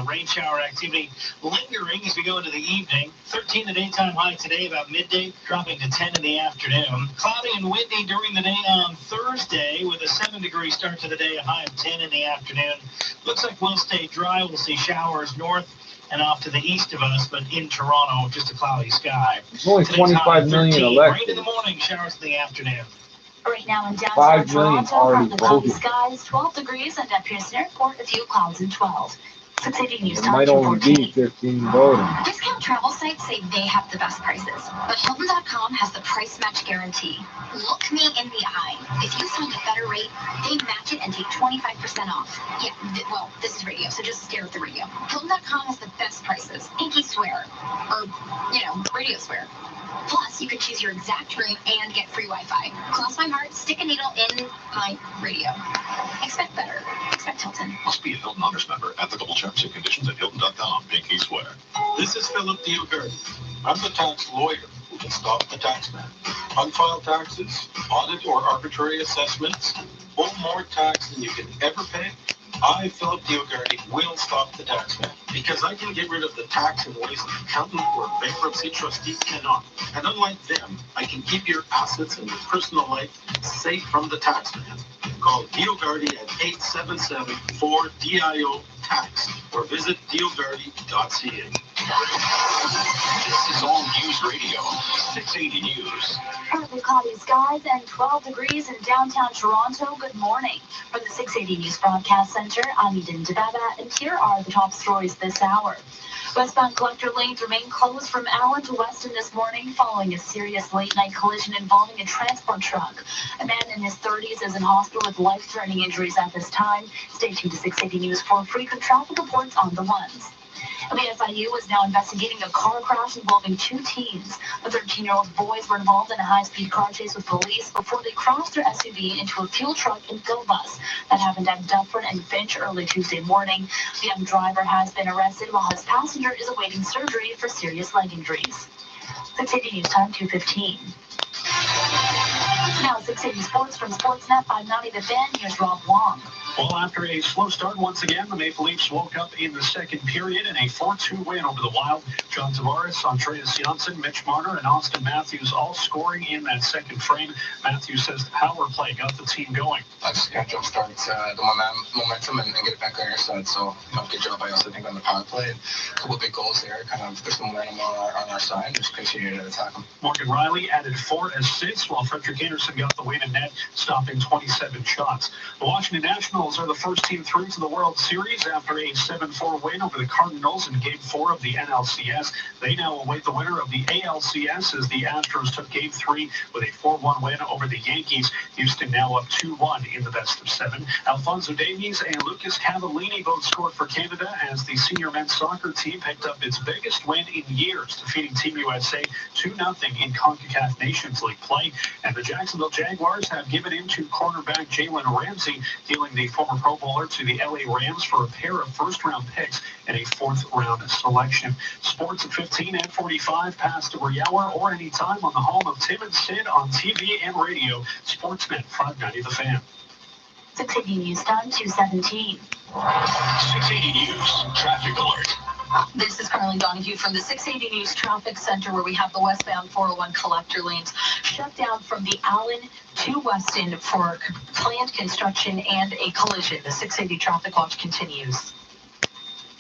rain shower activity lingering as we go into the evening. 13 the daytime high today, about midday, dropping to 10 in the afternoon. Cloudy and windy during the day on Thursday with a 7-degree start to the day, a high of 10 in the afternoon. Looks like we'll stay dry. We'll see showers north and off to the east of us, but in Toronto, just a cloudy sky. There's only 25 million elected. Rain in the morning, showers in the afternoon. Right now in downtown 5 million Toronto, already partly cloudy voted. skies, 12 degrees, and at Pearson Airport, a few clouds and 12. 680 News It Time might only 214. be 15 voting. Discount travel sites say they have the best prices, but Hilton.com has the price match guarantee. Look me in the eye. If you find a better rate, they match it and take 25% off. Yeah, well, this is radio, so just stare at the radio. Hilton.com has the best prices. Pinky swear. Or, radio swear. Plus, you can choose your exact room and get free Wi-Fi. Cross my heart, stick a needle in my radio. Expect better. Expect Hilton. Must be a Hilton Honors member. Applicable terms and conditions at Hilton.com. Pinky swear. This is Philip Diogardi. I'm the tax lawyer who can stop the taxman. Unfiled taxes, audit or arbitrary assessments, owe more tax than you can ever pay. I, Philip Diogardi, will stop the taxman because I can get rid of the tax in ways an accountant or bankruptcy trustee cannot. And unlike them, I can keep your assets and your personal life safe from the taxman. Call Diogardi at 877-4DIO-TAX or visit diogardi.ca. This is All News Radio, 680 News. Partly cloudy skies and 12 degrees in downtown Toronto. Good morning. From the 680 News Broadcast Center, I'm Eden Debaba, and here are the top stories this hour. Westbound collector lanes remain closed from Allen to Weston this morning following a serious late-night collision involving a transport truck. A man in his 30s is in hospital with life-threatening injuries at this time. Stay tuned to 680 News for frequent traffic reports on the ones. The FIU is now investigating a car crash involving 2 teens. The 13-year-old boys were involved in a high-speed car chase with police before they crossed their SUV into a fuel truck and go bus. That happened at Dufferin and Finch early Tuesday morning. The young driver has been arrested while his passenger is awaiting surgery for serious leg injuries. 680 News Time 2:15. Now 680 Sports from Sportsnet 590 The Fan. Here's Rob Wong. Well, after a slow start once again, the Maple Leafs woke up in the second period in a 4-2 win over the Wild. John Tavares, Andreas Janssen, Mitch Marner, and Austin Matthews all scoring in that second frame. Matthews says the power play got the team going. I just got to jumpstart the momentum and get it back on our side. So, good job by us, I think, on the power play. A couple of big goals there, kind of put some momentum on our side. Just continue to attack them. Morgan Riley added 4 assists, while Frederick Anderson got the win in net, stopping 27 shots. The Washington Nationals are the first team through to the World Series after a 7-4 win over the Cardinals in Game 4 of the NLCS. They now await the winner of the ALCS as the Astros took Game 3 with a 4-1 win over the Yankees. Houston now up 2-1 in the best of 7. Alfonso Davies and Lucas Cavallini both scored for Canada as the senior men's soccer team picked up its biggest win in years, defeating Team USA 2-0 in CONCACAF Nations League play. And the Jacksonville Jaguars have given in to cornerback Jalen Ramsey, dealing the former Pro Bowler to the LA Rams for a pair of first-round picks and a fourth-round selection. Sports at 15 and 45 past every hour or anytime on the home of Tim and Sid on TV and radio. Sportsnet 590 The Fan. 680 News Time 2:17. 680 News Traffic Alert. This is Carly Donahue from the 680 News Traffic Center, where we have the westbound 401 collector lanes shut down from the Allen to Weston for planned construction and a collision. The 680 traffic watch continues.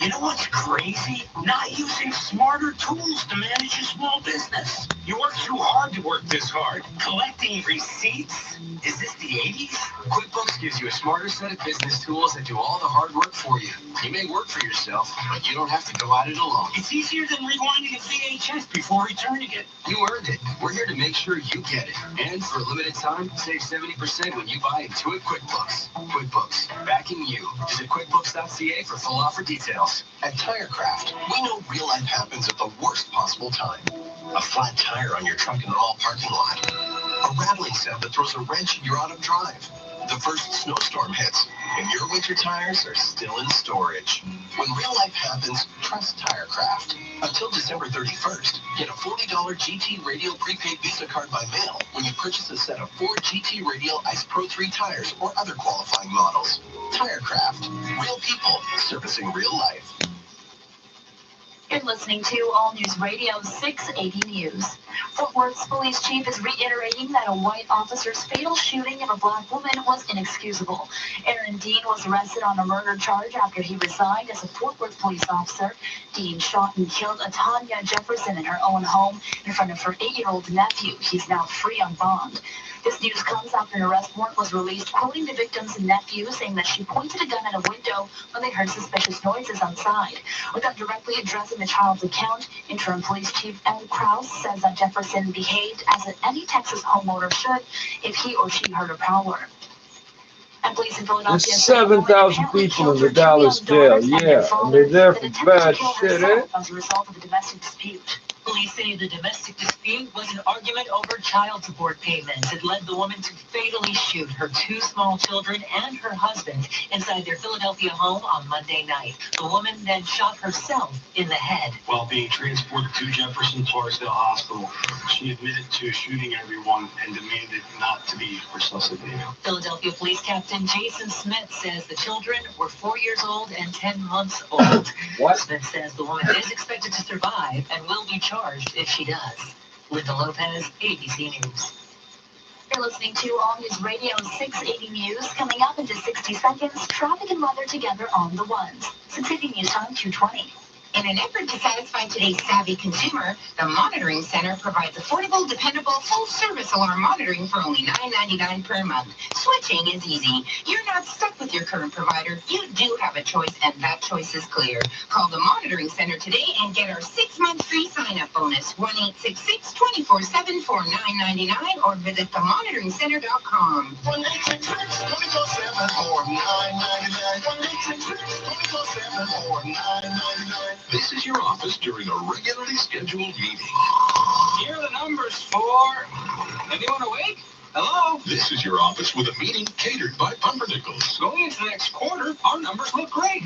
You know what's crazy? Not using smarter tools to manage your small business. You work too hard to work this hard. Collecting receipts? Is this the 80s? QuickBooks gives you a smarter set of business tools that do all the hard work for you. You may work for yourself, but you don't have to go at it alone. It's easier than rewinding a VHS before returning it. You earned it. We're here to make sure you get it. And for a limited time, save 70% when you buy Intuit QuickBooks. QuickBooks, backing you. Visit QuickBooks.ca for full offer details. At TireCraft, we know real life happens at the worst possible time. A flat tire on your truck in the mall parking lot. A rattling sound that throws a wrench in your autumn drive. The first snowstorm hits, and your winter tires are still in storage. When real life happens, trust TireCraft. Until December 31st, get a $40 GT Radial prepaid Visa card by mail when you purchase a set of 4 GT Radial Ice Pro 3 tires or other qualifying models. TireCraft. Real people servicing real life. You're listening to All News Radio 680 News. Fort Worth's police chief is reiterating that a white officer's fatal shooting of a black woman was inexcusable. Aaron Dean was arrested on a murder charge after he resigned as a Fort Worth police officer. Dean shot and killed Atanya Jefferson in her own home in front of her 8-year-old nephew. He's now free on bond. This news comes after an arrest warrant was released, quoting the victim's nephew, saying that she pointed a gun at a window when they heard suspicious noises outside. Without directly addressing the child's account, Interim Police Chief Ed Krause says that Jefferson behaved as any Texas homeowner should if he or she heard a prowler. And police in Philadelphia There's 7,000 people in the Dallas jail, yeah, and they're there for bad shit, eh? As a result of a domestic dispute. Police say the domestic dispute was an argument over child support payments. It led the woman to fatally shoot her 2 small children and her husband inside their Philadelphia home on Monday night. The woman then shot herself in the head. While being transported to Jefferson Clarksdale Hospital, she admitted to shooting everyone and demanded not to be resuscitated. Philadelphia Police Captain Jason Smith says the children were 4 years old and 10 months old. What? Smith says the woman is expected to survive and will be charged if she does. Linda Lopez, ABC News. You're listening to All News Radio 680 News. Coming up in just 60 seconds, traffic and weather together on the ones. 680 News Time 220. In an effort to satisfy today's savvy consumer, the Monitoring Center provides affordable, dependable, full-service alarm monitoring for only $9.99 per month. Switching is easy. You're not stuck with your current provider. You do have a choice, and that choice is clear. Call the Monitoring Center today and get our 6-month free sign-up bonus, 1-866-24-7 for $9.99, or visit themonitoringcenter.com. 1-866-24-7 for $9.99. 1-866-24-7 for $9.99. This is your office during a regularly scheduled meeting. Here are the numbers for... Anyone awake? Hello? This is your office with a meeting catered by Pumpernickel's. Going into the next quarter, our numbers look great.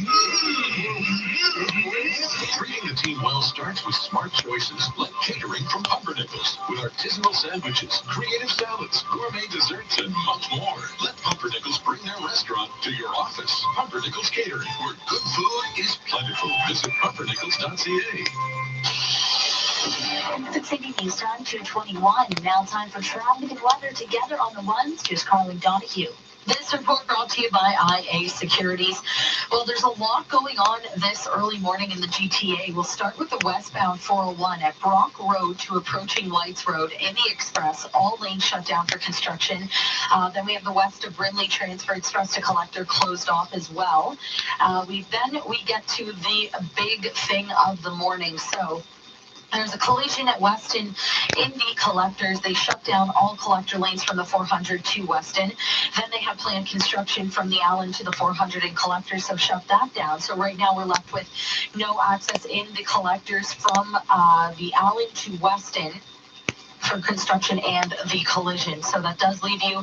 Treating the team well starts with smart choices like catering from Pumpernickel's. With artisanal sandwiches, creative salads, gourmet desserts, and much more. Let Pumpernickel's bring their restaurant to your office. Pumpernickel's Catering, where good food is plentiful. Visit pumpernickels.ca. 680 News Time 221. Now time for traffic and weather together on the ones. Here's Carly Donahue. This report brought to you by IA Securities. Well, there's a lot going on this early morning in the GTA. We'll start with the westbound 401 at Brock Road to approaching Lights Road in the Express. All lanes shut down for construction. Then we have the west of Brindley Transfer Express to Collector closed off as well. We get to the big thing of the morning. So there's a collision at Weston in the Collectors. They shut down all collector lanes from the 400 to Weston. Then they have planned construction from the Allen to the 400 in Collectors, so shut that down. So right now we're left with no access in the Collectors from the Allen to Weston for construction and the collision. So that does leave you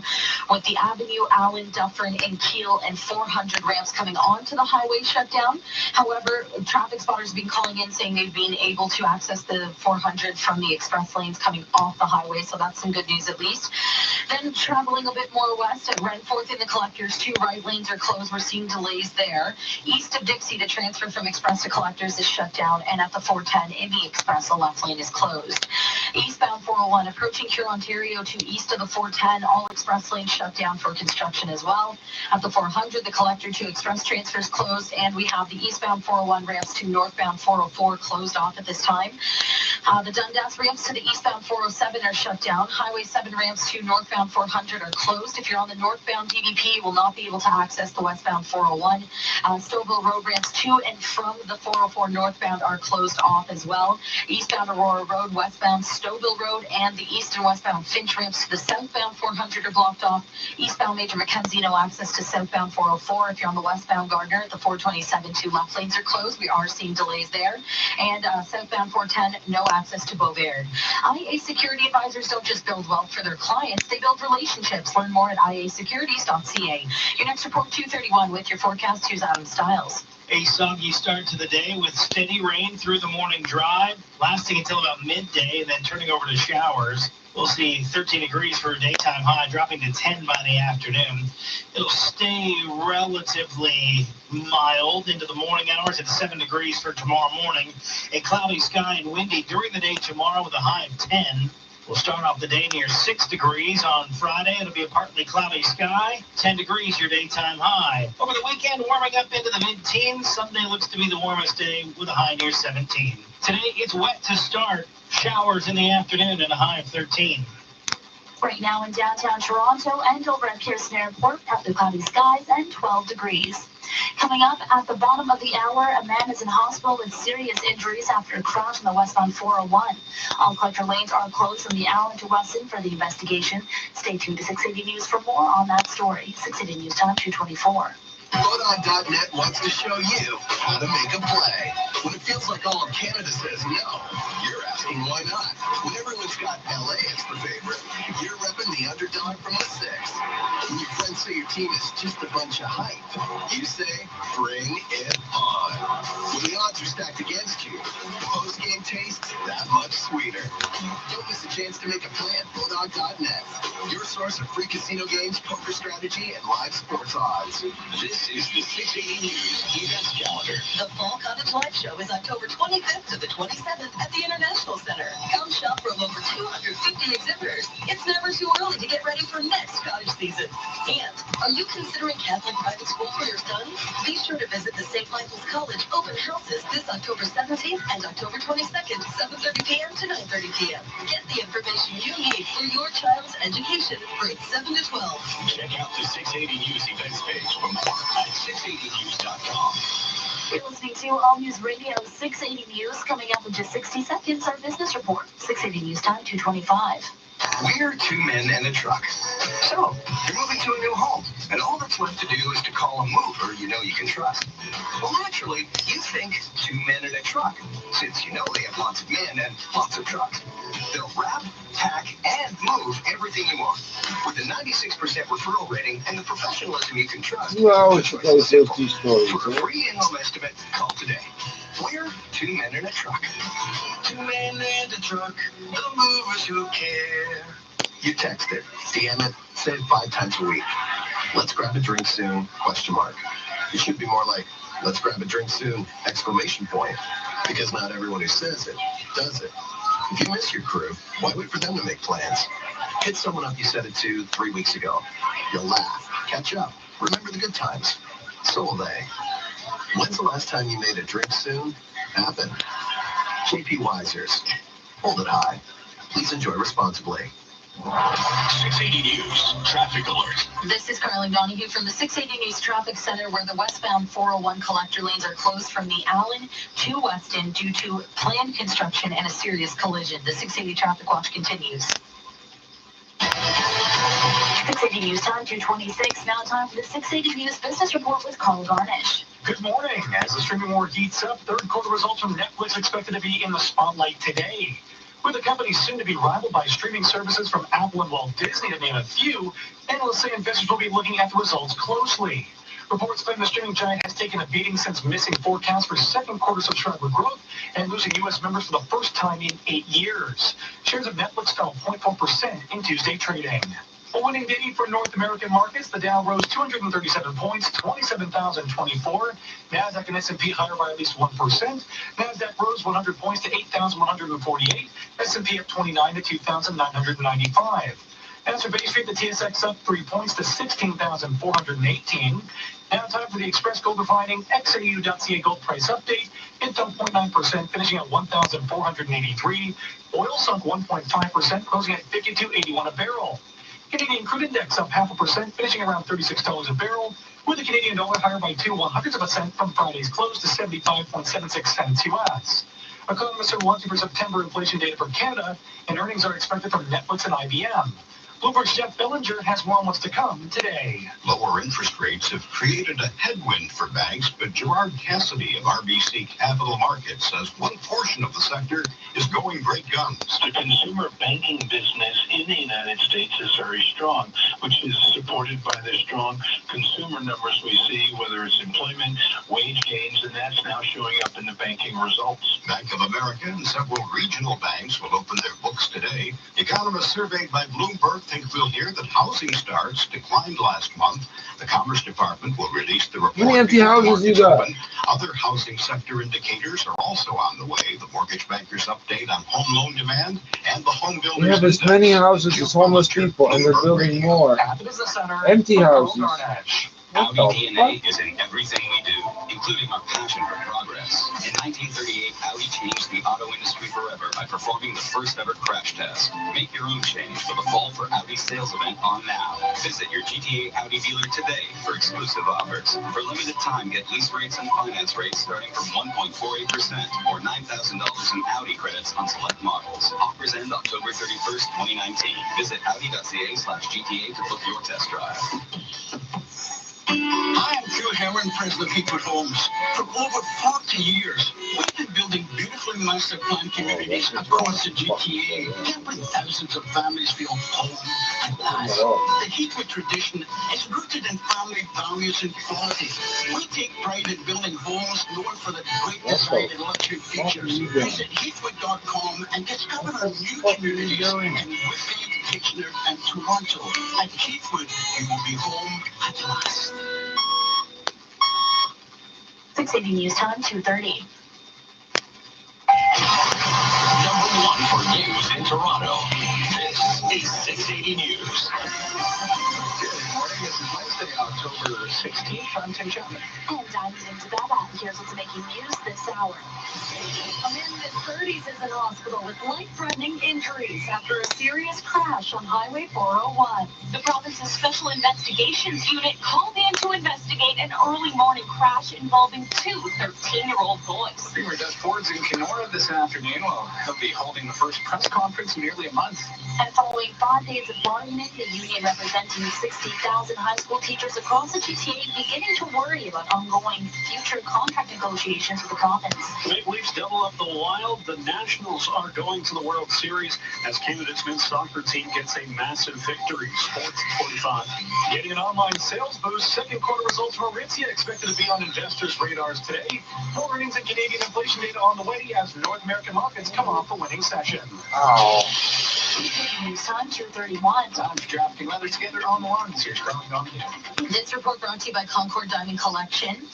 with the Avenue, Allen, Dufferin, and Keel and 400 ramps coming onto the highway shut down. However, traffic spotters have been calling in saying they've been able to access the 400 from the express lanes coming off the highway. So that's some good news at least. Then traveling a bit more west at Renforth in the Collectors, 2 right lanes are closed. We're seeing delays there. East of Dixie, the transfer from express to Collectors is shut down. And at the 410 in the express, the left lane is closed. Eastbound 401 approaching Cure, Ontario to east of the 410. All express lanes shut down for construction as well. At the 400, the collector to express transfers closed, and we have the eastbound 401 ramps to northbound 404 closed off at this time. The Dundas ramps to the eastbound 407 are shut down. Highway 7 ramps to northbound 400 are closed. If you're on the northbound DVP, you will not be able to access the westbound 401. Stouffville Road ramps to and from the 404 northbound are closed off as well. Eastbound Aurora Road, westbound Stouffville Road, and the east and westbound Finch ramps to the southbound 400 are blocked off. Eastbound Major Mackenzie, no access to southbound 404. If you're on the westbound Gardner, the 427 two left lanes are closed. We are seeing delays there. And southbound 410, no access to Beauvais. IA Security Advisors don't just build wealth for their clients, they build relationships. Learn more at iasecurities.ca. Your next report, 2:31, with your forecast. Here's Adam Stiles. A soggy start to the day with steady rain through the morning drive, lasting until about midday and then turning over to showers. We'll see 13 degrees for a daytime high, dropping to 10 by the afternoon. It'll stay relatively mild into the morning hours at 7 degrees for tomorrow morning. A cloudy sky and windy during the day tomorrow with a high of 10. We'll start off the day near 6 degrees on Friday. It'll be a partly cloudy sky. 10 degrees your daytime high. Over the weekend, warming up into the mid-teens. Sunday looks to be the warmest day with a high near 17. Today, it's wet to start. Showers in the afternoon and a high of 13. Right now in downtown Toronto and over at Pearson Airport, partly cloudy skies and 12 degrees. Coming up at the bottom of the hour, a man is in hospital with serious injuries after a crash on the westbound 401. All collector lanes are closed from the Allen to Weston for the investigation. Stay tuned to 680 News for more on that story. 680 News time, 2:24. Bodog.net wants to show you how to make a play. When it feels like all of Canada says no, you're asking why not. When everyone's got LA as the favorite, you're repping the underdog from the 6. When your friends say your team is just a bunch of hype, you say, bring it on. When the odds are stacked against you, the post-game tastes that much sweeter. Don't miss a chance to make a play at Bodog.net, your source of free casino games, poker strategy, and live sports odds. This is the 680 News events calendar. The Fall Cottage Live Show is October 25th to the 27th at the International Center. Come shop from over 250 exhibitors. It's never too early to get ready for next cottage season. And are you considering Catholic private school for your son? Be sure to visit the St. Michael's College open houses this October 17th and October 22nd, 7:30 p.m. to 9:30 p.m. Get the information you need for your child's education, grades 7 to 12. Check out the 680 News events page for more at 680news.com. You're listening to All News Radio 680 News. Coming up in just 60 seconds, our business report. 680 News time, 2:25. We're two men and a truck. So, you're moving to a new home, and all that's left to do is to call a mover you know you can trust. Well, naturally, you think two men and a truck, since you know they have lots of men and lots of trucks. They'll wrap, pack, and move everything you want. With a 96% referral rating and the professionalism you can trust. Well, it's those empty stories. For a free in-home estimate, call today. We're two men and a truck. Two men and a truck, the movers who care. You text it, DM it, say it 5 times a week. Let's grab a drink soon, question mark. It should be more like, let's grab a drink soon, exclamation point. Because not everyone who says it, does it. If you miss your crew, why wait for them to make plans? Hit someone up you said it to 3 weeks ago. You'll laugh, catch up, remember the good times. So will they. When's the last time you made a drink soon happen? JP Weisers. Hold it high. Please enjoy responsibly. 680 News traffic alert. This is Carly Donahue from the 680 News Traffic Center, where the westbound 401 collector lanes are closed from the Allen to Weston due to planned construction and a serious collision. The 680 Traffic Watch continues. 680 News time, 2:26. Now time for the 680 News Business Report with Carl Garnish. Good morning. As the streaming war heats up, third quarter results from Netflix expected to be in the spotlight today. With the company soon to be rivaled by streaming services from Apple and Walt Disney, to name a few, analysts say investors will be looking at the results closely. Reports claim the streaming giant has taken a beating since missing forecasts for second quarter subscriber growth and losing U.S. members for the first time in 8 years. Shares of Netflix fell 0.4% in Tuesday trading. A winning day for North American markets. The Dow rose 237 points, 27,024. Nasdaq and S&P higher by at least 1%. Nasdaq rose 100 points to 8,148. S&P up 29 to 2,995. As for Bay Street, the TSX up 3 points to 16,418. Now time for the Express Gold Refining XAU.ca gold price update. It's up 0.9%, finishing at 1,483. Oil sunk 1.5%, closing at 52.81 a barrel. Canadian crude index up 0.5%, finishing around $36 a barrel, with the Canadian dollar higher by 0.02 cents from Friday's close to 75.76 cents US. Economists are watching for September inflation data for Canada, and earnings are expected from Netflix and IBM. Bloomberg's Jeff Bellinger has more on what's to come today. Lower interest rates have created a headwind for banks, but Gerard Cassidy of RBC Capital Markets says one portion of the sector is going great guns. The consumer banking business in the United States is very strong, which is supported by the strong consumer numbers we see, whether it's employment, wage gains, and that's now showing up in the banking results. Bank of America and several regional banks will open their books today. Economists surveyed by Bloomberg think we'll hear that housing starts declined last month. The Commerce Department will release the report. How many empty houses you got? Other housing sector indicators are also on the way. The Mortgage Bankers update on home loan demand and the home builders. We have as many houses as homeless people, and they're building more. Empty houses. Audi DNA is in everything we do, including our passion for progress. In 1938, Audi changed the auto industry forever by performing the first ever crash test. Make your own change for the Fall for Audi sales event on now. Visit your GTA Audi dealer today for exclusive offers. For limited time, get lease rates and finance rates starting from 1.48% or $9,000 in Audi credits on select models. Offers end October 31st, 2019. Visit Audi.ca/GTA to book your test drive. Hi, I'm Phil Heron, president of Heatwood Homes. For over 40 years, we've been building beautifully master planned communities across the GTA, helping thousands of families feel home at last. The Heatwood tradition is rooted in family values and quality. We take pride in building homes known for the great design and luxury features. Visit Heatwood.com and discover our new communities in Whitfield, Kitchener, and Toronto. At Heatwood, you will be home at last. 680 News Time, 2:30. Number one for news in Toronto. This is 680 News. Good morning. This is Wednesday, October 16th. I'm Tim Chapman. And I'm Ian Zabella. Here's what's making news this hour. A man in his 30s is in hospital with life-threatening injuries after a serious crash on Highway 401. The province's Special Investigations Unit called in to investigate an early morning crash involving two 13-year-old boys. Premier Doug Ford's in Kenora this afternoon. Well, he'll be holding the first press conference in nearly a month. And following 5 days of bargaining, the union representing 60,000 high school teachers across the GTA beginning to worry about ongoing future contract negotiations with the province. Maple Leafs double up the Wild. The Nationals are going to the World Series as Canada's men's soccer team gets a massive victory. Sports 45. Getting an online sales boost. Second quarter results from Aritzia expected to be on investors' radars today. More earnings and Canadian inflation data on the way as North American markets come off a winning session. News Time, 2:31. Time for drafting weather together on the lines. Here's Carly Donahue. This report brought to you by Concord Diamond Collection.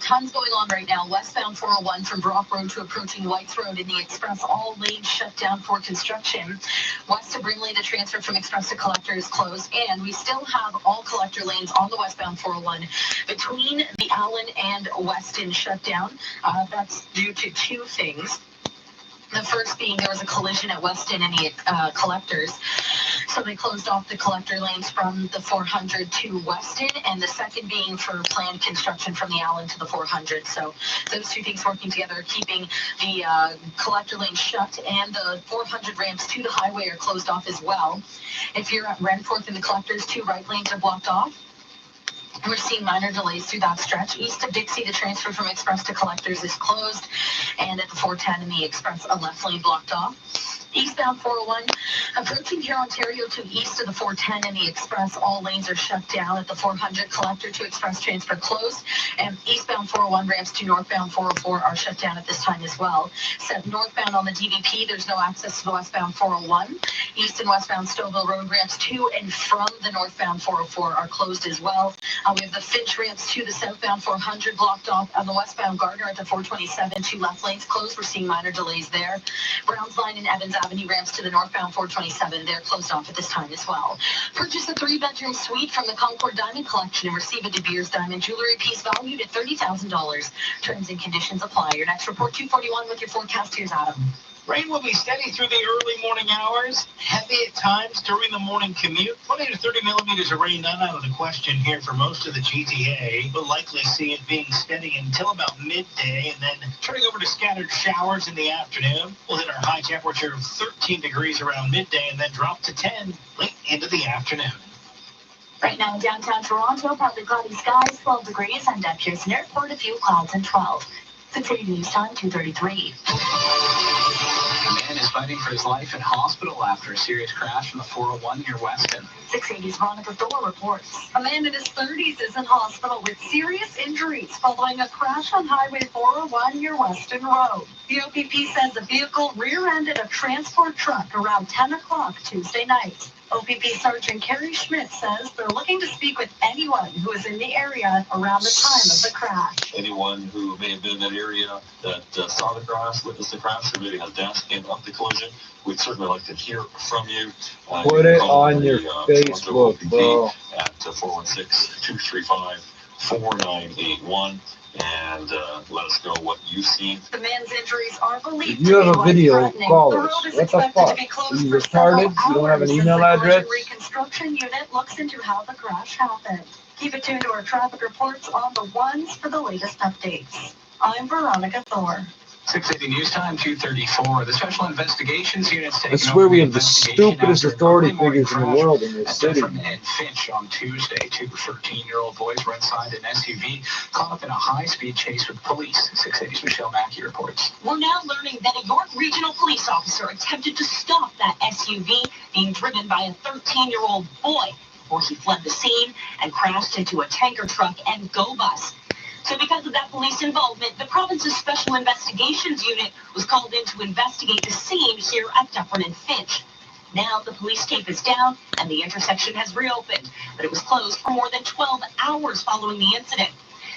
Tons going on right now. Westbound 401 from Brock Road to approaching Whites Road in the Express. All lanes shut down for construction. West to Brinley, the transfer from Express to Collector is closed. And we still have all collector lanes on the westbound 401 between the Allen and Weston shut down. That's due to two things. The first being there was a collision at Weston and the collectors. So they closed off the collector lanes from the 400 to Weston, and the second being for planned construction from the Allen to the 400. So those two things working together are keeping the collector lane shut, and the 400 ramps to the highway are closed off as well. If you're at Renforth and the collectors, two right lanes are blocked off. We're seeing minor delays through that stretch. East of Dixie, the transfer from Express to Collectors is closed. And at the 410 in the Express, a left lane blocked off. Eastbound 401, approaching here Ontario to east of the 410 and the Express, all lanes are shut down at the 400 Collector to Express transfer closed, and eastbound 401 ramps to northbound 404 are shut down at this time as well. Set northbound on the DVP, there's no access to the westbound 401. East and westbound Stouffville Road ramps to and from the northbound 404 are closed as well. We have the Finch ramps to the southbound 400 blocked off, on the westbound Gardner at the 427, 2 left lanes closed. We're seeing minor delays there. Browns Line and Evans Avenue ramps to the northbound 427. They're closed off at this time as well. Purchase a 3-bedroom suite from the Concord Diamond Collection and receive a De Beers Diamond Jewelry piece valued at $30,000. Terms and conditions apply. Your next report, 241 with your forecast. Here's Adam. Rain will be steady through the early morning hours, heavy at times during the morning commute. 20 to 30 millimeters of rain, not out of the question here for most of the GTA. We'll likely see it being steady until about midday, and then turning over to scattered showers in the afternoon. We'll hit our high temperature of 13 degrees around midday and then drop to 10 late into the afternoon. Right now in downtown Toronto, partly cloudy skies, 12 degrees, and at Pearson Airport, a few clouds and 12. 680 News Time, 2:33. A man is fighting for his life in hospital after a serious crash on the 401 near Weston. 680's Veronica Thor reports. A man in his 30s is in hospital with serious injuries following a crash on Highway 401 near Weston Road. The OPP says the vehicle rear-ended a transport truck around 10 o'clock Tuesday night. OPP Sergeant Kerry Schmidt says they're looking to speak with anyone who is in the area around the time of the crash. Anyone who may have been in that area that saw the crash, witnessed the crash, or maybe has death in of the collision, we'd certainly like to hear from you. Put it on your Facebook, bro. At 416-235-4981. And let us know what you've seen. The man's injuries are believed If you have a video, life-threatening. call The us. road is What the expected fuck? to be closed Are you for several retarded? You don't have an hours email as the address? collision reconstruction unit looks into how the crash happened. Keep it tuned to our traffic reports on the ones for the latest updates. I'm Veronica Thor. 680 News Time, 2:34. The Special Investigations Unit's I taking swear over we the have the investigation stupidest after authority an early morning figures in the crash world in this at city. Dufferin and Finch on Tuesday. 2 13-year-old boys were inside an SUV, caught up in a high-speed chase with police. 680's Michelle Mackey reports. We're now learning that a York Regional Police officer attempted to stop that SUV being driven by a 13-year-old boy before he fled the scene and crashed into a tanker truck and GO bus. So because of that police involvement, the province's Special Investigations Unit was called in to investigate the scene here at Dufferin and Finch. Now the police tape is down and the intersection has reopened, but it was closed for more than 12 hours following the incident.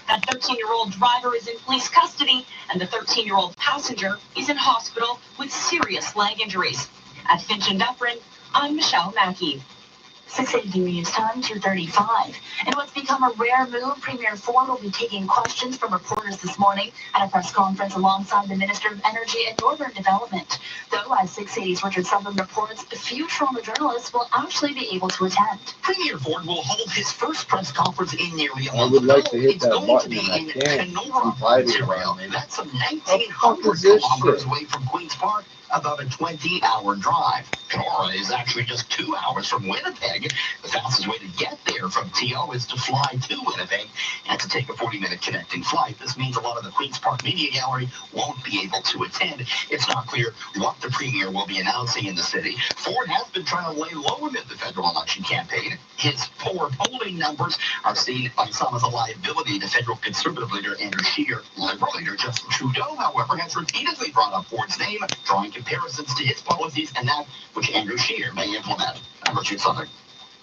That 13-year-old driver is in police custody, and the 13-year-old passenger is in hospital with serious leg injuries. At Finch and Dufferin, I'm Michelle Mackey. 680 News Time, 2:35. In what's become a rare move, Premier Ford will be taking questions from reporters this morning at a press conference alongside the Minister of Energy and Northern Development. Though, as 680's Richard Sutherland reports, few Toronto journalists will actually be able to attend. Premier Ford will hold his first press conference in nearly a I month. would like to hit It's that going button to be and I in can't. Kenora, Divided Ontario. around me. That's some What 1,900 is this kilometers shit? away from Queen's Park, about a 20-hour drive. Kenora is actually just 2 hours from Winnipeg. The fastest way to get there from TO is to fly to Winnipeg and to take a 40-minute connecting flight. This means a lot of the Queen's Park Media Gallery won't be able to attend. It's not clear what the Premier will be announcing in the city. Ford has been trying to lay low amid the federal election campaign. His poor polling numbers are seen by some as a liability to federal Conservative leader Andrew Scheer. Liberal leader Justin Trudeau, however, has repeatedly brought up Ford's name, drawing comparisons to his policies and that which Andrew Scheer may implement. I'm Richard Sutherland.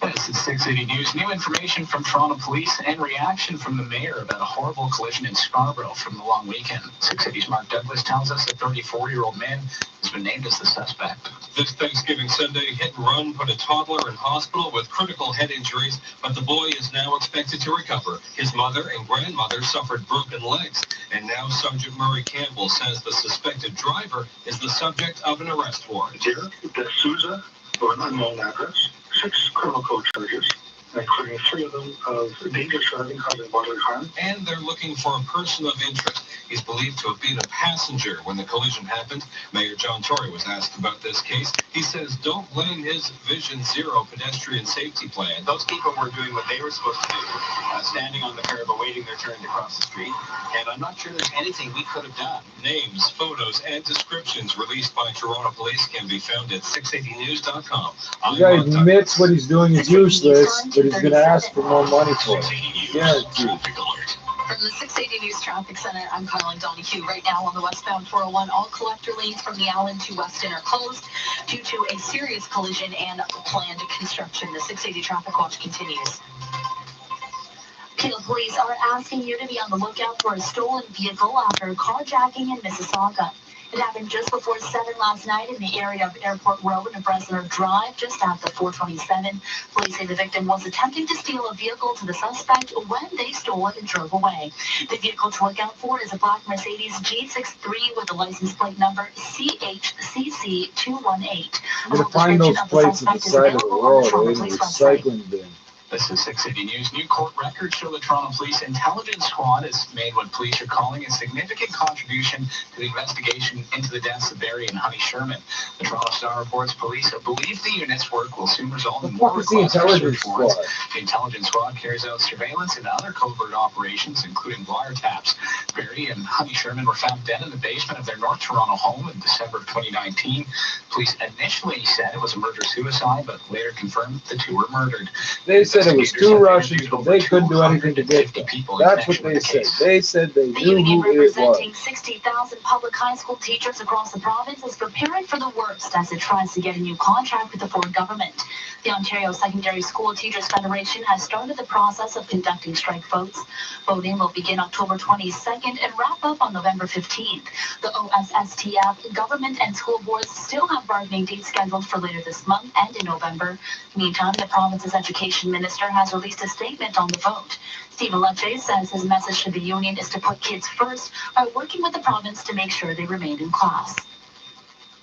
This is 680 News. New information from Toronto Police and reaction from the mayor about a horrible collision in Scarborough from the long weekend. 680's Mark Douglas tells us a 34-year-old man has been named as the suspect. This Thanksgiving Sunday, hit and run put a toddler in hospital with critical head injuries, but the boy is now expected to recover. His mother and grandmother suffered broken legs, and now Sergeant Murray Campbell says the suspected driver is the subject of an arrest warrant. Derek D'Souza, for an unknown address, 6 criminal code charges, including 3 of them of dangerous driving causing bodily harm. And they're looking for a person of interest. He's believed to have been a passenger when the collision happened. Mayor John Tory was asked about this case. He says don't blame his Vision Zero pedestrian safety plan. Those people were doing what they were supposed to do, standing on the curb awaiting their turn to cross the street, and I'm not sure there's anything we could have done. Names, photos, and descriptions released by Toronto Police can be found at 680news.com. The guy admits what he's doing is useless, but he's going to ask for more money for it. Guaranteed. From the 680 News Traffic Center, I'm Colin Donahue. Right now on the westbound 401, all collector lanes from the Allen to Weston are closed due to a serious collision and planned construction. The 680 Traffic Watch continues. Peel police are asking you to be on the lookout for a stolen vehicle after carjacking in Mississauga. It happened just before 7 last night in the area of Airport Road and Bresler Drive, just after 427. Police say the victim was attempting to steal a vehicle to the suspect when they stole it and drove away. The vehicle to look out for is a black Mercedes G63 with the license plate number CHCC218. I'm going to find those plates at the side of the road or in the recycling bin. This is 680 News. New court records show the Toronto Police Intelligence Squad has made what police are calling a significant contribution to the investigation into the deaths of Barry and Honey Sherman. The Toronto Star reports police believe the unit's work will soon result in more requests for search warrants. The Intelligence Squad carries out surveillance and other covert operations, including wiretaps. Barry and Honey Sherman were found dead in the basement of their North Toronto home in December of 2019. Police initially said it was a murder-suicide, but later confirmed the two were murdered. They said it was two Russians, but they couldn't do anything to get them. That's what they said. They said they knew who it was. Representing 60,000 public high school teachers across the province is preparing for the worst as it tries to get a new contract with the Ford government. The Ontario Secondary School Teachers Federation has started the process of conducting strike votes. Voting will begin October 22nd and wrap up on November 15th. The OSSTF, government and school boards still have bargaining dates scheduled for later this month and in November. Meantime, the province's education minister has released a statement on the vote. Stephen Lecce says his message to the union is to put kids first by working with the province to make sure they remain in class.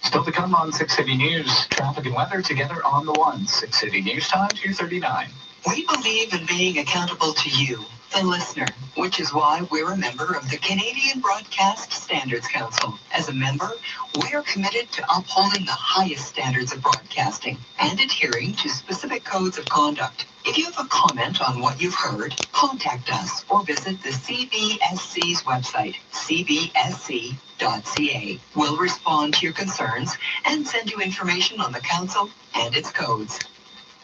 Still to come on 680 News, traffic and weather together on the one. 680 News Time, 2:39. We believe in being accountable to you, the listener, which is why we're a member of the Canadian Broadcast Standards Council. As a member, we're committed to upholding the highest standards of broadcasting and adhering to specific codes of conduct. If you have a comment on what you've heard, contact us or visit the CBSC's website, cbsc.ca. We'll respond to your concerns and send you information on the council and its codes.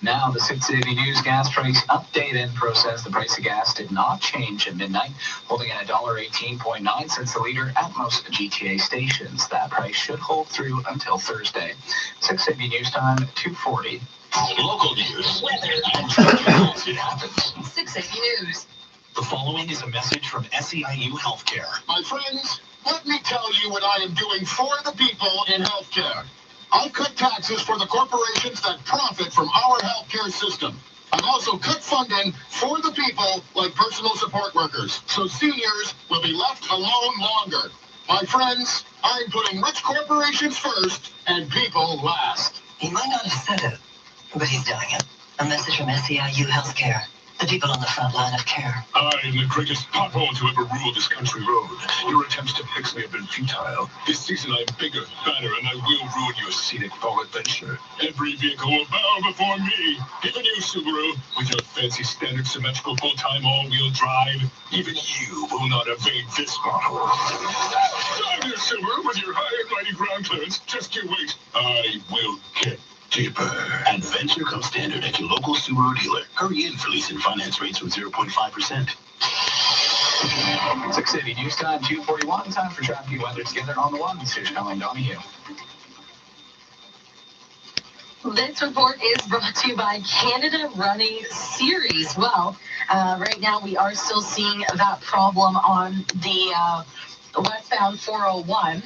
Now, the 680 News gas price update in process. The price of gas did not change at midnight, holding at $1.18.9 a liter at most GTA stations. That price should hold through until Thursday. 680 News Time, 2:40. Local news, weather, and traffic as it happens. 680 News. The following is a message from SEIU Healthcare. My friends, let me tell you what I am doing for the people in healthcare. I'll cut taxes for the corporations that profit from our healthcare system. I've also cut funding for the people like personal support workers, so seniors will be left alone longer. My friends, I'm putting rich corporations first and people last. He might not have said it, but he's doing it. A message from SEIU Healthcare. The people on the front line of care. I am the greatest pothole to ever rule this country road. Your attempts to fix me have been futile. This season I'm bigger, badder, and I will ruin your scenic fall adventure. Every vehicle will bow before me. Even you, Subaru, with your fancy standard symmetrical full-time all-wheel drive. Even you will not evade this pothole. Drive your Subaru with your high and mighty ground clearance. Just you wait. I will get cheaper. Adventure comes standard at your local Subaru dealer. Hurry in for lease and finance rates from 0.5%. 680 News Time, 2:41. Time for traffic and weather together on the one. Here's Colin Donahue. This report is brought to you by Canada Running Series. Well, right now we are still seeing that problem on the westbound 401.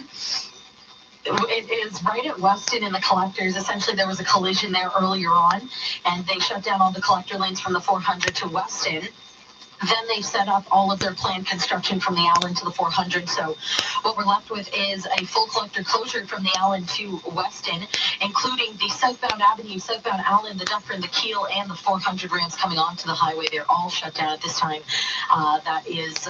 It is right at Weston in the collectors. Essentially, there was a collision there earlier on, and they shut down all the collector lanes from the 400 to Weston. Then they set up all of their planned construction from the Allen to the 400. So what we're left with is a full collector closure from the Allen to Weston, including the southbound Avenue, southbound Allen, the Dufferin, the Keel, and the 400 ramps coming onto the highway. They're all shut down at this time. That is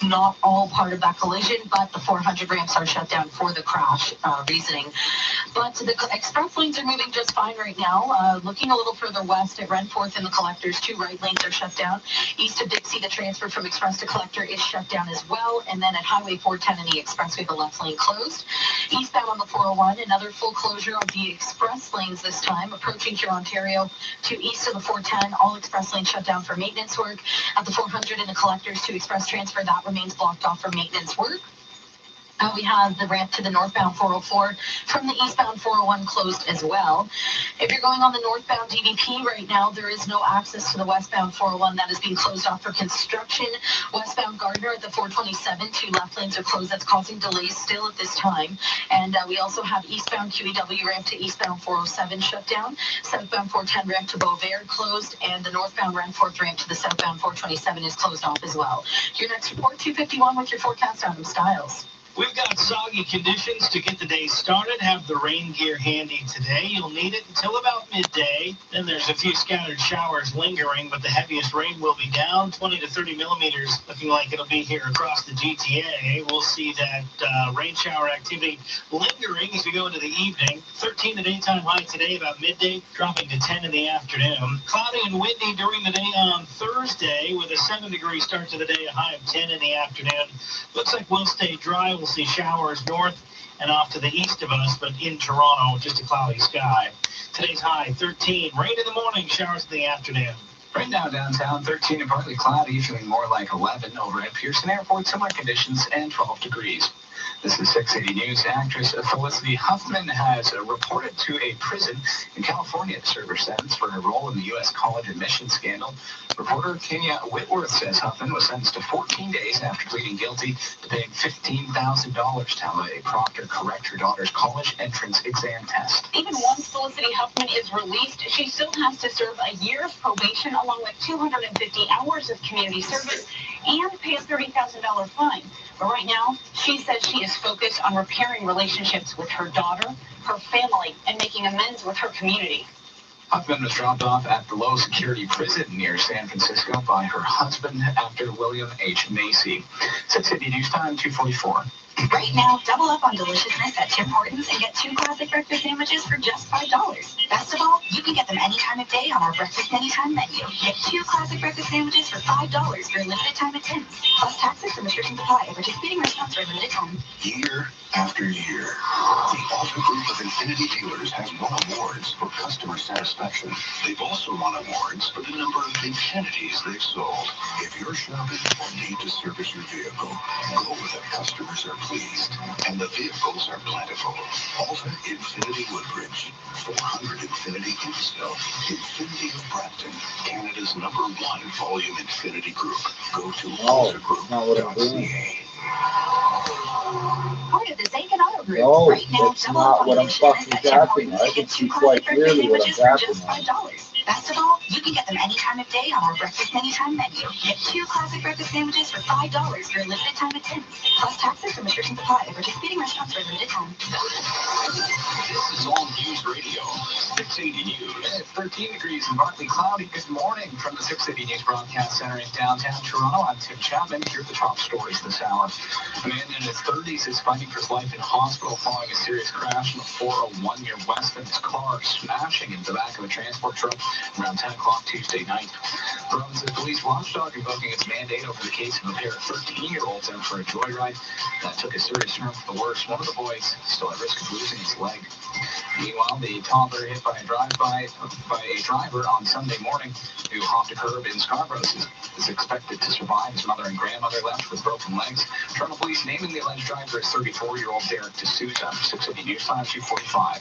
not all part of that collision, but the 400 ramps are shut down for the crash reasoning. But the express lanes are moving just fine right now. Looking a little further west at Renforth and the collectors, 2 right lanes are shut down. East of Dixie, the transfer from express to collector is shut down as well. And then at Highway 410 and the expressway, the left lane closed. Eastbound on the 401, another full closure of the express lanes this time, approaching here Ontario to east of the 410. All express lanes shut down for maintenance work. At the 400 and the collectors to express transfer, that remains blocked off for maintenance work. We have the ramp to the northbound 404 from the eastbound 401 closed as well. If you're going on the northbound DVP right now, there is no access to the westbound 401. That is being closed off for construction. Westbound Gardner at the 427, 2 left lanes are closed. That's causing delays still at this time. And we also have eastbound QEW ramp to eastbound 407 shut down. Southbound 410 ramp to Beauvais closed. And the northbound Renforth ramp to the southbound 427 is closed off as well. Your next report, 251 with your forecast, Adam Stiles. We've got soggy conditions to get the day started. Have the rain gear handy today. You'll need it until about midday. Then there's a few scattered showers lingering, but the heaviest rain will be down, 20 to 30 millimeters, looking like it'll be here across the GTA. We'll see that rain shower activity lingering as we go into the evening. 13 the daytime high today, about midday, dropping to 10 in the afternoon. Cloudy and windy during the day on Thursday with a 7-degree start to the day, a high of 10 in the afternoon. Looks like we'll stay dry. We'll see showers north and off to the east of us, but in Toronto, just a cloudy sky. Today's high, 13. Rain in the morning, showers in the afternoon. Right now downtown, 13 and partly cloudy, feeling more like 11 over at Pearson Airport. Similar conditions and 12 degrees. This is 680 News. Actress Felicity Huffman has reported to a prison in California to serve her sentence for her role in the U.S. college admissions scandal. Reporter Kenya Whitworth says Huffman was sentenced to 14 days after pleading guilty to paying $15,000 to have a proctor correct her daughter's college entrance exam test. Even once Felicity Huffman is released, she still has to serve a year of probation along with 250 hours of community service and pay a $30,000 fine. But right now, she says she is focused on repairing relationships with her daughter, her family, and making amends with her community. Huffman was dropped off at the low-security prison near San Francisco by her husband, actor William H. Macy. 680 News Time, 244. Right now, double up on deliciousness at Tim Hortons and get 2 classic breakfast sandwiches for just $5. Best of all, you can get them any time of day on our breakfast anytime menu. Get 2 classic breakfast sandwiches for $5 for a limited time at Tim's. Plus taxes and restrictions apply at participating restaurants for a limited time. Year after year, the Alta Group of Infinity dealers has won awards for customer satisfaction. They've also won awards for the number of Infinities they've sold. If you're shopping or need to service your vehicle, go where the customers are pleased and the vehicles are plentiful. Alta Infinity Woodbridge, 400 Infinity Innisfil, Infinity of Brampton, Canada's #1 volume Infinity Group. Go to altagroup.ca. Part of the Zankin Auto Group. No, right now, that's not what I'm fucking tapping. I can see quite clearly what I'm tapping on. Best of all, you can get them any time of day on our breakfast anytime menu. Get 2 classic breakfast sandwiches for $5 for a limited time at Tim's. Plus taxes and restrictions apply at participating restaurants for a limited time. This is All News Radio, 680 News. It's 13 degrees and partly cloudy. Good morning from the 680 News Broadcast Center in downtown Toronto. I'm Tim Chapman. Here are the top stories this hour. A man in his 30s is fighting for his life in hospital following a serious crash on the 401 near Weston. His car smashing into the back of a transport truck around 10 o'clock Tuesday night. Province's police watchdog invoking its mandate over the case of a pair of 13-year-olds out for a joyride that took a serious turn for the worse. One of the boys still at risk of losing his leg. Meanwhile, the toddler hit by a driver on Sunday morning who hopped a curb in Scarborough is expected to survive. His mother and grandmother left with broken legs. Toronto police naming the alleged driver as 34-year-old Derek D'Souza. 680 News Time, 245.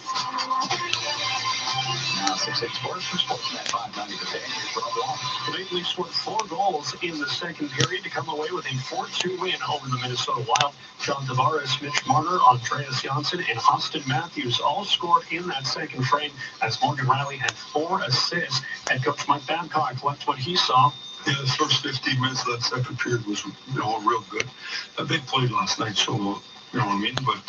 Now 680 Sports from Sportsnet 590 the fan. Here's Rob Long. The Maple Leafs scored 4 goals in the second period to come away with a 4-2 win over the Minnesota Wild. John Tavares, Mitch Marner, Andreas Janssen, and Austin Matthews all scored in that second frame as Morgan Riley had 4 assists. Head coach Mike Babcock liked what he saw. Yeah, the first 15 minutes of that second period was, real good. They played last night, so, you know what I mean? But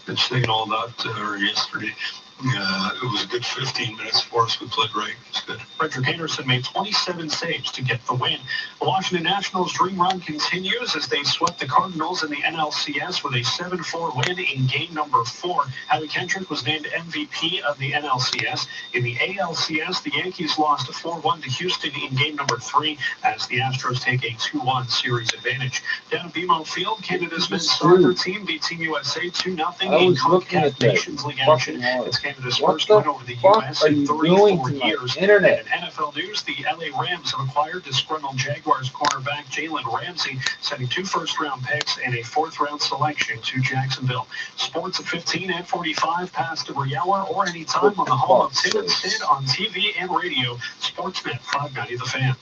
in saying all that, or yesterday, It was a good 15 minutes for us. We played great. It was good. Frederick Anderson made 27 saves to get the win. The Washington Nationals' dream run continues as they swept the Cardinals in the NLCS with a 7-4 win in game number 4. Howie Kendrick was named MVP of the NLCS. In the ALCS, the Yankees lost 4-1 to Houston in game number 3 as the Astros take a 2-1 series advantage. Down at BMO Field, Canada's men's soccer team beat Team USA 2-0 in CONCACAF Nations League action. It's Canada's first win over the U.S. in 34 years. Internet? In NFL news, the LA Rams have acquired disgruntled Jaguars cornerback Jalen Ramsey, sending 2 first-round picks and a 4th-round selection to Jacksonville. Sports at 15 and 45 past every hour or anytime on the home of Tim and Sid on TV and radio. Sportsnet 590 The Fan.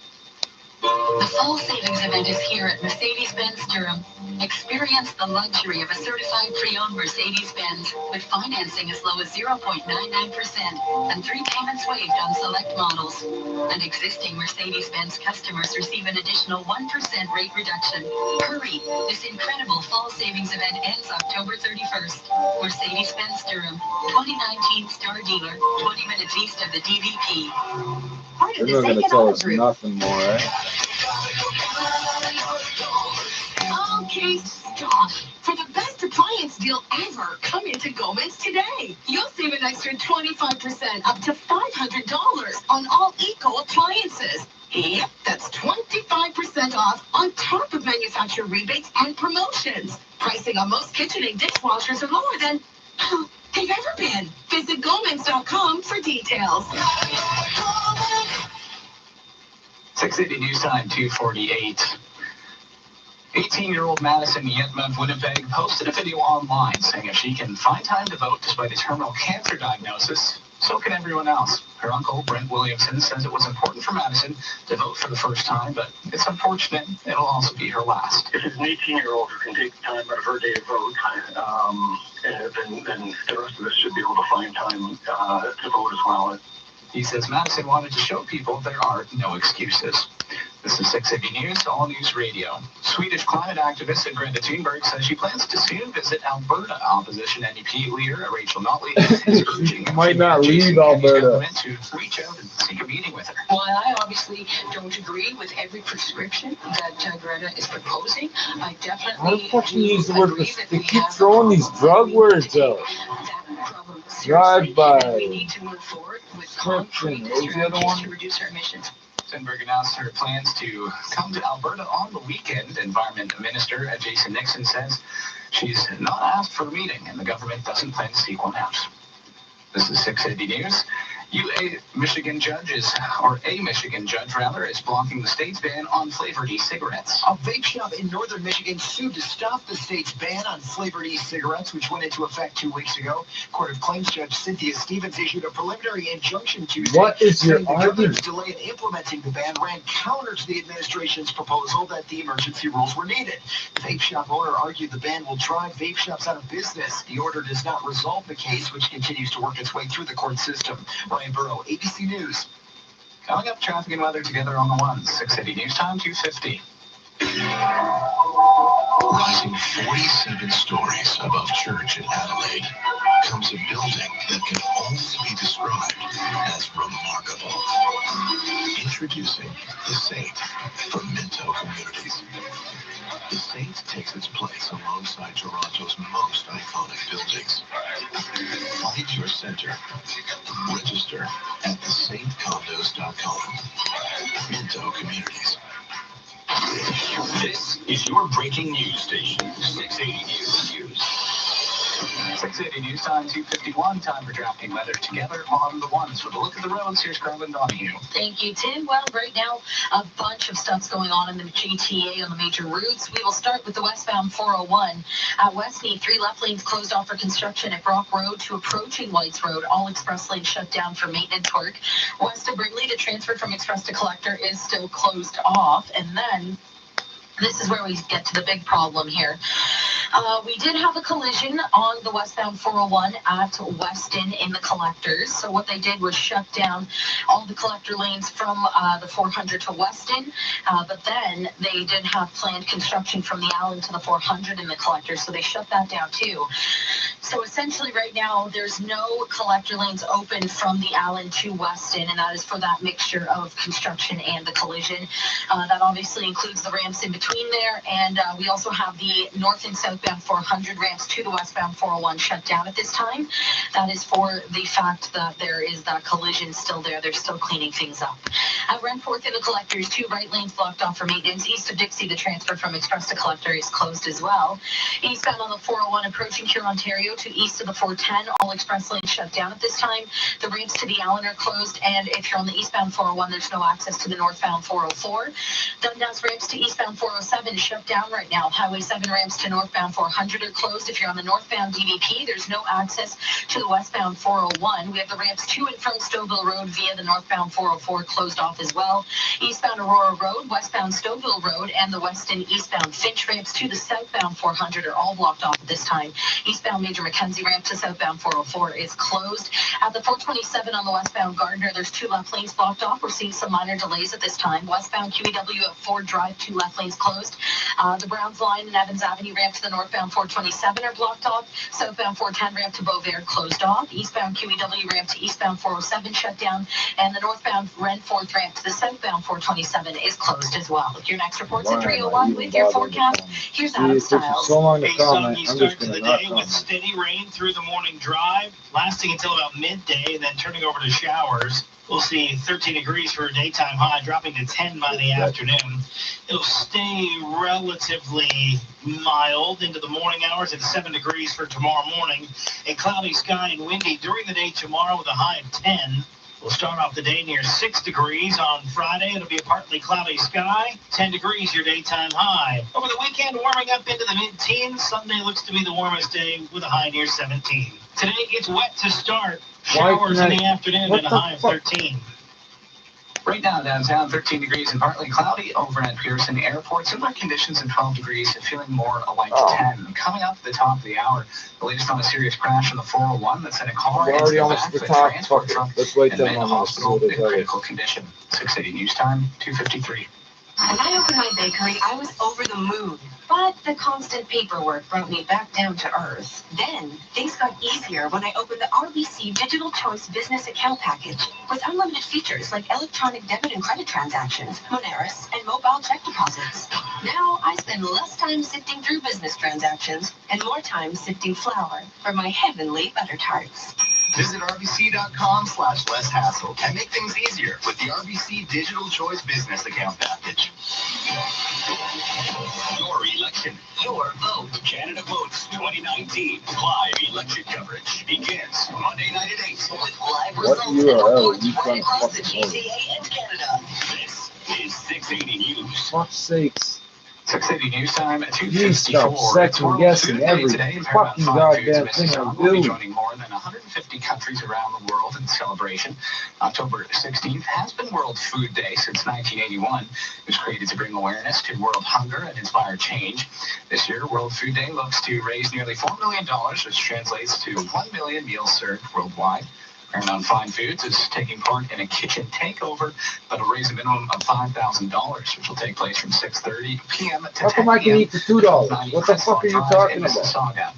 The fall savings event is here at Mercedes-Benz Durham. Experience the luxury of a certified pre-owned Mercedes-Benz with financing as low as 0.99% and 3 payments waived on select models. And existing Mercedes-Benz customers receive an additional 1% rate reduction. Hurry! This incredible fall savings event ends October 31st. Mercedes-Benz Durham, 2019 Star Dealer, 20 minutes east of the DVP. They're not going to tell us nothing more, right? Okay, stop. For the best appliance deal ever, come into Gomez today. You'll save an extra 25%, up to $500 on all Eco appliances. Yep, that's 25% off on top of manufacturer rebates and promotions. Pricing on most KitchenAid dishwashers are lower than they've ever been. Visit Gomez.com for details. 680 News Time, 2:48. 18-year-old Madison Yetma of Winnipeg posted a video online saying if she can find time to vote despite a terminal cancer diagnosis, so can everyone else. Her uncle, Brent Williamson, says it was important for Madison to vote for the first time, but it's unfortunate it'll also be her last. If it's an 18-year-old who can take time out of her day to vote, then the rest of us should be able to find time to vote as well. He says Madison wanted to show people there are no excuses. This is 680 News, All News Radio. Swedish climate activist Greta Thunberg says she plans to soon visit Alberta. Opposition NDP leader Rachel Notley is urging might not leave Alberta to reach out and seek a meeting with her. While I obviously don't agree with every prescription that Greta is proposing, I definitely fucking use the word. They keep throwing these drug words out. Drive by. We need to move forward with concrete strategies to reduce our emissions. Thunberg announced her plans to come to Alberta on the weekend. Environment Minister Jason Nixon says she's not asked for a meeting and the government doesn't plan to seek one out. This is 680 News. A Michigan judge is blocking the state's ban on flavored e-cigarettes. A vape shop in northern Michigan sued to stop the state's ban on flavored e-cigarettes, which went into effect 2 weeks ago. Court of Claims Judge Cynthia Stevens issued a preliminary injunction Tuesday. What is your saying the argument? governor's delay in implementing the ban ran counter to the administration's proposal that the emergency rules were needed. The vape shop owner argued the ban will drive vape shops out of business. The order does not resolve the case, which continues to work its way through the court system. Ryan Burrow, ABC News. Coming up, traffic and weather together on the ones. 680 News Time, 2:50. Rising 47 stories above church in Adelaide comes a building that can only be described as remarkable. Introducing The Saint from Minto Communities. The Saint takes its place alongside Toronto's most iconic buildings. Find your center. Register at thesaintcondos.com. Minto Communities. This is your breaking news station, 680 News. 680 News Time, 2:51. Time for drafting weather together on the ones. With a look at the roads, here's Carlin Donahue. Thank you, Tim. Well, right now, a bunch of stuff's going on in the GTA on the major routes. We will start with the westbound 401. At Westmead, 3 left lanes closed off for construction at Brock Road to approaching Whites Road. All express lanes shut down for maintenance work. West of Brigley, the transfer from express to collector is still closed off. And then this is where we get to the big problem here. We did have a collision on the westbound 401 at Weston in the collectors. So what they did was shut down all the collector lanes from the 400 to Weston. But then they did have planned construction from the Allen to the 400 in the collectors. So they shut that down too. So essentially right now there's no collector lanes open from the Allen to Weston, and that is for that mixture of construction and the collision. That obviously includes the ramps in between there, and we also have the north and southbound 400 ramps to the westbound 401 shut down at this time. That is for the fact that there is that collision still there. They're still cleaning things up. At Renforth in the collectors, 2 right lanes blocked off for maintenance. East of Dixie, the transfer from Express to collector is closed as well. Eastbound on the 401 approaching Cure, Ontario to east of the 410, all express lanes shut down at this time. The ramps to the Allen are closed, and if you're on the eastbound 401, there's no access to the northbound 404. Dundas ramps to eastbound 407 shut down right now. Highway 7 ramps to northbound 400 are closed. If you're on the northbound DVP, there's no access to the westbound 401. We have the ramps to and from Stouffville Road via the northbound 404 closed off as well. Eastbound Aurora Road, westbound Stouffville Road, and the western eastbound Finch ramps to the southbound 400 are all blocked off at this time. Eastbound Major Mackenzie ramp to southbound 404 is closed. At the 427 on the westbound Gardner, there's 2 left lanes blocked off. We're seeing some minor delays at this time. Westbound QEW at Ford Drive, 2 left lanes closed. The Browns line and Evans Avenue ramp to the northbound 427 are blocked off. Southbound 410 ramp to Beauvais closed off. Eastbound QEW ramp to eastbound 407 shut down. And the northbound Renforth ramp to the southbound 427 is closed as well. Your next report's at 3:01 with your forecast. Here's Adam Styles. A soggy start to the day with steady rain through the morning drive, lasting until about midday, and then turning over to showers. We'll see 13 degrees for a daytime high, dropping to 10 by the afternoon. It'll stay relatively mild into the morning hours at 7 degrees for tomorrow morning. A cloudy sky and windy during the day tomorrow with a high of 10. We'll start off the day near 6 degrees. On Friday, it'll be a partly cloudy sky. 10 degrees your daytime high. Over the weekend, warming up into the mid-teens. Sunday looks to be the warmest day with a high near 17. Today, it's wet to start. Showers in the afternoon and a high of 13. Right now, downtown, 13 degrees and partly cloudy. Over at Pearson Airport, similar conditions and 12 degrees, feeling more like 10. Coming up at the top of the hour, the latest on a serious crash on the 401 that sent a car We're into already the almost back at of the a top. transport Fuck it. truck Let's wait and till made the I'm on this. hospital in critical condition. 680 News Time, 2:53. When I opened my bakery, I was over the moon. But the constant paperwork brought me back down to earth. Then, things got easier when I opened the RBC Digital Choice Business Account Package with unlimited features like electronic debit and credit transactions, Moneris, and mobile check deposits. Now, I spend less time sifting through business transactions and more time sifting flour for my heavenly butter tarts. Visit rbc.com/less hassle and make things easier with the RBC Digital Choice Business Account Package. Your election, your vote. Canada Votes 2019 live election coverage begins Monday night at 8 with live results and reports right across the GTA and Canada. This is 680 News. Fuck's sakes. 680 News Time at You stop 2:54. second guessing every fucking goddamn thing I We'll be do. joining more than 150 countries around the world in celebration. October 16th has been World Food Day since 1981. It was created to bring awareness to world hunger and inspire change. This year, World Food Day looks to raise nearly $4 million, which translates to 1 million meals served worldwide. Paramount Fine Foods is taking part in a kitchen takeover that'll raise a minimum of $5,000, which will take place from 6:30 p.m. to How 10 come I can p.m. eat for $2? What the fuck are you talking about? Mississauga.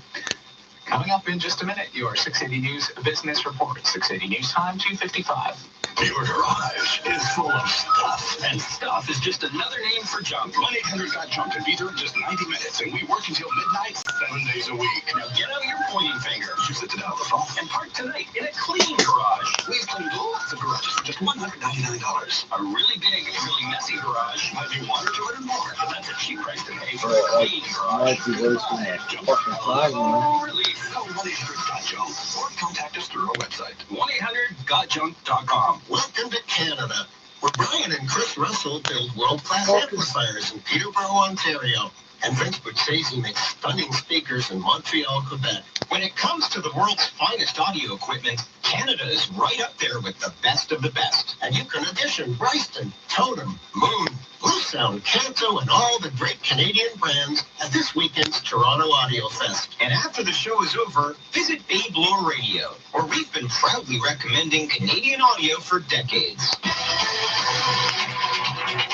Coming up in just a minute, your 680 News Business Report. 680 News Time, 2:55. Your garage is full of stuff, and stuff is just another name for junk. 1-800-GOT-JUNK can be there in just 90 minutes, and we work until midnight, 7 days a week. Now get out your pointing finger. Use it to dial the phone and park tonight in a clean garage. We've cleaned lots of garages for just $199. A really big, really messy garage might be $1 or $200 more, but that's a cheap price to pay for a clean garage. Might be wasting my fucking time, man. Relief. Call 1-800-GOT-JUNK or contact us through our website, 1-800-GOT-JUNK.com. Welcome to Canada, where Brian and Chris Russell build world-class amplifiers in Peterborough, Ontario, and Vince Buccesi makes stunning speakers in Montreal, Quebec. When it comes to the world's finest audio equipment, Canada is right up there with the best of the best. And you can audition Royston, Totem, Moon, Blue Sound, Kanto, and all the great Canadian brands at this weekend's Toronto Audio Fest. And after the show is over, visit Babe Lore Radio, where we've been proudly recommending Canadian audio for decades.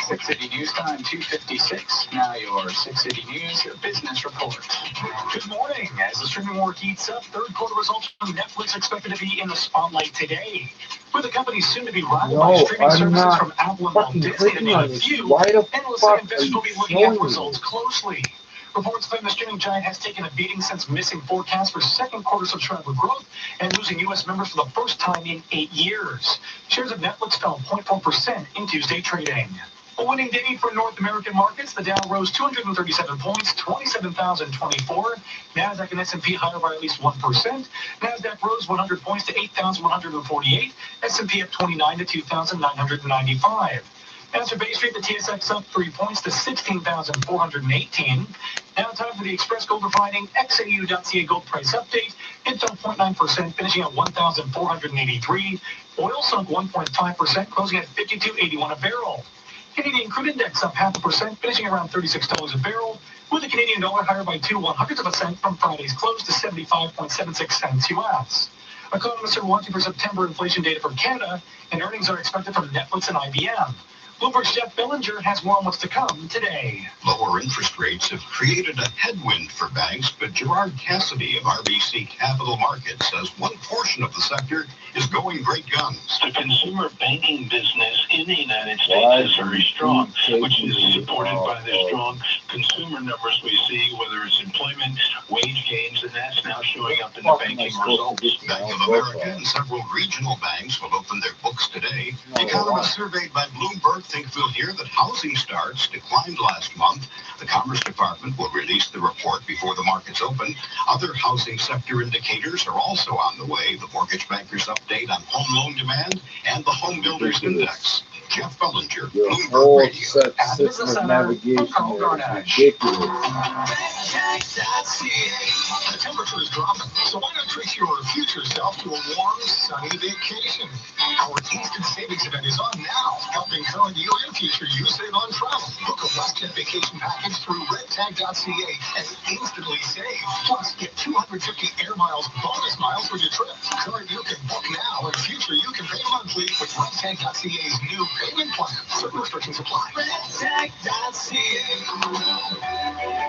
6 City News time, 2:56. Now your 6 City News business report. Good morning. As the streaming war heats up, third quarter results from Netflix expected to be in the spotlight today. With the company soon to be rivaled by streaming services from Apple and Walt Disney to name a few, analysts and investors will be looking at the results closely. Reports claim the streaming giant has taken a beating since missing forecasts for second quarter subscriber growth and losing U.S. members for the first time in 8 years. Shares of Netflix fell 0.4% in Tuesday trading. A winning day for North American markets. The Dow rose 237 points, 27,024. NASDAQ and S&P higher by at least 1%. NASDAQ rose 100 points to 8,148. S&P up 29 to 2,995. As for Bay Street, the TSX up 3 points to 16,418. Now time for the Express Gold Refining XAU.ca gold price update. It fell 0.9%, finishing at 1,483. Oil sunk 1.5%, closing at $52.81 a barrel. Canadian crude index up 0.5%, finishing around $36 a barrel, with the Canadian dollar higher by 0.02 cents from Friday's close to 75.76 cents U.S. Economists are watching for September inflation data for Canada, and earnings are expected from Netflix and IBM. Bloomberg's Jeff Bellinger has more on what's to come today. Lower interest rates have created a headwind for banks, but Gerard Cassidy of RBC Capital Markets says one portion of the sector is going great guns. The consumer banking business in the United States is very strong, which is supported by the strong consumer numbers we see, whether it's employment, wage gains, and that's now showing up in the banking results. Bank of America and several regional banks will open their books today. Economists surveyed by Bloomberg think we'll hear that housing starts declined last month. The Commerce Department will release the report before the markets open. Other housing sector indicators are also on the way. The Mortgage Bankers update on home loan demand and the Home Builders Index. Jeff Bellinger, Bloomberg Radio. System of navigation is ridiculous. The temperature is dropping, so why not treat your future self to a warm, sunny vacation? Our Instant Savings event is on now, helping current you and future you save on travel. Book a WestJet vacation package through redtag.ca and instantly save. Plus, get 250 air miles bonus miles for your trip. Current you can book now, and future you can pay monthly with redtag.ca's new payment plan. Certain restrictions apply. Redtag.ca.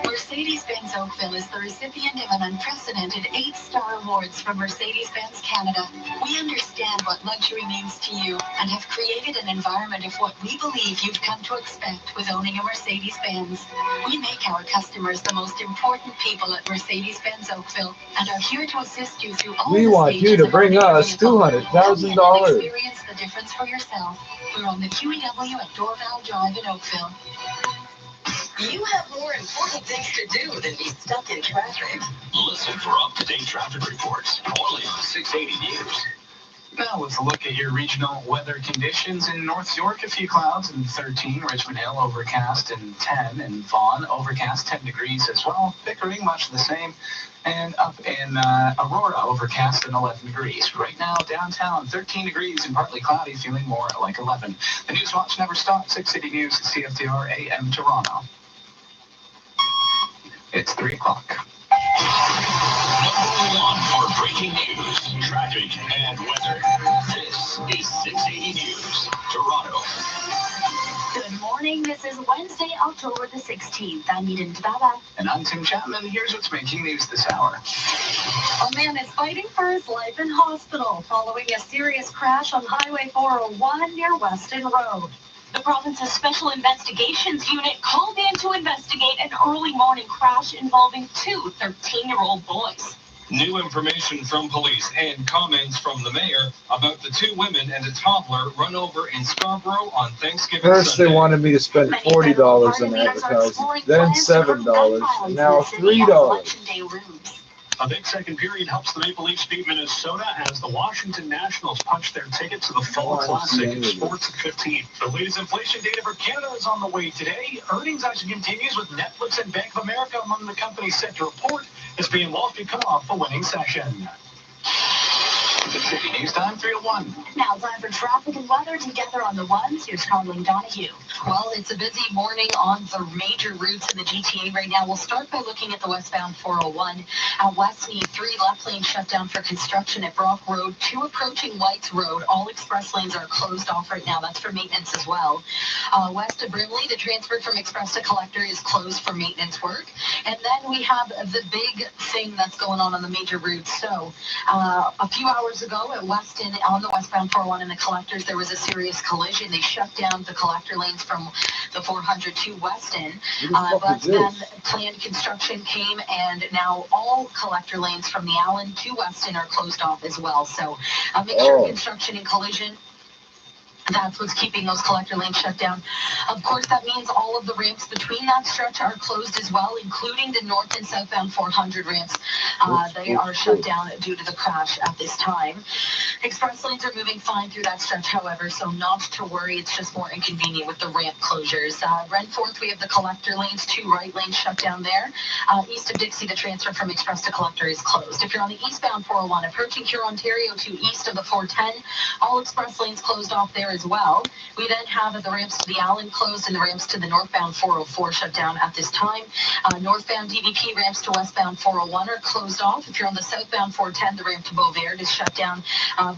Mercedes-Benz Oakville is the recipient of an unprecedented 8-star awards from Mercedes-Benz Canada. We understand what luxury means to you and have created an environment of what we believe you've come to expect with owning a Mercedes-Benz. We make our customers the most important people at Mercedes-Benz Oakville and are here to assist you through all We the want you to bring us $200,000. Experience the difference for yourself. We're on the QEW at Dorval Drive in Oakville. You have more important things to do than be stuck in traffic. Listen for up-to-date traffic reports only on 680 News. Now let's look at your regional weather conditions. In North York, a few clouds and 13. Richmond Hill, overcast and 10. And Vaughan, overcast 10 degrees as well. Pickering, much the same. And up in Aurora, overcast and 11 degrees. Right now, downtown, 13 degrees and partly cloudy, feeling more like 11. The News Watch never stops. 6 City News, CFTR AM Toronto. It's 3 o'clock. Number one for breaking news, traffic, and weather. This is 680 News, Toronto. Good morning. This is Wednesday, October the 16th. I'm Eden Tababa. And I'm Tim Chapman. Here's what's making news this hour. A man is fighting for his life in hospital following a serious crash on Highway 401 near Weston Road. The province's Special Investigations Unit called in to investigate an early morning crash involving 2 13-year-old boys. New information from police and comments from the mayor about the 2 women and a toddler run over in Scarborough on Thanksgiving First Sunday. they wanted me to spend $40 on advertising, then $7, and now $3. A big second period helps the Maple Leafs beat Minnesota as the Washington Nationals punch their ticket to the Fall Classic in Sports at 15. The latest inflation data for Canada is on the way today. Earnings action continues with Netflix and Bank of America among the companies set to report as being Wall Street come off a winning session. City News Time 301. Now time for traffic and weather together on the ones. Here's Carleen Donahue. Well, it's a busy morning on the major routes in the GTA right now. We'll start by looking at the westbound 401. Out west, need 3 left lanes shut down for construction at Brock Road, 2 approaching Whites Road. All express lanes are closed off right now. That's for maintenance as well. West of Brimley, the transfer from Express to Collector is closed for maintenance work. And then we have the big thing that's going on the major routes. So a few hours ago at Weston, on the westbound 401 and the Collectors, there was a serious collision. They shut down the Collector lanes from the 400 to Weston. But then planned construction came, and now all Collector lanes from the Allen to Weston are closed off as well. So a mixture of construction and collision. That's what's keeping those Collector lanes shut down. Of course, that means all of the ramps between that stretch are closed as well, including the north and southbound 400 ramps. They are shut down due to the crash at this time. Express lanes are moving fine through that stretch, however, so not to worry. It's just more inconvenient with the ramp closures. Renforth, we have the Collector lanes, 2 right lanes shut down there. East of Dixie, the transfer from Express to Collector is closed. If you're on the eastbound 401, approaching Huron, Ontario to east of the 410, all express lanes closed off there as well. We then have the ramps to the Allen closed and the ramps to the northbound 404 shut down at this time. Northbound DVP ramps to westbound 401 are closed off. If you're on the southbound 410, the ramp to Beauvert is shut down.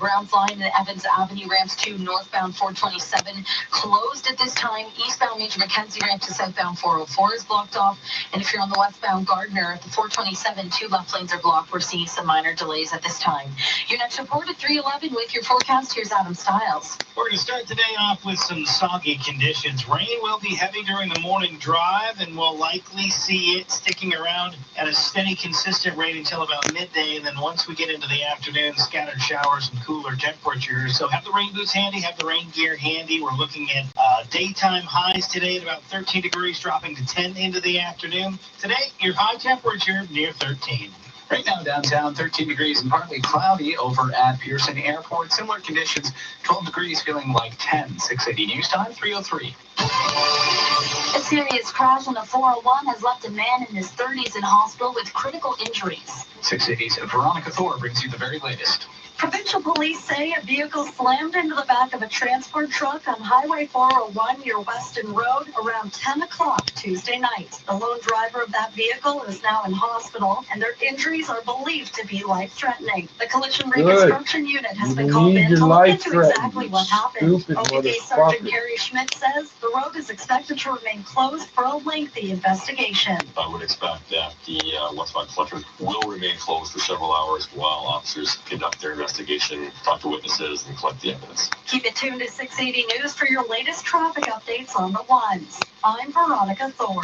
Browns Line and Evans Avenue ramps to northbound 427 closed at this time. Eastbound Major Mackenzie ramp to southbound 404 is blocked off. And if you're on the westbound Gardner at the 427, 2 left lanes are blocked. We're seeing some minor delays at this time. Your next report at 311 with your forecast. Here's Adam Stiles. We're going to start today off with some soggy conditions. Rain will be heavy during the morning drive, and we'll likely see it sticking around at a steady, consistent rate until about midday. And then once we get into the afternoon, scattered showers and cooler temperatures. So have the rain boots handy, have the rain gear handy. We're looking at daytime highs today at about 13 degrees, dropping to 10 into the afternoon. Today, your high temperature near 13. Right now downtown, 13 degrees and partly cloudy over at Pearson Airport. Similar conditions, 12 degrees, feeling like 10. 680 News Time, 303. A serious crash on the 401 has left a man in his 30s in hospital with critical injuries. 680's Veronica Thor brings you the very latest. Provincial police say a vehicle slammed into the back of a transport truck on Highway 401 near Weston Road around 10 o'clock Tuesday night. The lone driver of that vehicle is now in hospital, and their injuries are believed to be life-threatening. The collision reconstruction unit has been called in to look into exactly what happened. OPP Sergeant Gary Schmidt says the road is expected to remain closed for a lengthy investigation. I would expect that the westbound collector will remain closed for several hours while officers conduct their investigation, talk to witnesses, and collect the evidence. Keep it tuned to 680 News for your latest traffic updates on the ones. I'm Veronica Thor.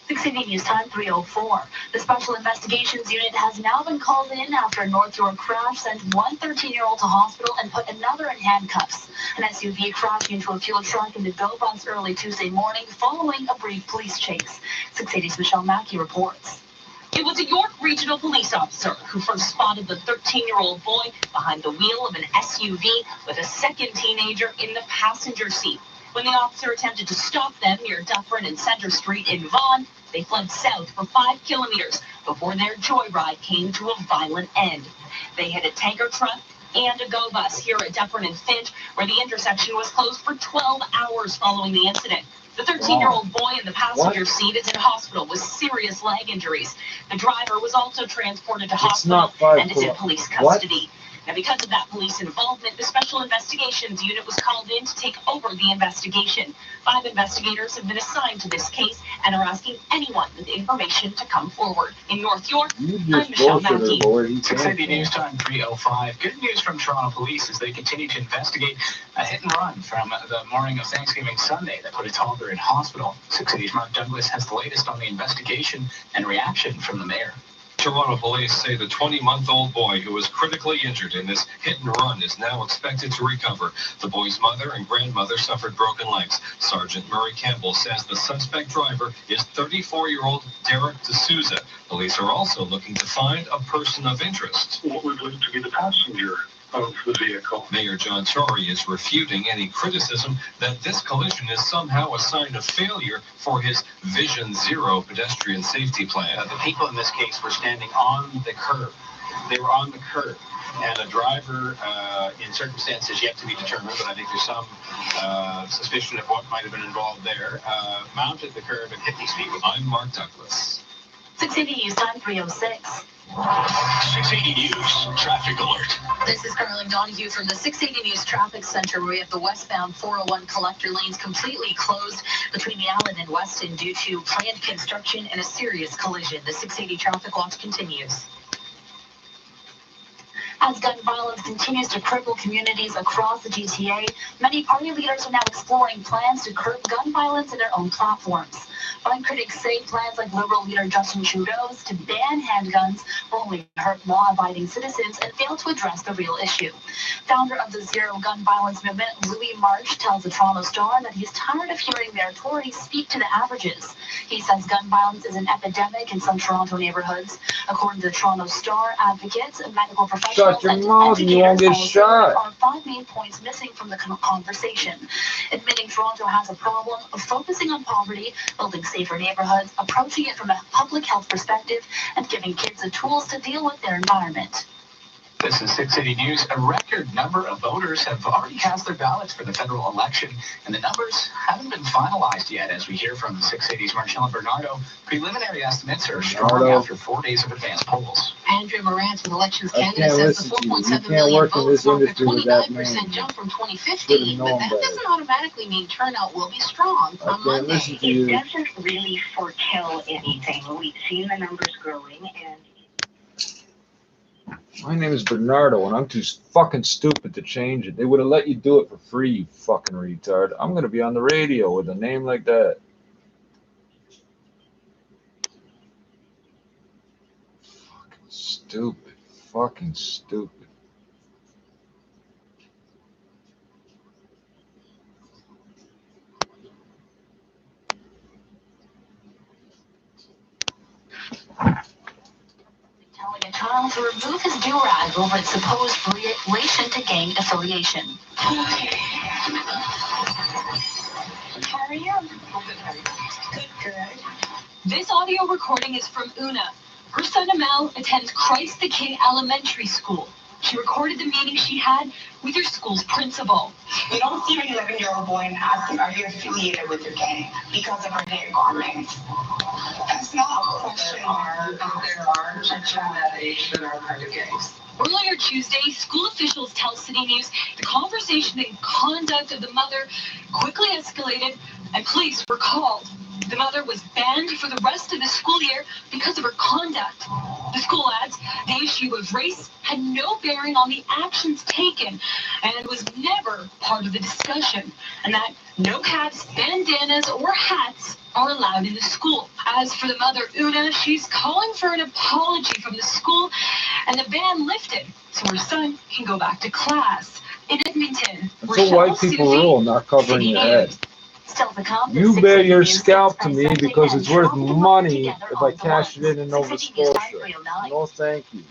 680 News Time 304. The Special Investigations Unit has now been called in after a North York crash sent one 13-year-old to hospital and put another in handcuffs. An SUV crashed into a fuel truck in the GO bus early Tuesday morning following a brief police chase. 680's Michelle Mackey reports. It was a York Regional Police officer who first spotted the 13-year-old boy behind the wheel of an SUV with a second teenager in the passenger seat. When the officer attempted to stop them near Dufferin and Center Street in Vaughan, they fled south for 5 kilometers before their joyride came to a violent end. They hit a tanker truck and a GO bus here at Dufferin and Finch, where the intersection was closed for 12 hours following the incident. The 13-year-old boy in the passenger seat is in hospital with serious leg injuries. The driver was also transported to hospital and is in police custody. Now, because of that police involvement, the Special Investigations Unit was called in to take over the investigation. 5 investigators have been assigned to this case and are asking anyone with information to come forward. In North York, I'm Michelle Mackey. 680 News Time 305. Good news from Toronto Police as they continue to investigate a hit and run from the morning of Thanksgiving Sunday that put a toddler in hospital. 680's Mark Douglas has the latest on the investigation and reaction from the mayor. Toronto police say the 20-month-old boy who was critically injured in this hit-and-run is now expected to recover. The boy's mother and grandmother suffered broken legs. Sergeant Murray Campbell says the suspect driver is 34-year-old Derek D'Souza. Police are also looking to find a person of interest. What we believe to be the passenger of the vehicle. Mayor John Tory is refuting any criticism that this collision is somehow a sign of failure for his Vision Zero pedestrian safety plan. The people in this case were standing on the curb. They were on the curb, and a driver, in circumstances yet to be determined, but I think there's some suspicion of what might have been involved there, mounted the curb and hit these people. I'm Mark Douglas. 680 News Time 306. 680 News Traffic Alert. This is Carolyn Donahue from the 680 News Traffic Center, where we have the westbound 401 collector lanes completely closed between the Allen and Weston due to planned construction and a serious collision. The 680 Traffic Watch continues. As gun violence continues to cripple communities across the GTA, many party leaders are now exploring plans to curb gun violence in their own platforms. Gun critics say plans like Liberal leader Justin Trudeau's to ban handguns will only hurt law-abiding citizens and fail to address the real issue. Founder of the Zero Gun Violence Movement, Louis March, tells the Toronto Star that he's tired of hearing their authorities speak to the averages. He says gun violence is an epidemic in some Toronto neighborhoods. According to the Toronto Star, advocates and medical professionals Shut your mouth and you won't get shot. Are 5 main points missing from the conversation. Admitting Toronto has a problem of focusing on poverty, building safer neighborhoods, approaching it from a public health perspective, and giving kids the tools to deal with their environment. This is 680 News. A record number of voters have already cast their ballots for the federal election, and the numbers haven't been finalized yet. As we hear from 680's Marcella Bernardo, preliminary estimates are strong after 4 days of advanced polls. Andrea Moran from Elections I Canada can't says the listen to you. You 4.7 can't million work in votes this mark a industry with that 29% name. jump from Should've 2015, but known that better. doesn't automatically mean turnout will be strong I on can't Monday. listen to you. It doesn't really foretell anything. We've seen the numbers growing, and My name is Bernardo, and I'm too fucking stupid to change it. They would have let you do it for free, you fucking retard. I'm gonna be on the radio with a name like that. Fucking stupid. Fucking stupid. Telling a child to remove his do-rag over its supposed relation to gang affiliation. how are you? Good, good. This audio recording is from Una. Her son Amel attends Christ the King Elementary School. She recorded the meeting she had with her school's principal. You don't see an 11-year-old boy and ask him, are you affiliated with your gang because of her hair garments? That's not a question. There are churches that age that are part of gangs. Earlier Tuesday, school officials tell City News the conversation and conduct of the mother quickly escalated and police were called. The mother was banned for the rest of the school year because of her conduct. The school adds the issue of race had no bearing on the actions taken and was never part of the discussion, and that no caps, bandanas, or hats are allowed in the school. As for the mother, Una, she's calling for an apology from the school and the ban lifted so her son can go back to class. In Edmonton, That's what white people rule, not covering your head. You bet your scalp to me because it's worth money if I cash it in Nova Scotia. No, thank you.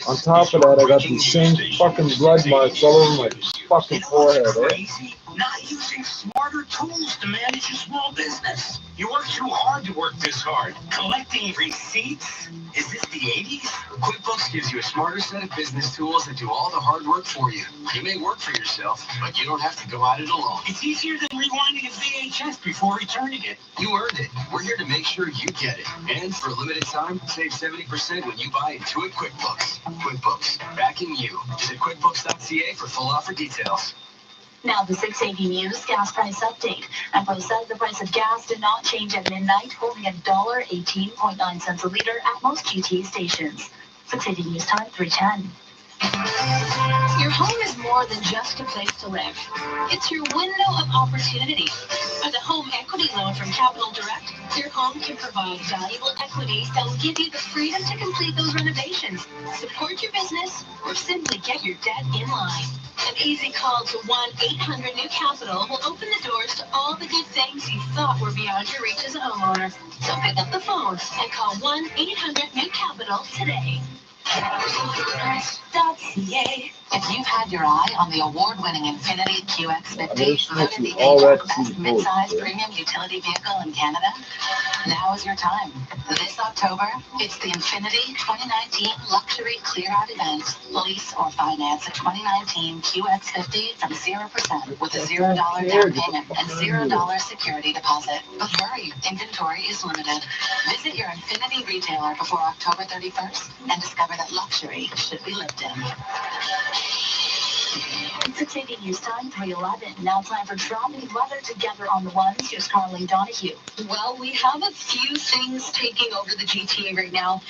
On top of that, I got these same fucking blood marks all over my fucking forehead, eh? Not using smarter tools to manage your small business. You work too hard to work this hard. Collecting receipts? Is this the 80s? QuickBooks gives you a smarter set of business tools that do all the hard work for you. You may work for yourself, but you don't have to go at it alone. It's easier than rewinding a VHS before returning it. You earned it. We're here to make sure you get it. And for a limited time, save 70% when you buy Intuit QuickBooks. QuickBooks, backing you. Visit QuickBooks.ca for full offer details. Now the 680 News gas price update. EPRO says the price of gas did not change at midnight, holding $1.18.9 a liter at most GTA stations. 680 News Time 310. Your home is more than just a place to live. It's your window of opportunity. With a home equity loan from Capital Direct, your home can provide valuable equity that will give you the freedom to complete those renovations, support your business, or simply get your debt in line. An easy call to 1-800-NEW-CAPITAL will open the doors to all the good things you thought were beyond your reach as a homeowner. So pick up the phone and call 1-800-NEW-CAPITAL today. If you've had your eye on the award-winning Infinity QX50, voted the all that best cheap mid-size bullshit. premium utility vehicle in Canada, now is your time. This October, it's the Infinity 2019 Luxury Clear Out event. Lease or finance a 2019 QX50 from 0% with a $0 down payment and $0 security deposit. But hurry, inventory is limited. Visit your Infinity retailer before October 31st and discover that luxury should be lived in. 680 News Time, 3:11. Now time for traffic weather together on the ones. Here's Carly Donahue. Well, we have a few things taking over the GTA right now.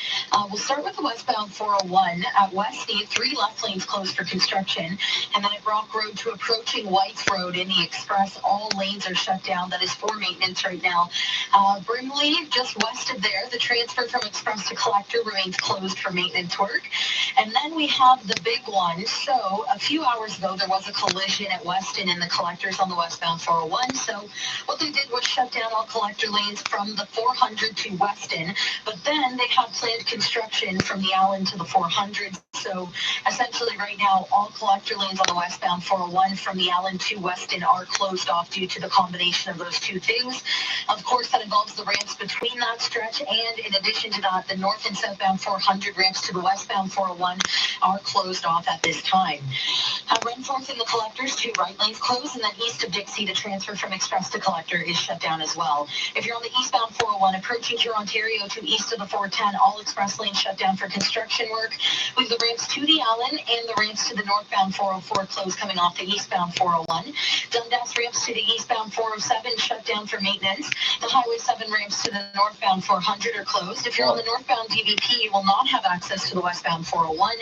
We'll start with the westbound 401 at Westmead. 3 left lanes closed for construction. And then at Brock Road to approaching Whites Road in the Express, all lanes are shut down. That is for maintenance right now. Brimley, just west of there, the transfer from Express to Collector remains closed for maintenance work. And then we have the big one. So a few hours ago, there was a collision at Weston and the Collectors on the westbound 401. So what they did was shut down all collector lanes from the 400 to Weston, but then they have planned construction from the Allen to the 400. So essentially right now, all collector lanes on the westbound 401 from the Allen to Weston are closed off due to the combination of those two things. Of course, that involves the ramps between that stretch, and in addition to that, the north and southbound 400 ramps to the westbound 401 are closed off at this time. Renforth and the Collectors, 2 right lanes closed, and then east of Dixie, the transfer from Express to Collector is shut down as well. If you're on the eastbound 401 approaching Huron, Ontario to east of the 410, all express lanes shut down for construction work. With the ramps to the Allen and the ramps to the northbound 404 closed coming off the eastbound 401. Dundas ramps to the eastbound 407 shut down for maintenance. The Highway 7 ramps to the northbound 400 are closed. If you're on the northbound DVP, you will not have access to the westbound 401.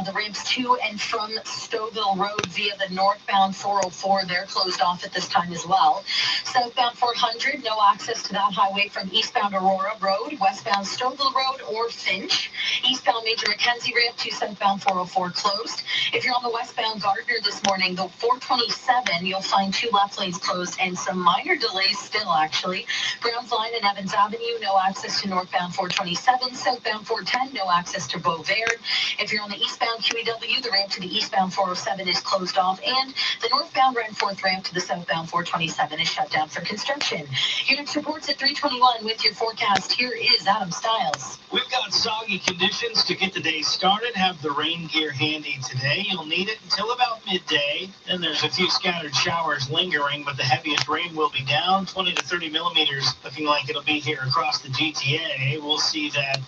The ramps to and from Stouffville Road via the northbound 404, they're closed off at this time as well. Southbound 400, no access to that highway from eastbound Aurora Road, westbound Stouffville Road, or Finch. Eastbound Major Mackenzie ramp to southbound 404 closed. If you're on the westbound Gardner this morning, the 427, you'll find 2 left lanes closed and some minor delays still, actually. Browns Line and Evans Avenue, no access to northbound 427. Southbound 410, no access to Beauvert. If you're on the eastbound QEW, the ramp to the eastbound 407 is closed off, and the northbound Renforth ramp to the southbound 427 is shut down for construction. Your next report's at 3:21 with your forecast. Here is Adam Stiles. We've got soggy conditions to get the day started. Have the rain gear handy today. You'll need it until about midday. Then there's a few scattered showers lingering, but the heaviest rain will be down 20 to 30 millimeters, looking like it'll be here across the GTA. We'll see that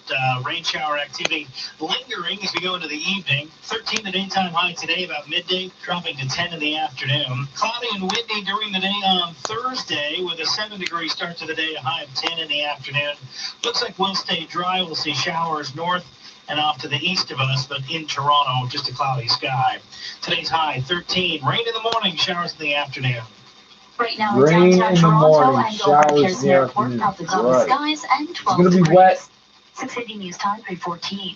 rain shower activity lingering as we go into the evening. 13 the daytime high today, about midday, dropping to 10 in the afternoon. Cloudy and windy during the day on Thursday with a 7-degree start to the day, a high of 10 in the afternoon. Looks like we'll stay dry. We'll see showers north and off to the east of us, but in Toronto, just a cloudy sky. Today's high, 13. Rain in the morning, showers in the afternoon. Right now, Rain downtown in the Toronto morning, and showers over in the Airport, afternoon. partly cloudy Right. skies and 12 It's gonna be degrees. wet. 680 News Time, 3:14.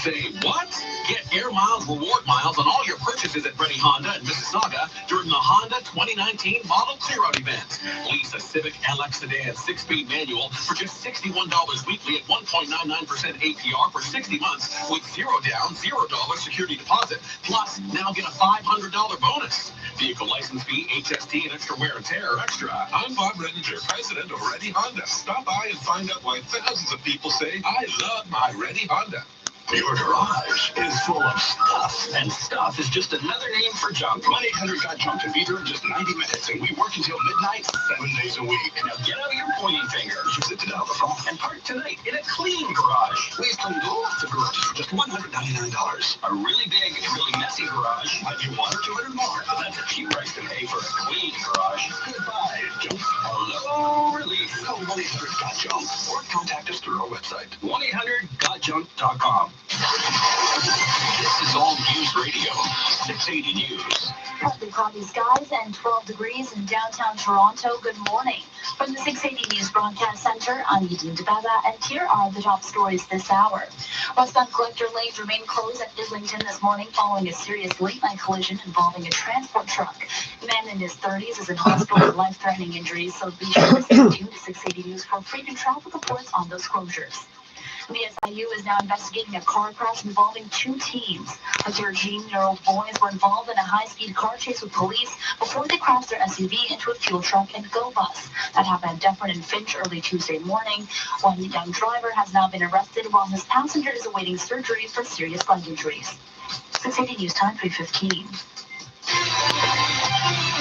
Say what? Get Air Miles reward miles on all your purchases at Ready Honda in Mississauga during the Honda 2019 Model Clear Out event. Lease a Civic LX sedan 6-speed manual for just $61 weekly at 1.99% APR for 60 months with $0 down, $0 security deposit. Plus, now get a $500 bonus. Vehicle license fee, HST, and extra wear and tear are extra. I'm Bob Redinger, president of Ready Honda. Stop by and find out why thousands of people say, I love my Ready Honda. Your garage is full of stuff, and stuff is just another name for junk. 1-800-GOT-JUNK to be there in just 90 minutes, and we work until midnight, 7 days a week. Now get out your pointing finger, use it to dial the phone, and park tonight in a clean garage. We've cleaned lots of garages for just $199. A really big, really messy garage might be $100 or $200 more, but that's a cheap price to pay for a clean garage. Goodbye, junk. Hello, relief. Call 1-800-GOT-JUNK or contact us through our website, 1-800-GOT-JUNK.com. This is All News Radio, 680 News. Partly cloudy skies and 12 degrees in downtown Toronto. Good morning. From the 680 News Broadcast Center, I'm Yadin Debaba, and here are the top stories this hour. Westbound Collector lanes remain closed at Islington this morning following a serious late-night collision involving a transport truck. A man in his 30s is in hospital with life-threatening injuries, so be sure to stay tuned to 680 News for frequent traffic reports on those closures. The SIU is now investigating a car crash involving 2 teens. The 13-year-old boys were involved in a high-speed car chase with police before they crashed their SUV into a fuel truck and go bus. That happened at Dufferin and Finch early Tuesday morning. One young driver has now been arrested while his passenger is awaiting surgery for serious leg injuries. 680 News Time, 3:15.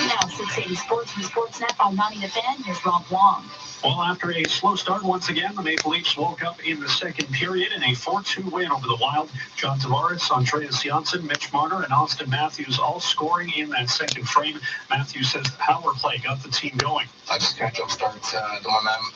Now 680 Sports from Sportsnet 590 The Fan. Here's Rob Wong. Well, after a slow start once again, the Maple Leafs woke up in the second period in a 4-2 win over the Wild. John Tavares, Andreas Janssen, Mitch Marner, and Austin Matthews all scoring in that second frame. Matthews says power play got the team going. I just got to jumpstart the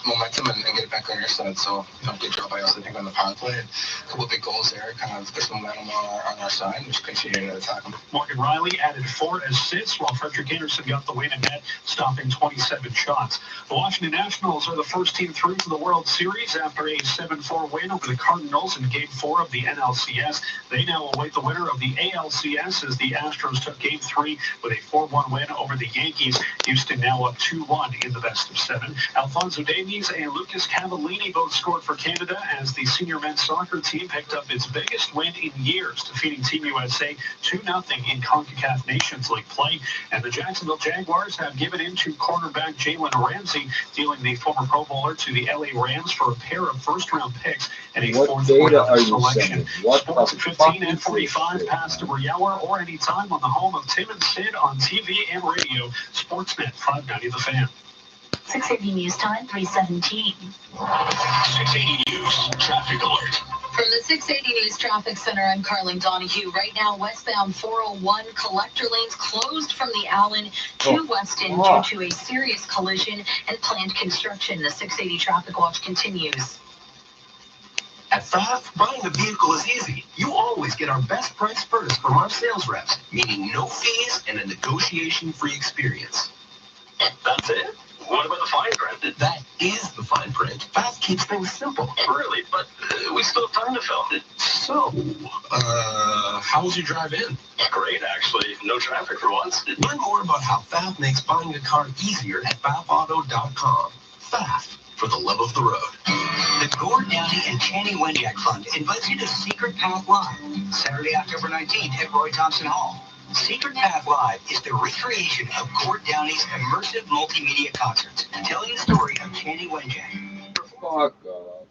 momentum and get it back on your side. So, good job by us, I think, on the power play. A couple of big goals there, kind of put some momentum on our side and just continue to attack them. Morgan Riley added 4 assists, while Frederick Anderson got the win in net, stopping 27 shots. The Washington Nationals are the first team through to the World Series after a 7-4 win over the Cardinals in Game 4 of the NLCS. They now await the winner of the ALCS as the Astros took Game 3 with a 4-1 win over the Yankees. Houston now up 2-1 in the best of 7. Alphonso Davies and Lucas Cavallini both scored for Canada as the senior men's soccer team picked up its biggest win in years, defeating Team USA 2-0 in CONCACAF Nations League play. And the Jacksonville Jaguars have given in to cornerback Jalen Ramsey, dealing the former Pro Bowler to the LA Rams for a pair of first-round picks and a fourth round selection. Sports at 15 and 45, pass to Briauer or anytime on the home of Tim and Sid on TV and radio. Sportsnet 590 The Fan. 680 News Time, 3:17. 680 News Traffic Alert. From the 680 News Traffic Center, I'm Carlin Donahue. Right now, westbound 401 collector lanes closed from the Allen to Weston due to a serious collision and planned construction. The 680 Traffic Watch continues. At FAF, buying a vehicle is easy. You always get our best price first from our sales reps, meaning no fees and a negotiation-free experience. That's it? What about the fine print? That is the fine print. FAF keeps things simple. Really? But we still have time to film it. So, how was your drive in? Great, actually. No traffic for once. Learn more about how FAF makes buying a car easier at FAFauto.com. FAF, for the love of the road. The Gord Downie and Channy Wenjack Fund invites you to Secret Path Live, Saturday, October 19th at Roy Thompson Hall. Secret Path Live is the recreation of Gord Downie's immersive multimedia concerts, telling the story of Channy Wenjack. Fuck off.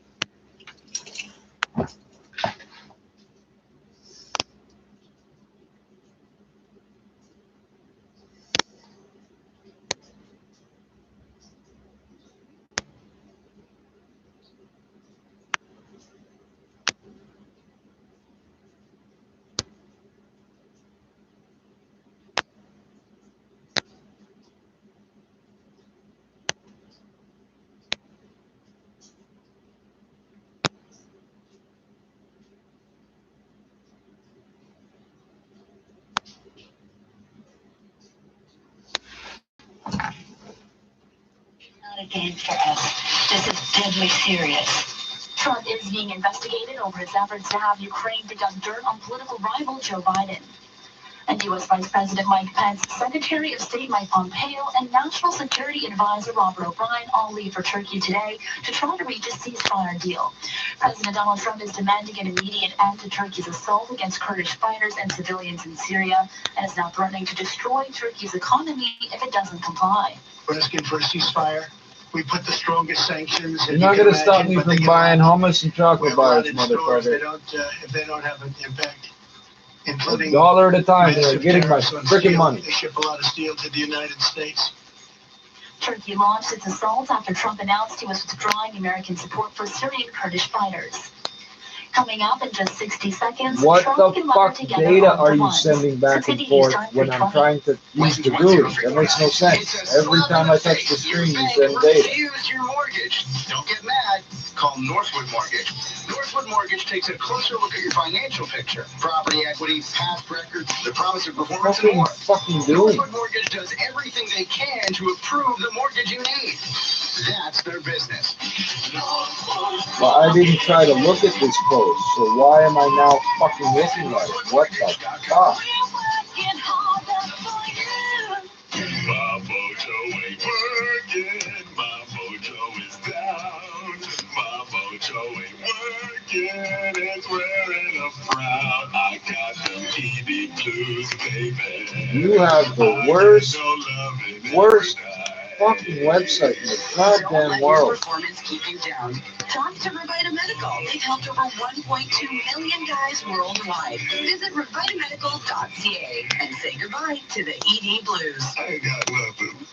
Not a game for us. This is deadly serious. Trump is being investigated over his efforts to have Ukraine dig up dirt on political rival Joe Biden. And U.S. Vice President Mike Pence, Secretary of State Mike Pompeo, and National Security Advisor Robert O'Brien all leave for Turkey today to try to reach a ceasefire deal. President Donald Trump is demanding an immediate end to Turkey's assault against Kurdish fighters and civilians in Syria, and is now threatening to destroy Turkey's economy if it doesn't comply. We're asking for a ceasefire. We put the strongest sanctions. You're not going to stop me from buying hummus and chocolate bars, motherfucker. If they don't have an impact, including $1 at a time, they're getting my freaking money. They ship a lot of steel to the United States. Turkey launched its assault after Trump announced he was withdrawing American support for Syrian Kurdish fighters. Coming up in just 60 seconds, What Trump the and Mueller fuck together data on are you one. sending back and forth when I'm trying to use the GUI? That makes no sense. Every time I touch the screen, you send data. Refuse your mortgage. Don't get mad. Call Northwood Mortgage. Northwood Mortgage takes a closer look at your financial picture. Property equity, past record, the promise of performance, and more. Fucking doing? Northwood Mortgage does everything they can to approve the mortgage you need. That's their business. Well, I didn't try to look at this post, so why am I now fucking looking at it? What the fuck? My mojo ain't working. My mojo is down. My mojo So ain't working, it's wearing a frown. I got them ED blues, baby. You have the worst fucking website in the goddamn world. Performance keep you down. Talk to Revita Medical. They've helped over 1.2 million guys worldwide. Visit revitamedical.ca and say goodbye to the ED blues. I ain't got nothing.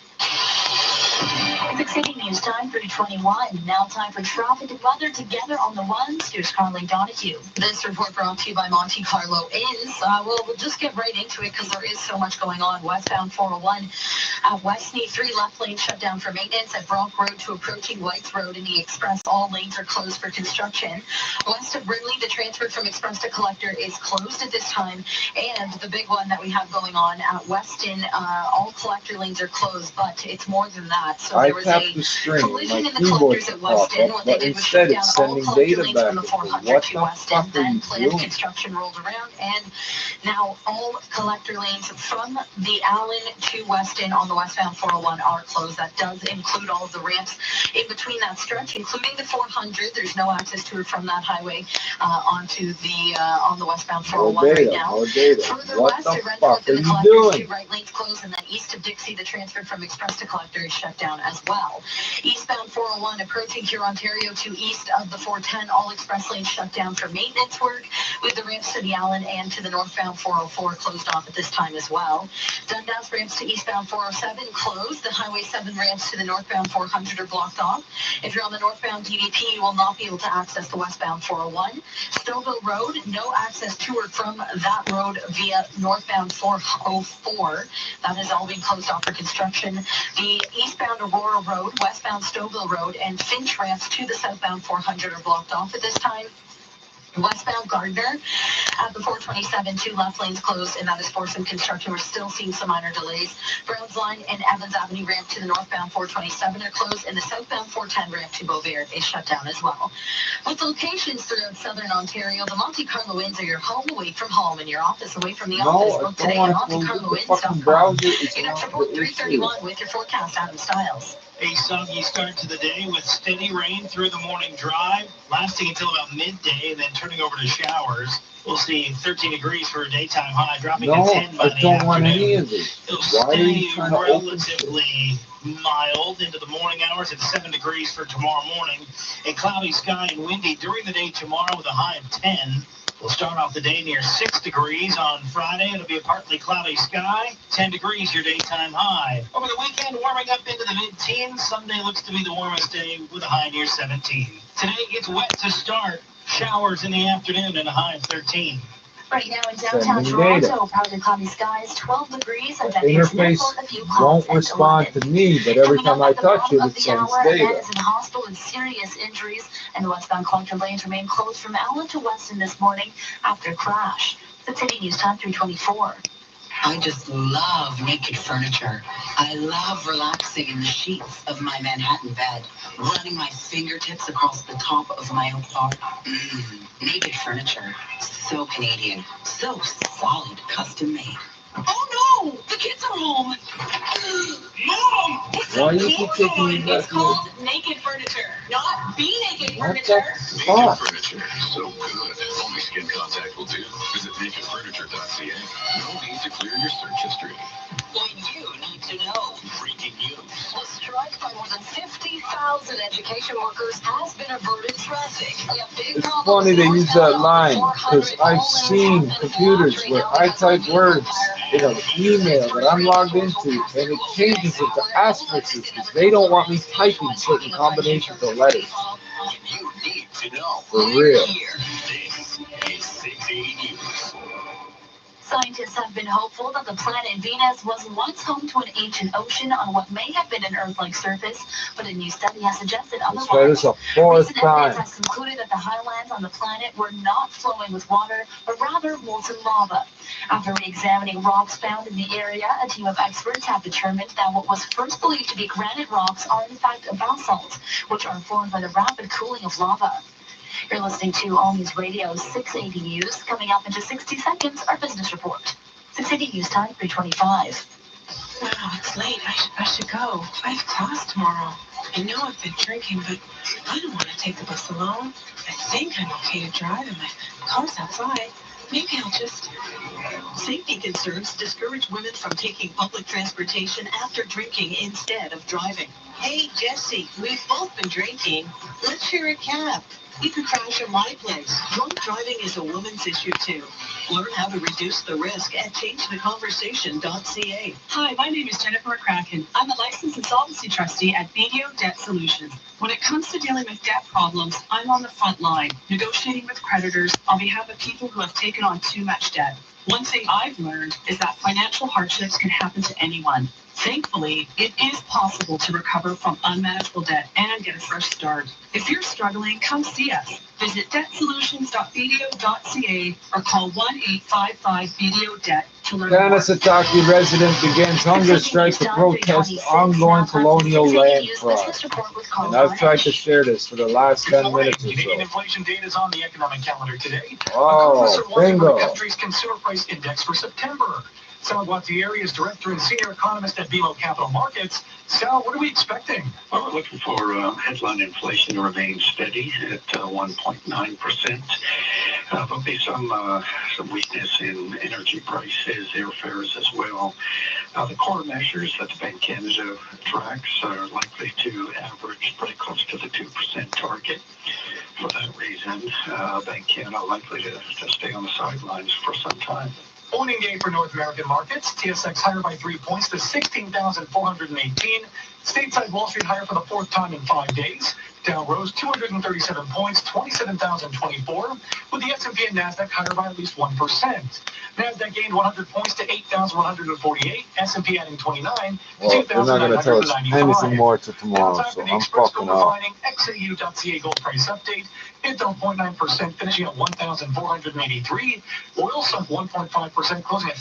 680 News Time 321. Now time for traffic and weather together on the ones. Here's Carly Donahue. This report brought to you by Monte Carlo Inns. We'll just get right into it because there is so much going on. Westbound 401 at Westney, 3 left lanes shut down for maintenance at Bronx Road to approaching Whites Road in the Express. All lanes are closed for construction. West of Brinley, the transfer from Express to Collector is closed at this time. And the big one that we have going on at Weston, all Collector lanes are closed, but it's more than that. So there was a collision in the collectors at Weston. What they did was shut down all collector lanes from the 400 to Weston. Then planned construction rolled around, and now all collector lanes from the Allen to Weston on the westbound 401 are closed. That does include all of the ramps in between that stretch, including the 400. There's no access to it from that highway onto the on the westbound 401 right now. Further west, it runs within the collectors, 2 right lanes closed, and then east of Dixie, the transfer from Express to Collector is shut down as well. Eastbound 401 approaching here Ontario to east of the 410, all express lanes shut down for maintenance work, with the ramps to the Allen and to the northbound 404 closed off at this time as well. Dundas ramps to eastbound 407 closed. The Highway 7 ramps to the northbound 400 are blocked off. If you're on the northbound DVP, you will not be able to access the westbound 401. Stouffville Road, no access to or from that road via northbound 404. That has all been closed off for construction. The eastbound Aurora Road, westbound Stouffville Road, and Finch ramps to the southbound 400 are blocked off at this time. Westbound Gardner at the 427, 2 left lanes closed, and that is for some construction. We're still seeing some minor delays. Browns Line and Evans Avenue ramp to the northbound 427 are closed, and the southbound 410 ramp to Beauvais is shut down as well. With locations throughout southern Ontario, the Monte Carlo Inns are your home away from home and your office away from the office. Book today at MonteCarloInns.com. Get up to 331 with your forecast, Adam Stiles. A soggy start to the day with steady rain through the morning drive, lasting until about midday, and then turning over to showers. We'll see 13 degrees for a daytime high, dropping to 10 by the afternoon. I don't want any of this. It'll stay relatively mild into the morning hours at 7 degrees for tomorrow morning. A cloudy sky and windy during the day tomorrow with a high of 10. We'll start off the day near 6 degrees on Friday. It'll be a partly cloudy sky. 10 degrees your daytime high. Over the weekend, warming up into the mid-teens. Sunday looks to be the warmest day with a high near 17. Today, it's wet to start. Showers in the afternoon and a high of 13. Right now in downtown Toronto, partly cloudy skies, 12 degrees. Interface won't respond to me, but every time I touch it, it sends data. Man is in hospital with serious injuries, and the westbound collector lanes remain closed from Allen to Weston this morning after a crash. The City News Time 324. I just love naked furniture. I love relaxing in the sheets of my Manhattan bed, running my fingertips across the top of my oak bar. Naked furniture. So Canadian. So solid, custom made. Oh no! The kids are home! Mom! Why you keep taking me back? It's called Naked Furniture, not Be Naked What Furniture. the fuck? Naked Furniture. So good. Only skin contact will do. Visit nakedfurniture.ca. No need to clear your search history. What you need to know. Breaking news. A strike by more than 50,000 education workers has been averted traffic. We have big It's funny they use that line, because I've seen computers where I type words in an email that I'm logged into, and it changes it to asterisks because they don't want me typing certain combinations of letters. You need to know. For real. This is 680 News. Scientists have been hopeful that the planet Venus was once home to an ancient ocean on what may have been an Earth-like surface, but a new study has suggested otherwise. That is a fourth Recent evidence time. has concluded that the highlands on the planet were not flowing with water, but rather molten lava. After re-examining rocks found in the area, a team of experts have determined that what was first believed to be granite rocks are in fact basalt, which are formed by the rapid cooling of lava. You're listening to All News Radio 680 News. Coming up in just 60 seconds, our business report. 680 News Time 325. Wow, it's late. I should go. I have class tomorrow. I know I've been drinking, but I don't want to take the bus alone. I think I'm okay to drive, and my car's outside. Maybe I'll just... Safety concerns discourage women from taking public transportation after drinking instead of driving. Hey, Jesse, we've both been drinking. Let's share a cab. We could crash at my place. Drunk driving is a woman's issue, too. Learn how to reduce the risk at changetheconversation.ca. Hi, my name is Jennifer McCracken. I'm a licensed insolvency trustee at BDO Debt Solutions. When it comes to dealing with debt problems, I'm on the front line, negotiating with creditors on behalf of people who have taken on too much debt. One thing I've learned is that financial hardships can happen to anyone. Thankfully, it is possible to recover from unmanageable debt and get a fresh start. If you're struggling, come see us. Visit debtsolutions.bdo.ca or call 1-855-BDO-DEBT to learn more. Kanesatake resident begins hunger strike to protest ongoing colonial land fraud. And I've tried to share this for the last 10 minutes or Canadian so. inflation data is on the economic calendar today. Oh, Economists are watching bingo. the country's consumer price index for September. Sal Guattieri is director and senior economist at BMO Capital Markets. Sal, what are we expecting? Well, we're looking for headline inflation to remain steady at 1.9%. There'll be some weakness in energy prices, airfares as well. The core measures that the Bank of Canada tracks are likely to average pretty close to the 2% target. For that reason, Bank of Canada likely to stay on the sidelines for some time. Opening day for North American markets. TSX higher by 3 points to 16,418. Stateside Wall Street higher for the fourth time in 5 days. Dow rose 237 points, 27,024, with the S&P and NASDAQ higher by at least 1%. NASDAQ gained 100 points to 8,148, S&P adding 29 Well, they're not going to tell us anything more till tomorrow, so I'm fucking out. XAU.ca gold price update. It fell 0.9%, finishing at 1,483. Oil sunk 1.5%, closing at